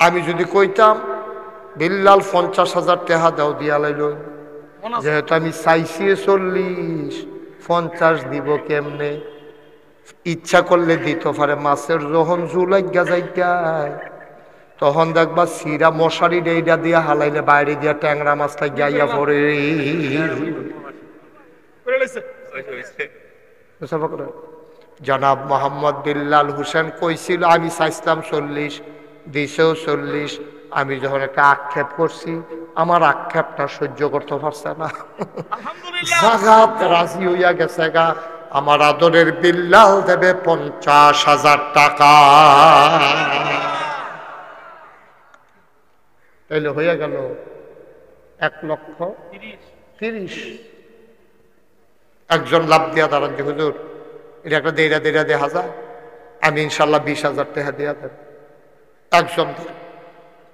আমি যদি কইতাম বিল্লাল 50,000 টাকা দাও দিয়া লাইল, যেহেতু আমি চাইছি 40, 50 দিব কেমনে? ইচ্ছা করলে দিত পারে। মাছের যখন জুলাইগা যাইগায় তখন দেখবা সিরা মশারি ডেইডা দিয়া হালাইলে বাইরে দিয়া ট্যাংরা মাছটা গাইয়া পড়ে। জনাব মোহাম্মদ বিল্লাল হোসেন কইছিল আমি চাইছিলাম 40, দিছেও 40। আমি যখন একটা আক্ষেপ করছি, আমার আক্ষেপটা সহ্য করতে পারছে না, জাগাত রাজি হইয়া গেছে গা। আমার আদরের বিল্লাল দেবে 50,000 টাকা। তাইলে হয়ে গেল 1,30,000। একজন লাভ দিয়া দাঁড়ান যে হুজুর এটা একটা দেড়া দেড়া হাজার, আমি ইনশাল্লাহ 20,000 টাকা দিয়া দেব। একজন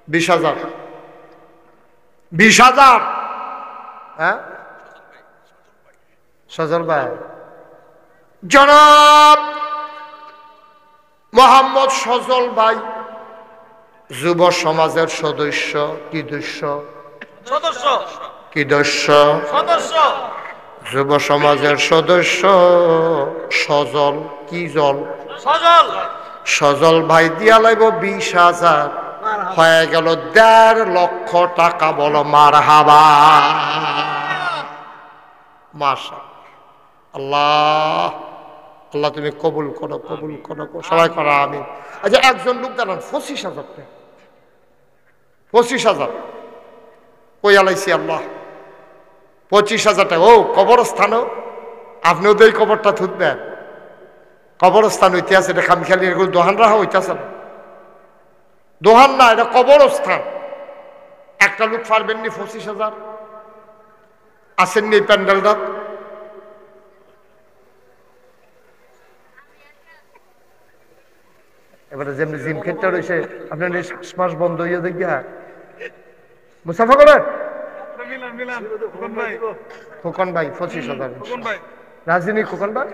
20,000, 20,000। হ্যাঁ সজল ভাই, জনাব মোহাম্মদ সজল ভাই যুব সমাজের সদস্য, কি দস্য যুব সমাজের সদস্য সজল, কি জল সজল ভাই দিয়া লাইব 20,000, হয়ে গেল 1.5 লক্ষ টাকা। বলো মারহাবা। মাশাআল্লাহ, আল্লাহ তুমি কবুল করো, কবুল করো, সবাই করো আমি। আচ্ছা একজন লোক দাঁড়ান 25,000 টাকা, 25,000 কই আলাইছি আল্লাহ, 25,000 টাকা। ও কবরস্থানও আপনি ওদের কবরটা থুতবেন, কবরস্থান হইতেছে, এটা খামখেয়ালি এগুলো দোহান রাখা হইতেছে না, দোহান না, এটা কবরস্থান। একটা লোক পারবেননি 25,000? আসেননি এই প্যান্ডেলটা? এবারে যেমনি জিম ক্ষেত্রে রয়েছে আপনার শ্বাস বন্ধ হইয়া দেখিয়া মুসাফা করেন। খোকন ভাই 25,000, রাজনী খোকন ভাই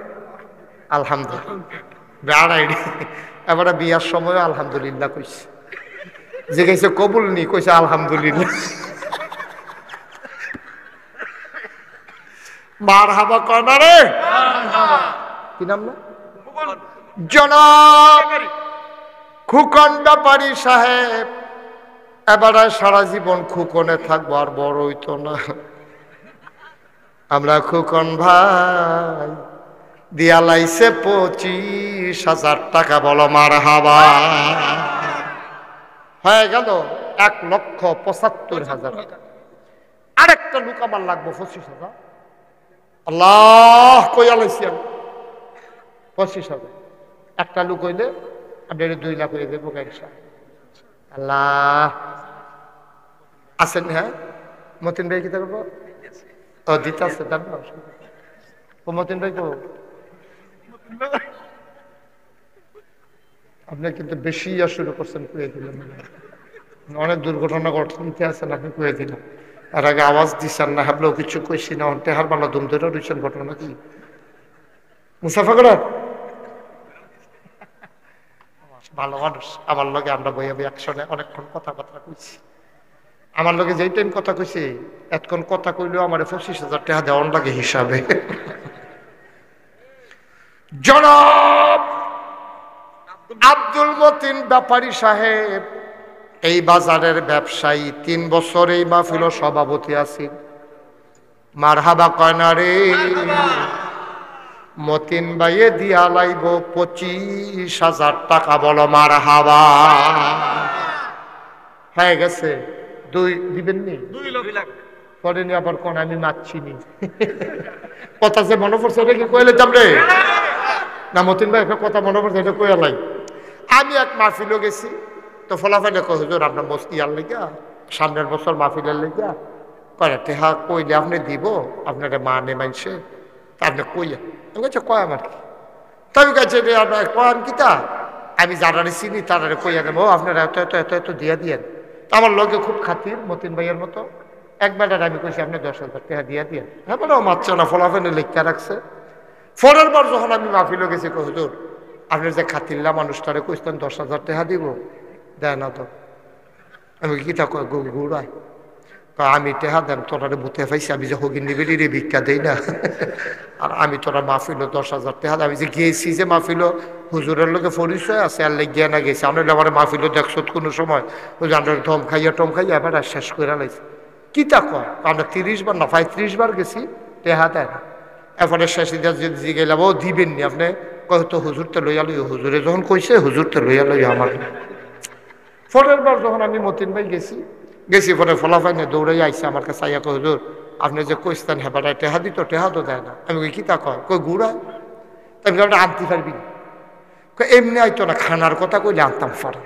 আলহামদুলিল্লাহ। এবারে বিয়ার সময় আলহামদুলিল্লাহ কইছে, যে গেছে কবুল নি কইছে আলহামদুলিল্লাহ। মারহাবা কনা রে, কি নাম না? জনাব খুকন ব্যাপারী সাহেব এবারে সারা জীবন খুকনে থাকবো, আর বড় হইতো না। আমরা খুকন ভাই দিয়া লাইছে 25,000 টাকা। বলো মারহাবা। হয়ে গেল 1,75,000। আরেকটা লোক আমার লাগবো 25,000। আল্লাহ কইয়া লাইছি আমি 25,000। একটা লোক হইলে আপনি 2 লাখ হয়ে দেবো গাইসা। আল্লাহ আছেন? হ্যাঁ মতিন ভাই কি করবো? ও দিতে আছে তার না, ও মতিন ভাই তো আপনি কিন্তু বেশি শুরু করছেন, কুয়ে দিলেন। অনেক দুর্ঘটনা ঘটতে আছেন আপনি, কুয়ে দিলেন। আর আগে আওয়াজ দিচ্ছেন না, হাবলেও কিছু কইছি না, টেহার বাংলা দুম ধরে রয়েছেন। ঘটনা কি মুসাফা করার ভালো মানুষ। আমার লগে আমরা বইয়া বই একসঙ্গে অনেকক্ষণ কথাবার্তা কইছি। আমার লগে যেই টাইম কথা কইছি, এতক্ষণ কথা কইলেও আমার 25,000 টাকা দেওয়ার লাগে হিসাবে। জনাব আব্দুল মতিন ব্যাপারী সাহেব এই বাজারের ব্যবসায়ী, 3 বছর এই মাহফিল সভাপতি আছি। মারহাবা কয়না রে। মতিন ভাইয়ে দিয়া লাইব 25,000 টাকা। বলো মারহাবা। হয়ে গেছে 2 দিবেন নি? 2 লাখ পরে নি আবার কোন আমি মারছি নি। কথা যে মনে পড়ছে এটা কি কইলে চামড়ে না? মতিন ভাই একটা কথা মনে পড়ছে, এটা কইয়া লাই। আমি এক মাহফিলও গেছি, তো ফলাফল হুজুর আপনার মস্তি আর লেগা সামনের বছর মাহফিলের লেগা কয় টেহা কইলে আপনি দিব, আপনার মানে মানছে আপনি কইয়া কয় আমার কি তবে কাছে কয়ান কিতা আমি যারারে চিনি তারারে কইয়া দেবো আপনারা এত এত এত এত দিয়া দিয়েন। আমার লগে খুব খাতির মতিন ভাইয়ের মতো। একবার আমি কইছি আপনি 10,000 টাকা দিয়া দিয়েন। হ্যাঁ বলো মারছে না, ফলাফেলে লেখা রাখছে। পরের বার যখন আমি মাহফিলে গেছি হুজুর আপনার যে খাতিল্লা মানুষটারে কইতেন 10,000 টাকা দিব, দেয় না তো। আমি কিতা কয় ঘুরায় আমি টেহা দেন তোরারে বুথে পাইছি, আমি যে হগিন নিবেলি রে ভিক্ষা দেই না। আর আমি তোরা মাহফিল 10,000 টাকা আমি যে গিয়েছি যে মাহফিল হুজুরের লোকে পরিচয় আছে আর লেগিয়া না গেছি। আমরা আমার মাহফিল দেখছো কোনো সময় হুজুর আমরা টম খাইয়া এবার আর শেষ করে লাইছি। কিতা কয় আমরা 30 বার না 35 বার গেছি, টেহা দেয় না। এরপরে শেষ যদি গেলাম ও দিবেননি আপনি কয় তো হুজুরতে লইয়া লই, হুজুরে যখন কইছে হুজুরতে লইয়া লই আমার। পরের বার যখন আমি মতিন ভাই গেছি পরে ফলাফাই নিয়ে দৌড়াই আইসে আমার কাছে আইয়া কয় হুজুর আপনি যে কইস্তান হেবাটায় টেহা দিত, টেহা তো দেয় না। আমি কই কি তা কয় গুড়া, আমি ওটা আনতে পারবি না। এমনি আইতো না, খানার কথা কইলে আনতাম পারে।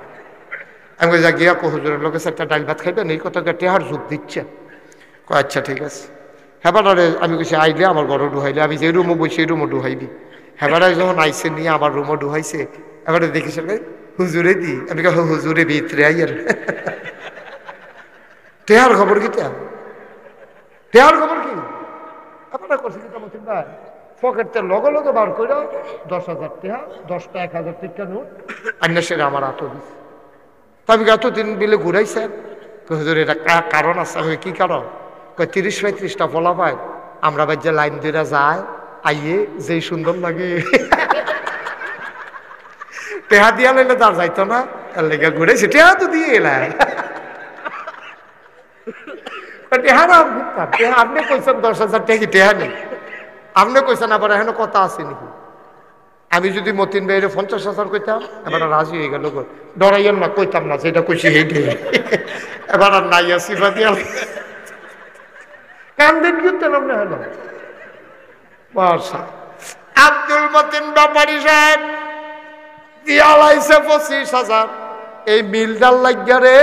আমি যা গিয়া কো হুজুরের লোকের একটা ডাল ভাত খাইবেন, এই কথা টেহার যোগ দিচ্ছে। কয় আচ্ছা ঠিক আছে। হেবাটারে আমি কইছি আইলে আমার বড় ডুহাইলে, আমি যে রুমও বই সেই রুমও ডুহাইবি। হেবাটায় যখন আইসে নিয়ে আমার রুমও ডুহাইছে, এবারে দেখিস হুজুরে দি, আমি কে হুজুরে ভিতরে আইয়ার টেহার খবর কি, টেহার খবর কি আপনারা করছি কি মতিন ভাই, পকেটতে লগে লগে বার করে 10,000 টাকা, 10টা 1,000 টাকা নোট আন্না সেরে আমার হাত দিস। আমি এতদিন বিলে ঘুরাইছেন, হুজুর এটা কারণ আছে। আমি কি কারণ, 30-35টা ফলা পায় আমরা বাজ্যে লাইন দিয়ে যায় আইয়ে যেই সুন্দর লাগে টেহা দিয়া লাইলে তার যাইতো না, তার লেগে ঘুরেছি, টেহা তো দিয়ে এলাই আপনি কইছেন 10,000 টাকা কি টেহা নেই, আপনি কইছেন আবার এখন কথা আছে নাকি। আমি যদি মতিন ভাইয়ের 50,000 কইতাম, এবার রাজি হয়ে গেল, ডরাইয়েন না, কইতাম না যেটা কইছি সেইটাই। এবার আর নাই সিফা দিয়া কান্দেন কিনতেন আপনি হলো। আব্দুল মতিন ব্যাপারী সাহেব দিয়া লাইছে 25,000। এই মিলডাল লাগিয়া রে,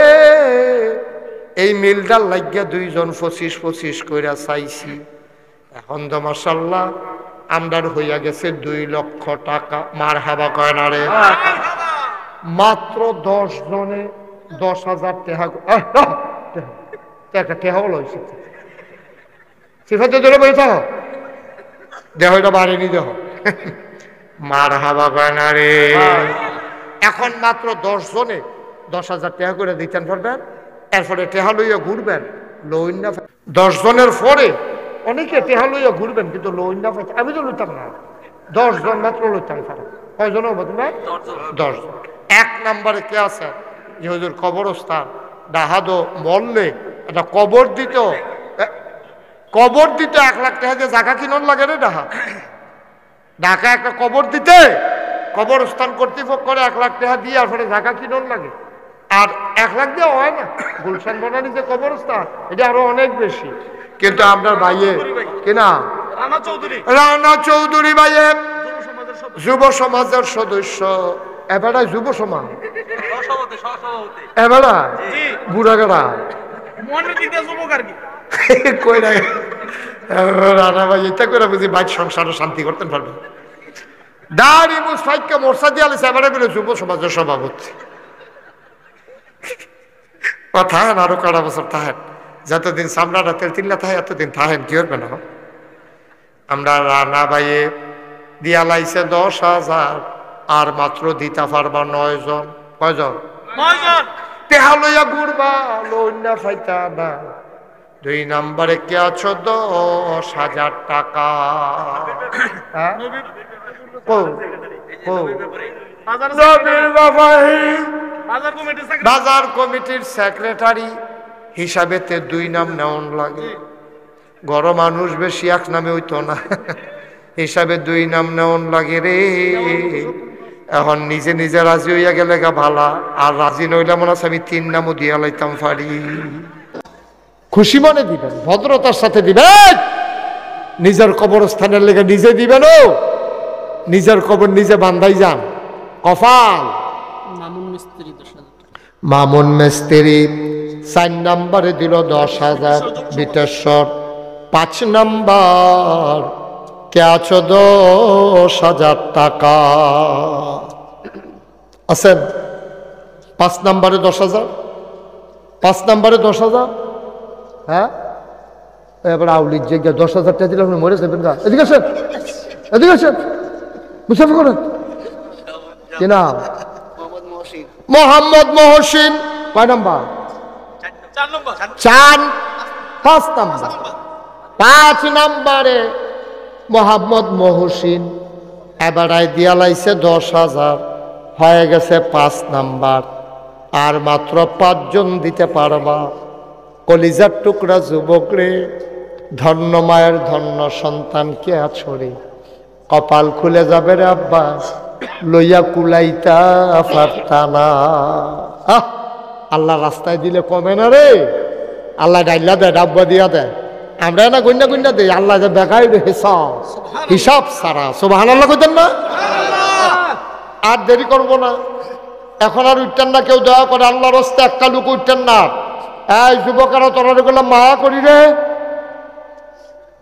এই মিলডাল লাগিয়া দুইজন 25 কইরা চাইছি। এখন তো মাশাআল্লাহ আমদার হইয়া গেছে 2 লক্ষ টাকা। মার হাবা কয় না রে, মাত্র 10 জনে 10,000 টাকা টেহাও লইছে। সিফাতে ধরে বই থাকো, দেহ এটা বাড়িনি দেহ। মার হাবা কয় না রে। এখন মাত্র 10 জনে 10,000 টাকা করে দিতেন পারবেন, এরপরে টেহা লইয়া ঘুরবেন। লইন না 10 জনের পরে অনেকে টেহা লইয়া ঘুরবেন, কিন্তু লইন না পাইতে আমি তো লইতাম না। 10 জন মাত্র লইতাম পারে। কয়জন হবো তুমি? 10 জন। 1 নম্বরে কে আছে, যে হুজুর কবরস্থান ডাহাদো মরলে একটা কবর দিত, 1 লাখ টাকা দিয়ে জায়গা কিনন লাগে রে। ঢাকা একটা কবর দিতে কবরস্থান কর্তৃপক্ষ 1 লাখ টাকা দিয়ে আর পরে জায়গা কিনন লাগে। আর 1 লাখ দিয়ে হয় না, গুলশান বনানি যে কবরস্থান এটা আরো অনেক বেশি। কিন্তু আপনার ভাইয়ে কিনা রানা চৌধুরী ভাইয়ে যুব সমাজের সদস্য, এবারে যুব সমাজ এবারে বুড়াগাড়া কই না রানা ভাই এটা করে বুঝি বাইক সংসারে শান্তি করতে পারবে। দাড়ি মুসাইকে মোর্চা দিয়ে আলিস এবারে বলে যুব সমাজের সভাপতি। থাকেন আরো কটা বছর থাকেন, যতদিন সামরাটা তেল তিল্লা থাকে এতদিন থাকেন, কি হবে না। আমরা রানা ভাইয়ে দিয়া লাইছে 10,000, আর মাত্র দিতে পারবা 9 জন। কয়জন? 9 জন। টেহা লইয়া ঘুরবা, লইনা ফাইতা না। 2 নম্বরে কে আছো 10,000 টাকা। বাজার কমিটির সেক্রেটারি হিসাবেতে 2 নাম নেওয়ান লাগে। গড় মানুষ বেশি 1 নামে হইতো না, হিসাবে 2 নাম নেওয়ান লাগে রে। এখন নিজে নিজে রাজি হইয়া গেলে গা ভালা, আর রাজি নইলে মনে আছে আমি 3 নামও দিয়া লাইতাম পারি। খুশি মনে দিবেন, ভদ্রতার সাথে দিবেন। নিজের কবরস্থানের লেগে নিজে দিবেন, ও নিজের কবর নিজে বান্ধাই যান। কফাল মামুন মিস্ত্রি 4 নম্বরে দিল 10,000 বিটেশ্বর। 5 নম্বর কে আছো 10,000 টাকা আছেন। 5 নম্বরে 10,000, 5 নম্বরে 10,000। হ্যাঁ এবার আউলির যে 10,000 টাকা দিলে আপনি মরে যাবেন গা। এদিকে আসেন, এদিকে আসেন, মুসাফা করেন। কি নাম? মোহাম্মদ মহসিন। কয় নম্বর? 4 নম্বর। 5 নম্বর। 5 নম্বরে মোহাম্মদ মহসিন এবারাই দিয়া লাইছে 10,000, হয়ে গেছে 5 নাম্বার। আর মাত্র 5 জন দিতে পারবা। কলিজার টুকরা যুবক রে, ধন্য মায়ের ধন্য সন্তান কে আছো রে। কপাল খুলে যাবে রে আব্বাস, লইয়া কুলাইতা পারতানা। আল্লাহ রাস্তায় দিলে কমে না রে, আল্লাহ ডাইলা দেয়, ডাব্বা দিয়া দেয়, আমরা না গন্যা গন্যা দেই, আল্লাহ যে বেকাই হিসাব সারা। সুবহানাল্লাহ কইতেন না? আর দেরি করবো না, এখন আর উঠতেন না কেউ, দয়া করে আল্লাহর রাস্তে একটা লোক উঠতেন না। এই যুবকেরা তোরা গেলাম মায়া করি রে,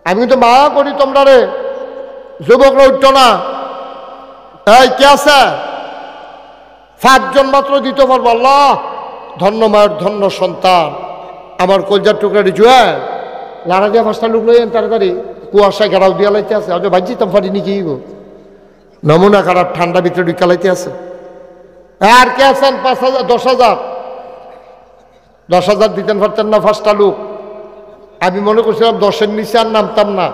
আমি কিন্তু মায়া করি তোমরা রে, যুবকরা উঠতো না। এই কে আছে? 5 জন মাত্র দিতে পারবো। আল্লাহ ধন্য মায়ের ধন্য সন্তান, আমার কলজার টুকরাটি জুয়াল লাড়া দিয়া 5টা লোক লইয়েন তাড়াতাড়ি, কুয়াশায় ঘেরাও দিয়া লাইতে আছে, আজ ভাজি তাম ফাটি নাকি গো, নমুনা খারাপ, ঠান্ডা ভিতরে ঢুকা লাইতে আছে। আর কে আছেন? 5,000 10,000 10,000 দিতেন পারতেন না 5টা লোক? আমি মনে করছিলাম 10-এর নিচে আর নামতাম না,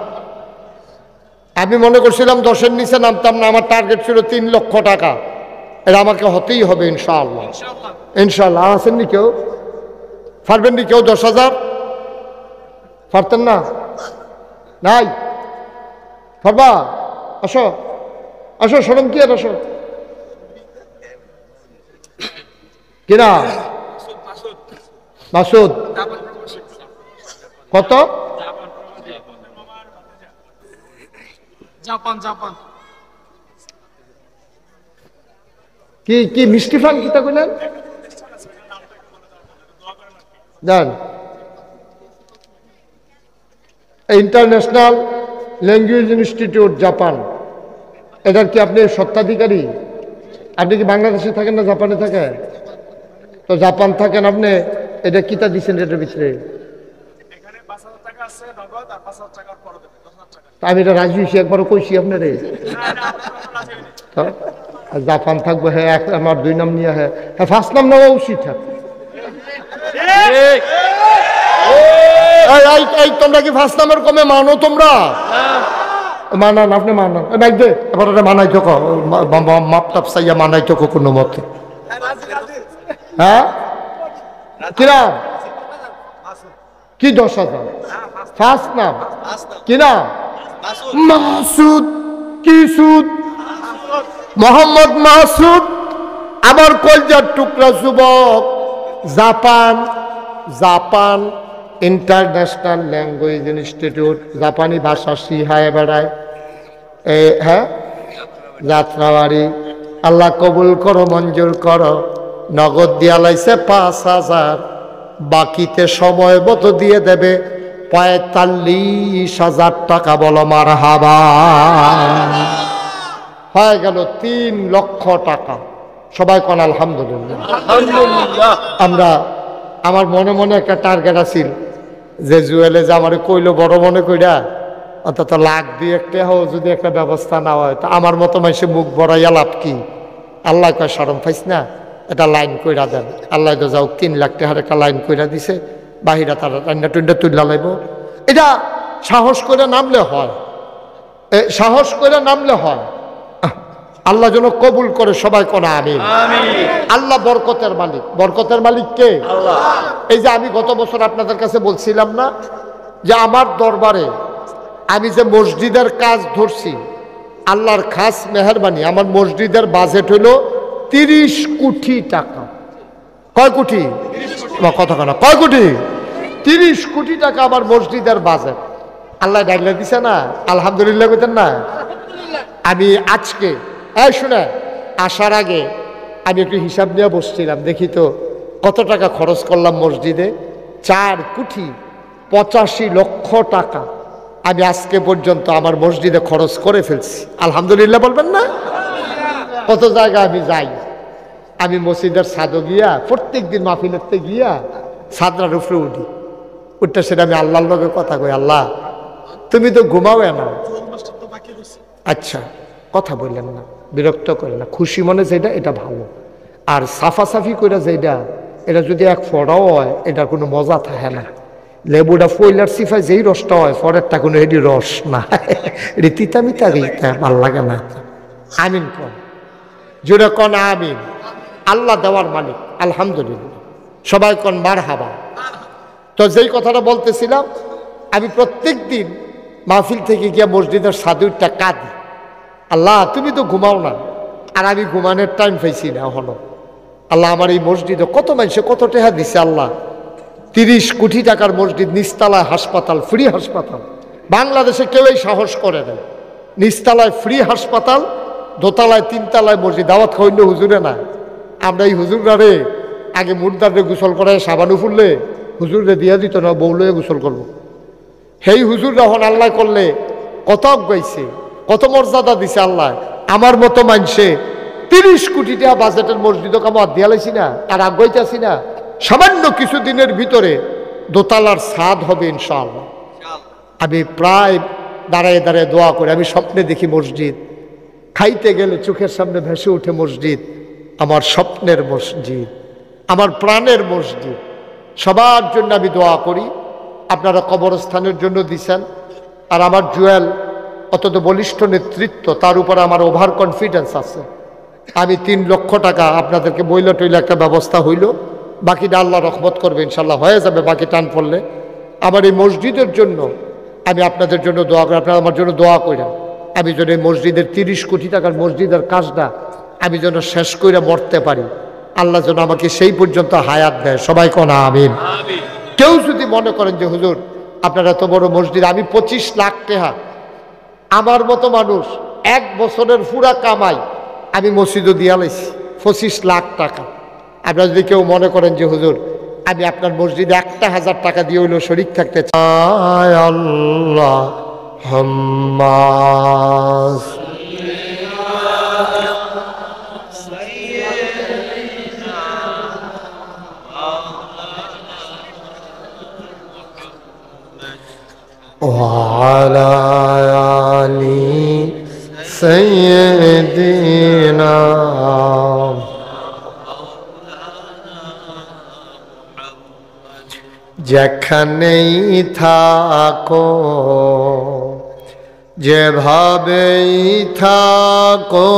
আমি মনে করছিলাম 10-এর নিচে নামতাম না। আমার টার্গেট ছিল 3 লক্ষ টাকা, এটা আমাকে হতেই হবে ইনশাআল্লাহ। ইনশাআল্লাহ আছেন নি কেউ? পারবেন নি কেউ 10,000? পারতেন না? নাই? পারবা? আসো আসো, শরম কি আর, আসো। কিনা মাসুদ কত? কি কি মিষ্টি ফান কিতা কইলেন? জান ইন্টারন্যাশনাল ল্যাঙ্গুয়েজ ইনস্টিটিউট জাপান, এটার কি আপনি স্বত্বাধিকারী? আপনি কি বাংলাদেশে থাকেন না জাপানে থাকেন? তো জাপান থাকেন আপনি, এটা কিতা দিচ্ছেন এটার ভিতরে? আমি এটা রাজি হয়েছি, একবারও কইছি আপনারে। জাপান থাকবো, হ্যাঁ আমার 2 নাম নিয়ে, হ্যাঁ হ্যাঁ 1st নাম নেওয়া উচিত। এই তোমরা কি 1st নামের কমে মানো? তোমরা মানান, আপনি মানান, দে এবার মানাই তো, মাপ টাপ চাইয়া মানাই তো কোনো মতে। হ্যাঁ কিনা কি 10,000 1st নাম কিনা? মাসুদ। কি সুদ? মোহাম্মদ মাসুদ, আমার কলজার টুকরা যুবক। Japan, Japan international language institute, জাপানি ভাষা শিখায় বেড়ায়। হ্যাঁ যাত্রাবাড়ি, আল্লাহ কবুল করো, মঞ্জুর করো। নগদ দিয়া লাইছে 5,000, বাকিতে সময় মতো দিয়ে দেবে 45,000 টাকা। বলো মারহাবা। হয়ে গেল 3 লক্ষ টাকা। সবাই কোন আলহামদুলিল্লাহ। আমরা, আমার মনে মনে একটা টার্গেট আছিল যে জুয়েলে যে আমার কইলো বড় মনে কইরা অন্তত 1,02,000 টাকা যদি একটা ব্যবস্থা না হয়, তা আমার মতো মানুষে মুখ বড়াইয়া লাভ কি? আল্লাহ কয় শরম পাইস না, এটা লাইন কইরা দেন। আল্লাহ তো যাও 3 লাখ টাকার একটা লাইন কইরা দিছে, বাহিরা তারা টান্ডা টুন্ডা তুললা লাইব। এটা সাহস করে নামলে হয়, সাহস করে নামলে হয়। আল্লাহ যেন কবুল করে, সবাই কোনা আমিন। আল্লাহ বরকতের মালিক। বরকতের মালিক কে? আল্লাহ। এই যে আমি গত বছর আপনাদের কাছে বলছিলাম না যে আমার দরবারে আমি যে মসজিদের কাজ ধরছি, আল্লাহর খাস মেহরবানি, আমার মসজিদের বাজেট হইল 30 কোটি টাকা। কয় কোটি? কথা কেনা, কয় কোটি? 30 কোটি টাকা আমার মসজিদের বাজেট। আল্লাহ ডাইলা দিছে না, আলহামদুলিল্লাহ কইতেন না? আমি আজকে শুনে আসার আগে আমি একটু হিসাব নিয়ে বসছিলাম, দেখি তো কত টাকা খরচ করলাম মসজিদে। 4 কোটি 85 লক্ষ টাকা আমি আজকে পর্যন্ত আমার মসজিদে খরচ করে ফেলছি। আলহামদুলিল্লাহ বলবেন না? কত জায়গা আমি যাই, আমি মসজিদের ছাদও গিয়া প্রত্যেক দিন মাহফিলেতে গিয়া ছাদরার উপরে উঠি, উঠতে সেটা আমি আল্লাহর লগে কথা কই, আল্লাহ তুমি তো ঘুমাও না। আচ্ছা কথা বললেন না, বিরক্ত করে না, খুশি মনে যেটা এটা ভালো। আর সাফাসাফি করে যেটা, এটা যদি 1 ফোঁটাও হয় এটার কোনো মজা থাকে না। লেবুটা ফইলার সিফায় যেই রসটা হয়, পরেরটা কোনো এটি রস না, এটি তিতা মিতা গেইতা ভাল লাগে না। আমিন কন, জোরে কন আমিন। আল্লাহ দেওয়ার মালিক, আলহামদুলিল্লাহ। সবাই কন মারহাবা। তো যেই কথাটা বলতেছিলাম, আমি প্রত্যেক দিন মাহফিল থেকে গিয়া মসজিদের সাদুরটা কাঁদি। আল্লাহ তুমি তো ঘুমাও না, আর আমি ঘুমানোর টাইম পাইছি না এখনো। আল্লাহ আমার এই মসজিদে কত মানুষে কত টাকা দিছে আল্লাহ, 30 কোটি টাকার মসজিদ, নিচতলায় হাসপাতাল, ফ্রি হাসপাতাল। বাংলাদেশে কেউই সাহস করে না, নিচতলায় ফ্রি হাসপাতাল, দোতলায় 3 তলায় মসজিদ। দাওয়াত খাইলে হুজুরে না, আমরা এই হুজুররা রে আগে মুর্দারে গোসল করায় সাবানু ফুললে হুজুরে দিয়া দিত না, বউলে গোসল করবো। সেই হুজুর যখন আল্লাহ করলে কত গাইছে, কত মর্যাদা দিছে আল্লাহ। আমার মতো মানুষে 30 কোটি টাকা বাজেটের মসজিদও কামো দিয়া লাইছি না, আর আগাইতেছি না। সামান্য কিছুদিনের ভিতরে দোতলার ছাদ হবে ইনশাআল্লাহ। আমি প্রায় দাঁড়ায় দাঁড়ায় দোয়া করি, আমি স্বপ্নে দেখি মসজিদ, খাইতে গেলে চোখের সামনে ভেসে উঠে মসজিদ, আমার স্বপ্নের মসজিদ, আমার প্রাণের মসজিদ। সবার জন্য আমি দোয়া করি। আপনারা কবরস্থানের জন্য দিছেন, আর আমার জুয়েল অত্যন্ত বলিষ্ঠ নেতৃত্ব, তার উপর আমার ওভার কনফিডেন্স আছে। আমি 3 লক্ষ টাকা আপনাদেরকে বইলা টইলে একটা ব্যবস্থা হইল, বাকিটা আল্লাহ রহমত করবে ইনশাল্লাহ, হয়ে যাবে বাকি টান পড়লে। আমার এই মসজিদের জন্য আমি আপনাদের জন্য দোয়া করি, আপনারা আমার জন্য দোয়া করেন। আমি যেন এই মসজিদের 30 কোটি টাকার মসজিদের কাজটা আমি যেন শেষ করে মরতে পারি, আল্লাহ যেন আমাকে সেই পর্যন্ত হায়াত দেয়। সবাই কোন আমিন। কেউ যদি মনে করেন যে হুজুর আপনার এত বড় মসজিদ, আমি 25 লাখ টাকা, আমার মতো মানুষ 1 বছরের পুরা কামাই আমি মসজিদও দিয়া লাইছি 25 লাখ টাকা। আপনারা যদি কেউ মনে করেন যে হুজুর আমি আপনার মসজিদে 1,000 টাকা দিয়ে হইলেও শরীক থাকতে চাই, আল্লাহ হাম্মাস وعلى آل سيدنا যেখানেই থাকো, যেভাবেই থাকো,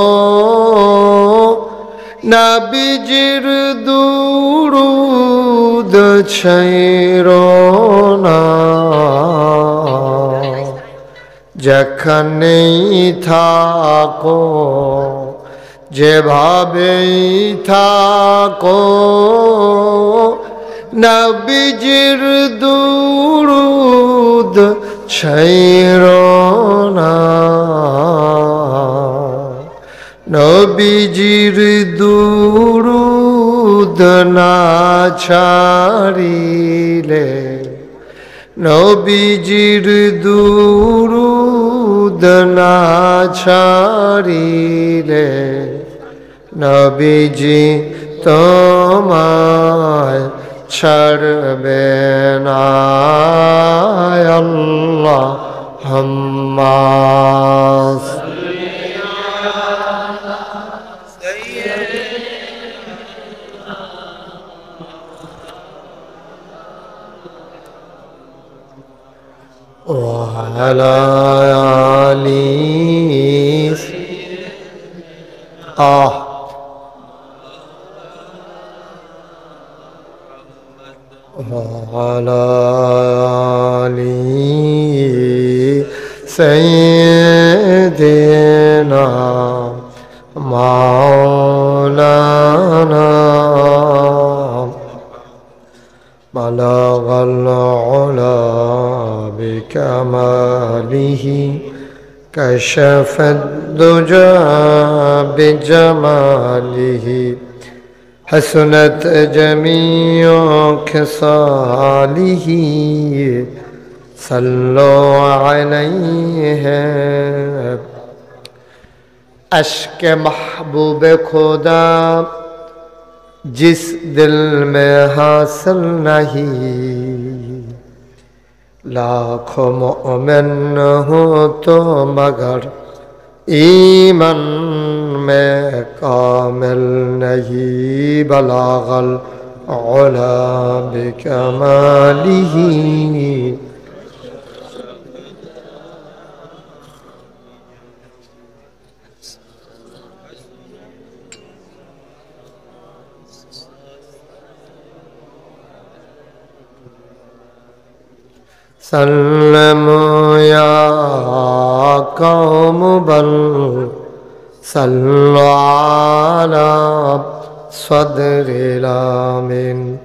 নবীজির দুরূদ ছাইরো না। যেখানেই থাকো, যেভাবেই থাকো, নবীজির দুরূদ ছাইরো না। নবীজির দুরূদ না ছাড়িলে, নবীজির দুরূদ না ছাড়িলে, নবীজি তোমায় ছাড়বে না। আল্লাহ হাম্মাস وعلى آل وعلى آل سيدنا مولانا بلغ العلا بكماله كشف الدجى بجماله حسنت جميع خصاله صلوا عليه اشک محبوب خدا जिस दिल में हासिल नहीं, लाखों मोमिन हो तो मगर ईमान में कामिल नहीं। बलागल उला बिकमालिही सल्लमु या कौम बल صلوا على صدر الآمن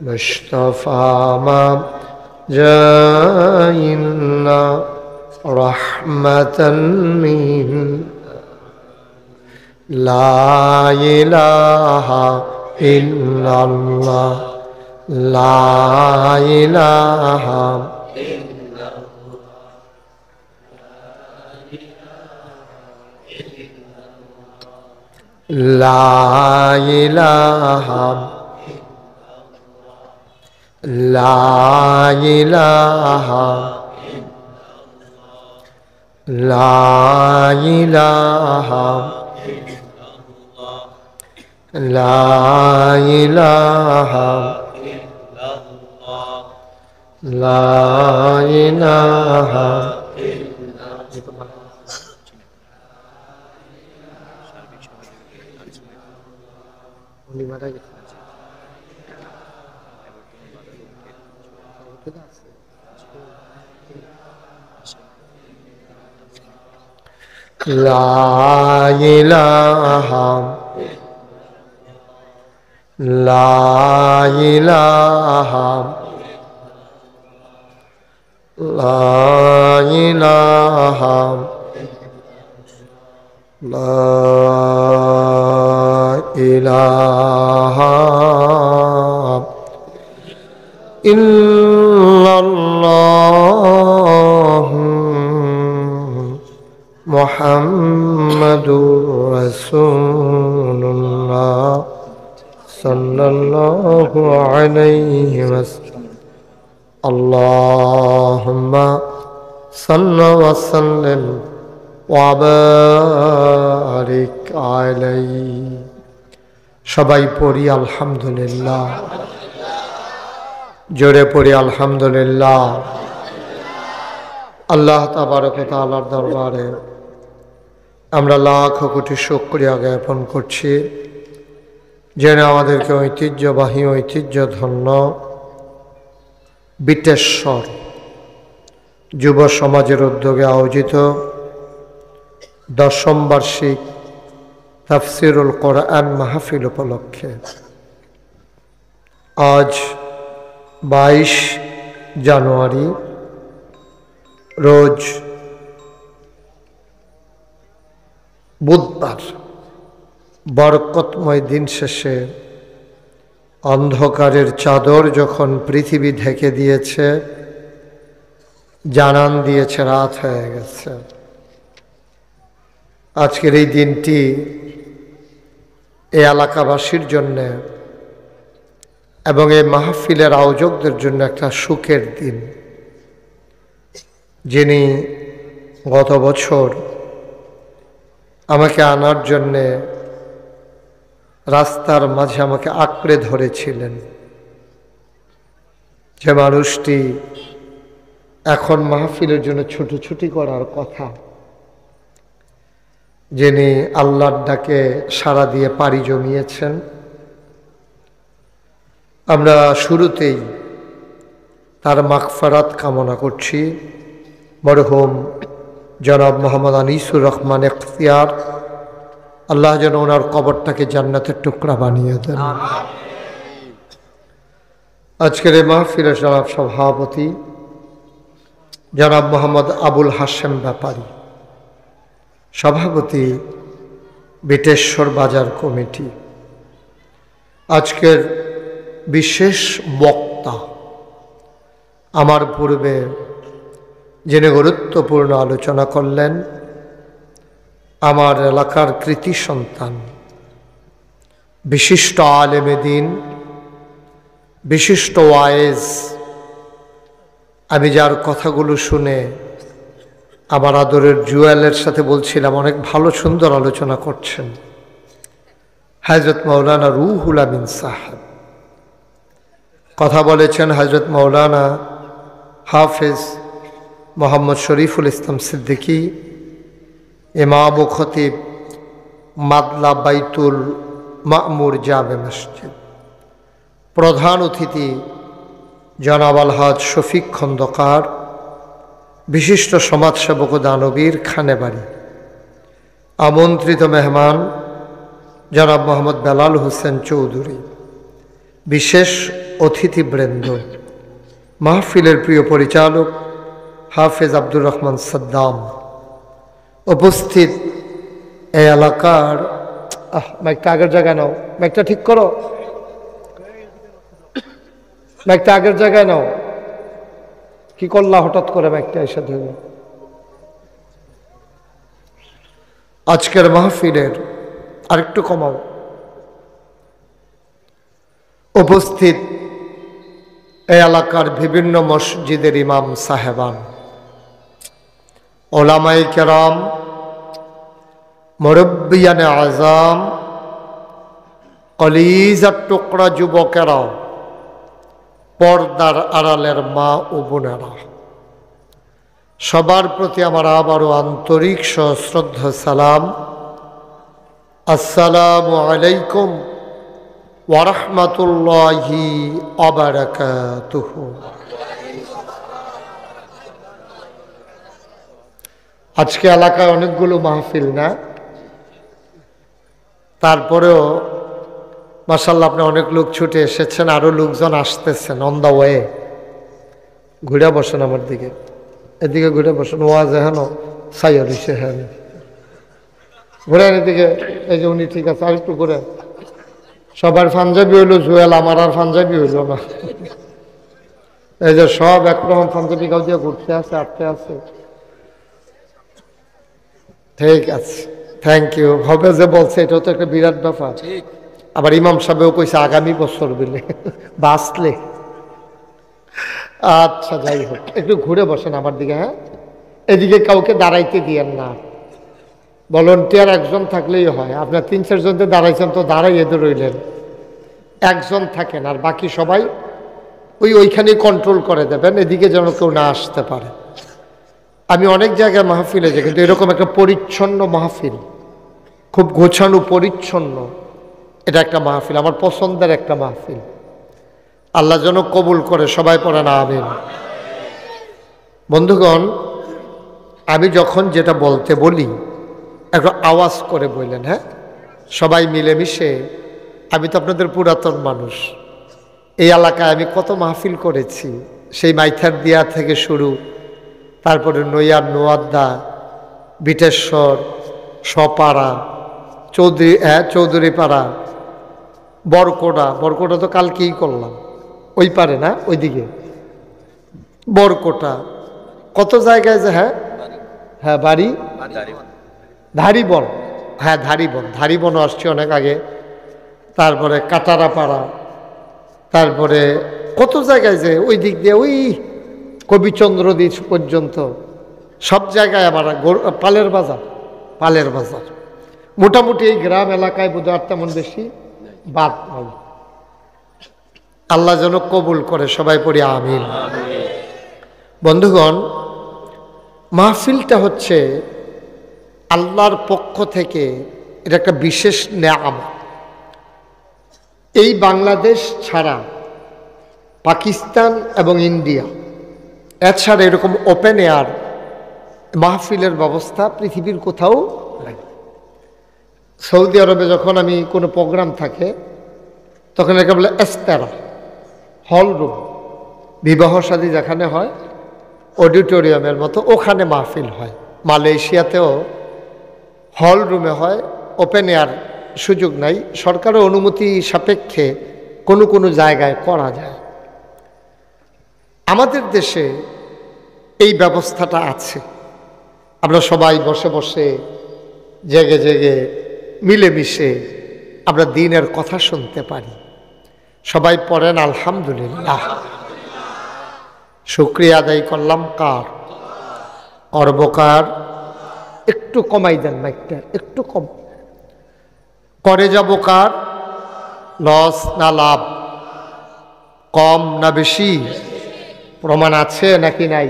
مصطفى ما جاءنا رحمة من لا إله إلا الله لا إله لا إله لا إله لا إله لا إله لا إله لا إله لا إله لا إله لا إله إلا الله محمد رسول الله صلى الله عليه وسلم اللهم صل وسلم وبارك عليه সবাই পড়ি আলহামদুলিল্লাহ জোরে পড়ি আলহামদুলিল্লাহ আল্লাহ তাবারক ওয়া তাআলার দরবারে আমরা লাখ কোটি শুকরিয়া জ্ঞাপন করছি যেন আমাদেরকে ঐতিহ্যবাহী ঐতিহ্যধন্য বিটেশ্বর যুব সমাজের উদ্যোগে আয়োজিত 10ম বার্ষিক তাফসিরুল কোরআন মাহফিল উপলক্ষে আজ 22 জানুয়ারি রোজ বুধবার বরকতময় দিন শেষে অন্ধকারের চাদর যখন পৃথিবী ঢেকে দিয়েছে জানান দিয়েছে রাত হয়ে গেছে আজকের এই দিনটি এই এলাকাবাসীর জন্য এবং এই মাহফিলের আয়োজকদের জন্য একটা সুখের দিন যিনি গত বছর আমাকে আনার জন্যে রাস্তার মাঝে আমাকে আঁকড়ে ধরেছিলেন যে মানুষটি এখন মাহফিলের জন্য ছুটোছুটি করার কথা যিনি আল্লাহর ডাকে সাড়া দিয়ে পাড়ি জমিয়েছেন আমরা শুরুতেই তার মাগফিরাত কামনা করছি মরহুম জনাব মোহাম্মদ আনিসুর রহমান ইখতিয়ার আল্লাহ যেন ওনার কবরটাকে জান্নাতের টুকরা বানিয়ে দেন আজকের এই মাহফিলের জনাব সভাপতি জনাব মোহাম্মদ আবুল হাশেম ব্যাপারী সভাপতি বিটেশ্বর বাজার কমিটি আজকের বিশেষ বক্তা আমার পূর্বে যিনি গুরুত্বপূর্ণ আলোচনা করলেন আমার এলাকার কৃতি সন্তান বিশিষ্ট আলেমে দ্বীন বিশিষ্ট ওয়ায়েজ আমি যার কথাগুলো শুনে আমার আদরের জুয়েলের সাথে বলছিলাম অনেক ভালো সুন্দর আলোচনা করছেন হযরত মাওলানা রুহুল আমিন সাহেব কথা বলেছেন হযরত মাওলানা হাফেজ মোহাম্মদ শরীফুল ইসলাম সিদ্দিকী ইমাম ও খতিব মাদলা বাইতুল মামুর জামে মসজিদ প্রধান অতিথি জনাব আলহাজ শফিক খন্দকার বিশিষ্ট সমাজসেবক ও দানবীর খানেবাড়ি আমন্ত্রিত মেহমান জনাব মোহাম্মদ বেলাল হোসেন চৌধুরী, বিশেষ অতিথিবৃন্দ, মাহফিলের প্রিয় পরিচালক হাফেজ আব্দুর রহমান সাদ্দাম, উপস্থিত এই এলাকার মাইকটা আগের জায়গায় নাও, মাইকটা ঠিক করো, মাইকটা আগের জায়গায় নাও। কি করলা হঠাৎ করে মাইকটা এসে ধরে? আজকের মাহফিলের আরেকটু কমাও। উপস্থিত এই এলাকার বিভিন্ন মসজিদের ইমাম সাহেবান, ওলামাই কেরাম, মুরব্বিয়ানে আজম, কলিজার টুকরা যুবকেরা, পর্দার আড়ালের মা ও বোনেরা, সবার প্রতি আমার আবারও আন্তরিক সশ্রদ্ধা সালাম। আসসালামু আলাইকুম ওয়া রাহমাতুল্লাহি ওয়া বারাকাতুহু। আজকে এলাকায় অনেকগুলো মাহফিল না, তারপরেও মাশাআল্লাহ আপনি অনেক লোক ছুটে এসেছেন, আরো লোকজন আসতেছেন অন দা ওয়ে। ঘুরে বসেন আমার দিকে, এদিকে ঘুরে বসেন। ওয়াজ হেন সাইয়ার হইছে, হ্যাঁ ঘুরে এদিকে। এই যে উনি ঠিক আছে, আর একটু ঘুরে। সবার পাঞ্জাবি হইলো জুয়েল, আমার আর পাঞ্জাবি হইল না। এই যে সব একরকম পাঞ্জাবি গাও দিয়ে ঘুরতে আছে, আটতে আছে। ঠিক আছে, থ্যাংক ইউ। হবে যে বলছে এটাও তো একটা বিরাট ব্যাপার। আবার ইমাম সাহেবও কইছে আগামী বছর বলে বাঁচলে। আচ্ছা যাই হোক, একটু ঘুরে বসেন আমার দিকে। হ্যাঁ, এদিকে কাউকে দাঁড়াইতে দিয়েন না, ভলেন্টিয়ার একজন থাকলেই হয়। আপনার 3-4 জনতে দাঁড়াইছেন তো দাঁড়াই এদের রইলেন, একজন থাকেন, আর বাকি সবাই ওইখানেই কন্ট্রোল করে দেবেন, এদিকে যেন কেউ না আসতে পারে। আমি অনেক জায়গায় মাহফিলে যাই, কিন্তু এরকম একটা পরিচ্ছন্ন মাহফিল, খুব গোছানো পরিচ্ছন্ন, এটা একটা মাহফিল, আমার পছন্দের একটা মাহফিল। আল্লাহ যেন কবুল করে, সবাই পড়েন আমিন। বন্ধুগণ, আমি যখন যেটা বলতে বলি একটু আওয়াজ করে বললেন, হ্যাঁ সবাই মিলেমিশে। আমি তো আপনাদের পুরাতন মানুষ, এই এলাকায় আমি কত মাহফিল করেছি, সেই মাইথার দিয়া থেকে শুরু, তারপরে নৈয়ার, নোয়াদ্দা, বিটেশ্বর, সপাড়া, চৌধুরীপাড়া, বরকোটা তো কালকেই করলাম, ওই পারে না ওইদিকে বরকোটা, কত জায়গায় যে। হ্যাঁ বাড়ি ধারিবন, হ্যাঁ ধারিবনও আসছে অনেক আগে। তারপরে কাটারাপাড়া, তারপরে কত জায়গায় যে ওই দিক দিয়ে ওই কবিচন্দ্রদী পর্যন্ত, সব জায়গায় আমার পালের বাজার। মোটামুটি এই গ্রাম এলাকায় বোধহয় আর তেমন বেশি বাদ নাই। আল্লাহ যেন কবুল করে, সবাই পড়ি আমিন। বন্ধুগণ, মাহফিলটা হচ্ছে আল্লাহর পক্ষ থেকে, এটা একটা বিশেষ নেয়ামত। এই বাংলাদেশ ছাড়া পাকিস্তান এবং ইন্ডিয়া, এছাড়া এরকম ওপেন এয়ার মাহফিলের ব্যবস্থা পৃথিবীর কোথাও নাই। সৌদি আরবে যখন আমি কোনো প্রোগ্রাম থাকে, তখন একে বলে এস্তেরা, হল রুম, বিবাহ শাদী যেখানে হয় অডিটোরিয়ামের মতো, ওখানে মাহফিল হয়। মালয়েশিয়াতেও হল রুমে হয়, ওপেন এয়ার সুযোগ নাই, সরকারের অনুমতি সাপেক্ষে কোনো কোনো জায়গায় করা যায়। আমাদের দেশে এই ব্যবস্থাটা আছে, আমরা সবাই বসে বসে জেগে জেগে মিলেমিশে আমরা দ্বীনের কথা শুনতে পারি। সবাই পড়েন আলহামদুলিল্লাহ। শুকরিয়া আদায় করলাম কার? অর্বকার। একটু কমাই দেন মাইকটা, একটু কম করে যাব কার? লস না লাভ? কম না বেশি? প্রমাণ আছে নাকি নাই?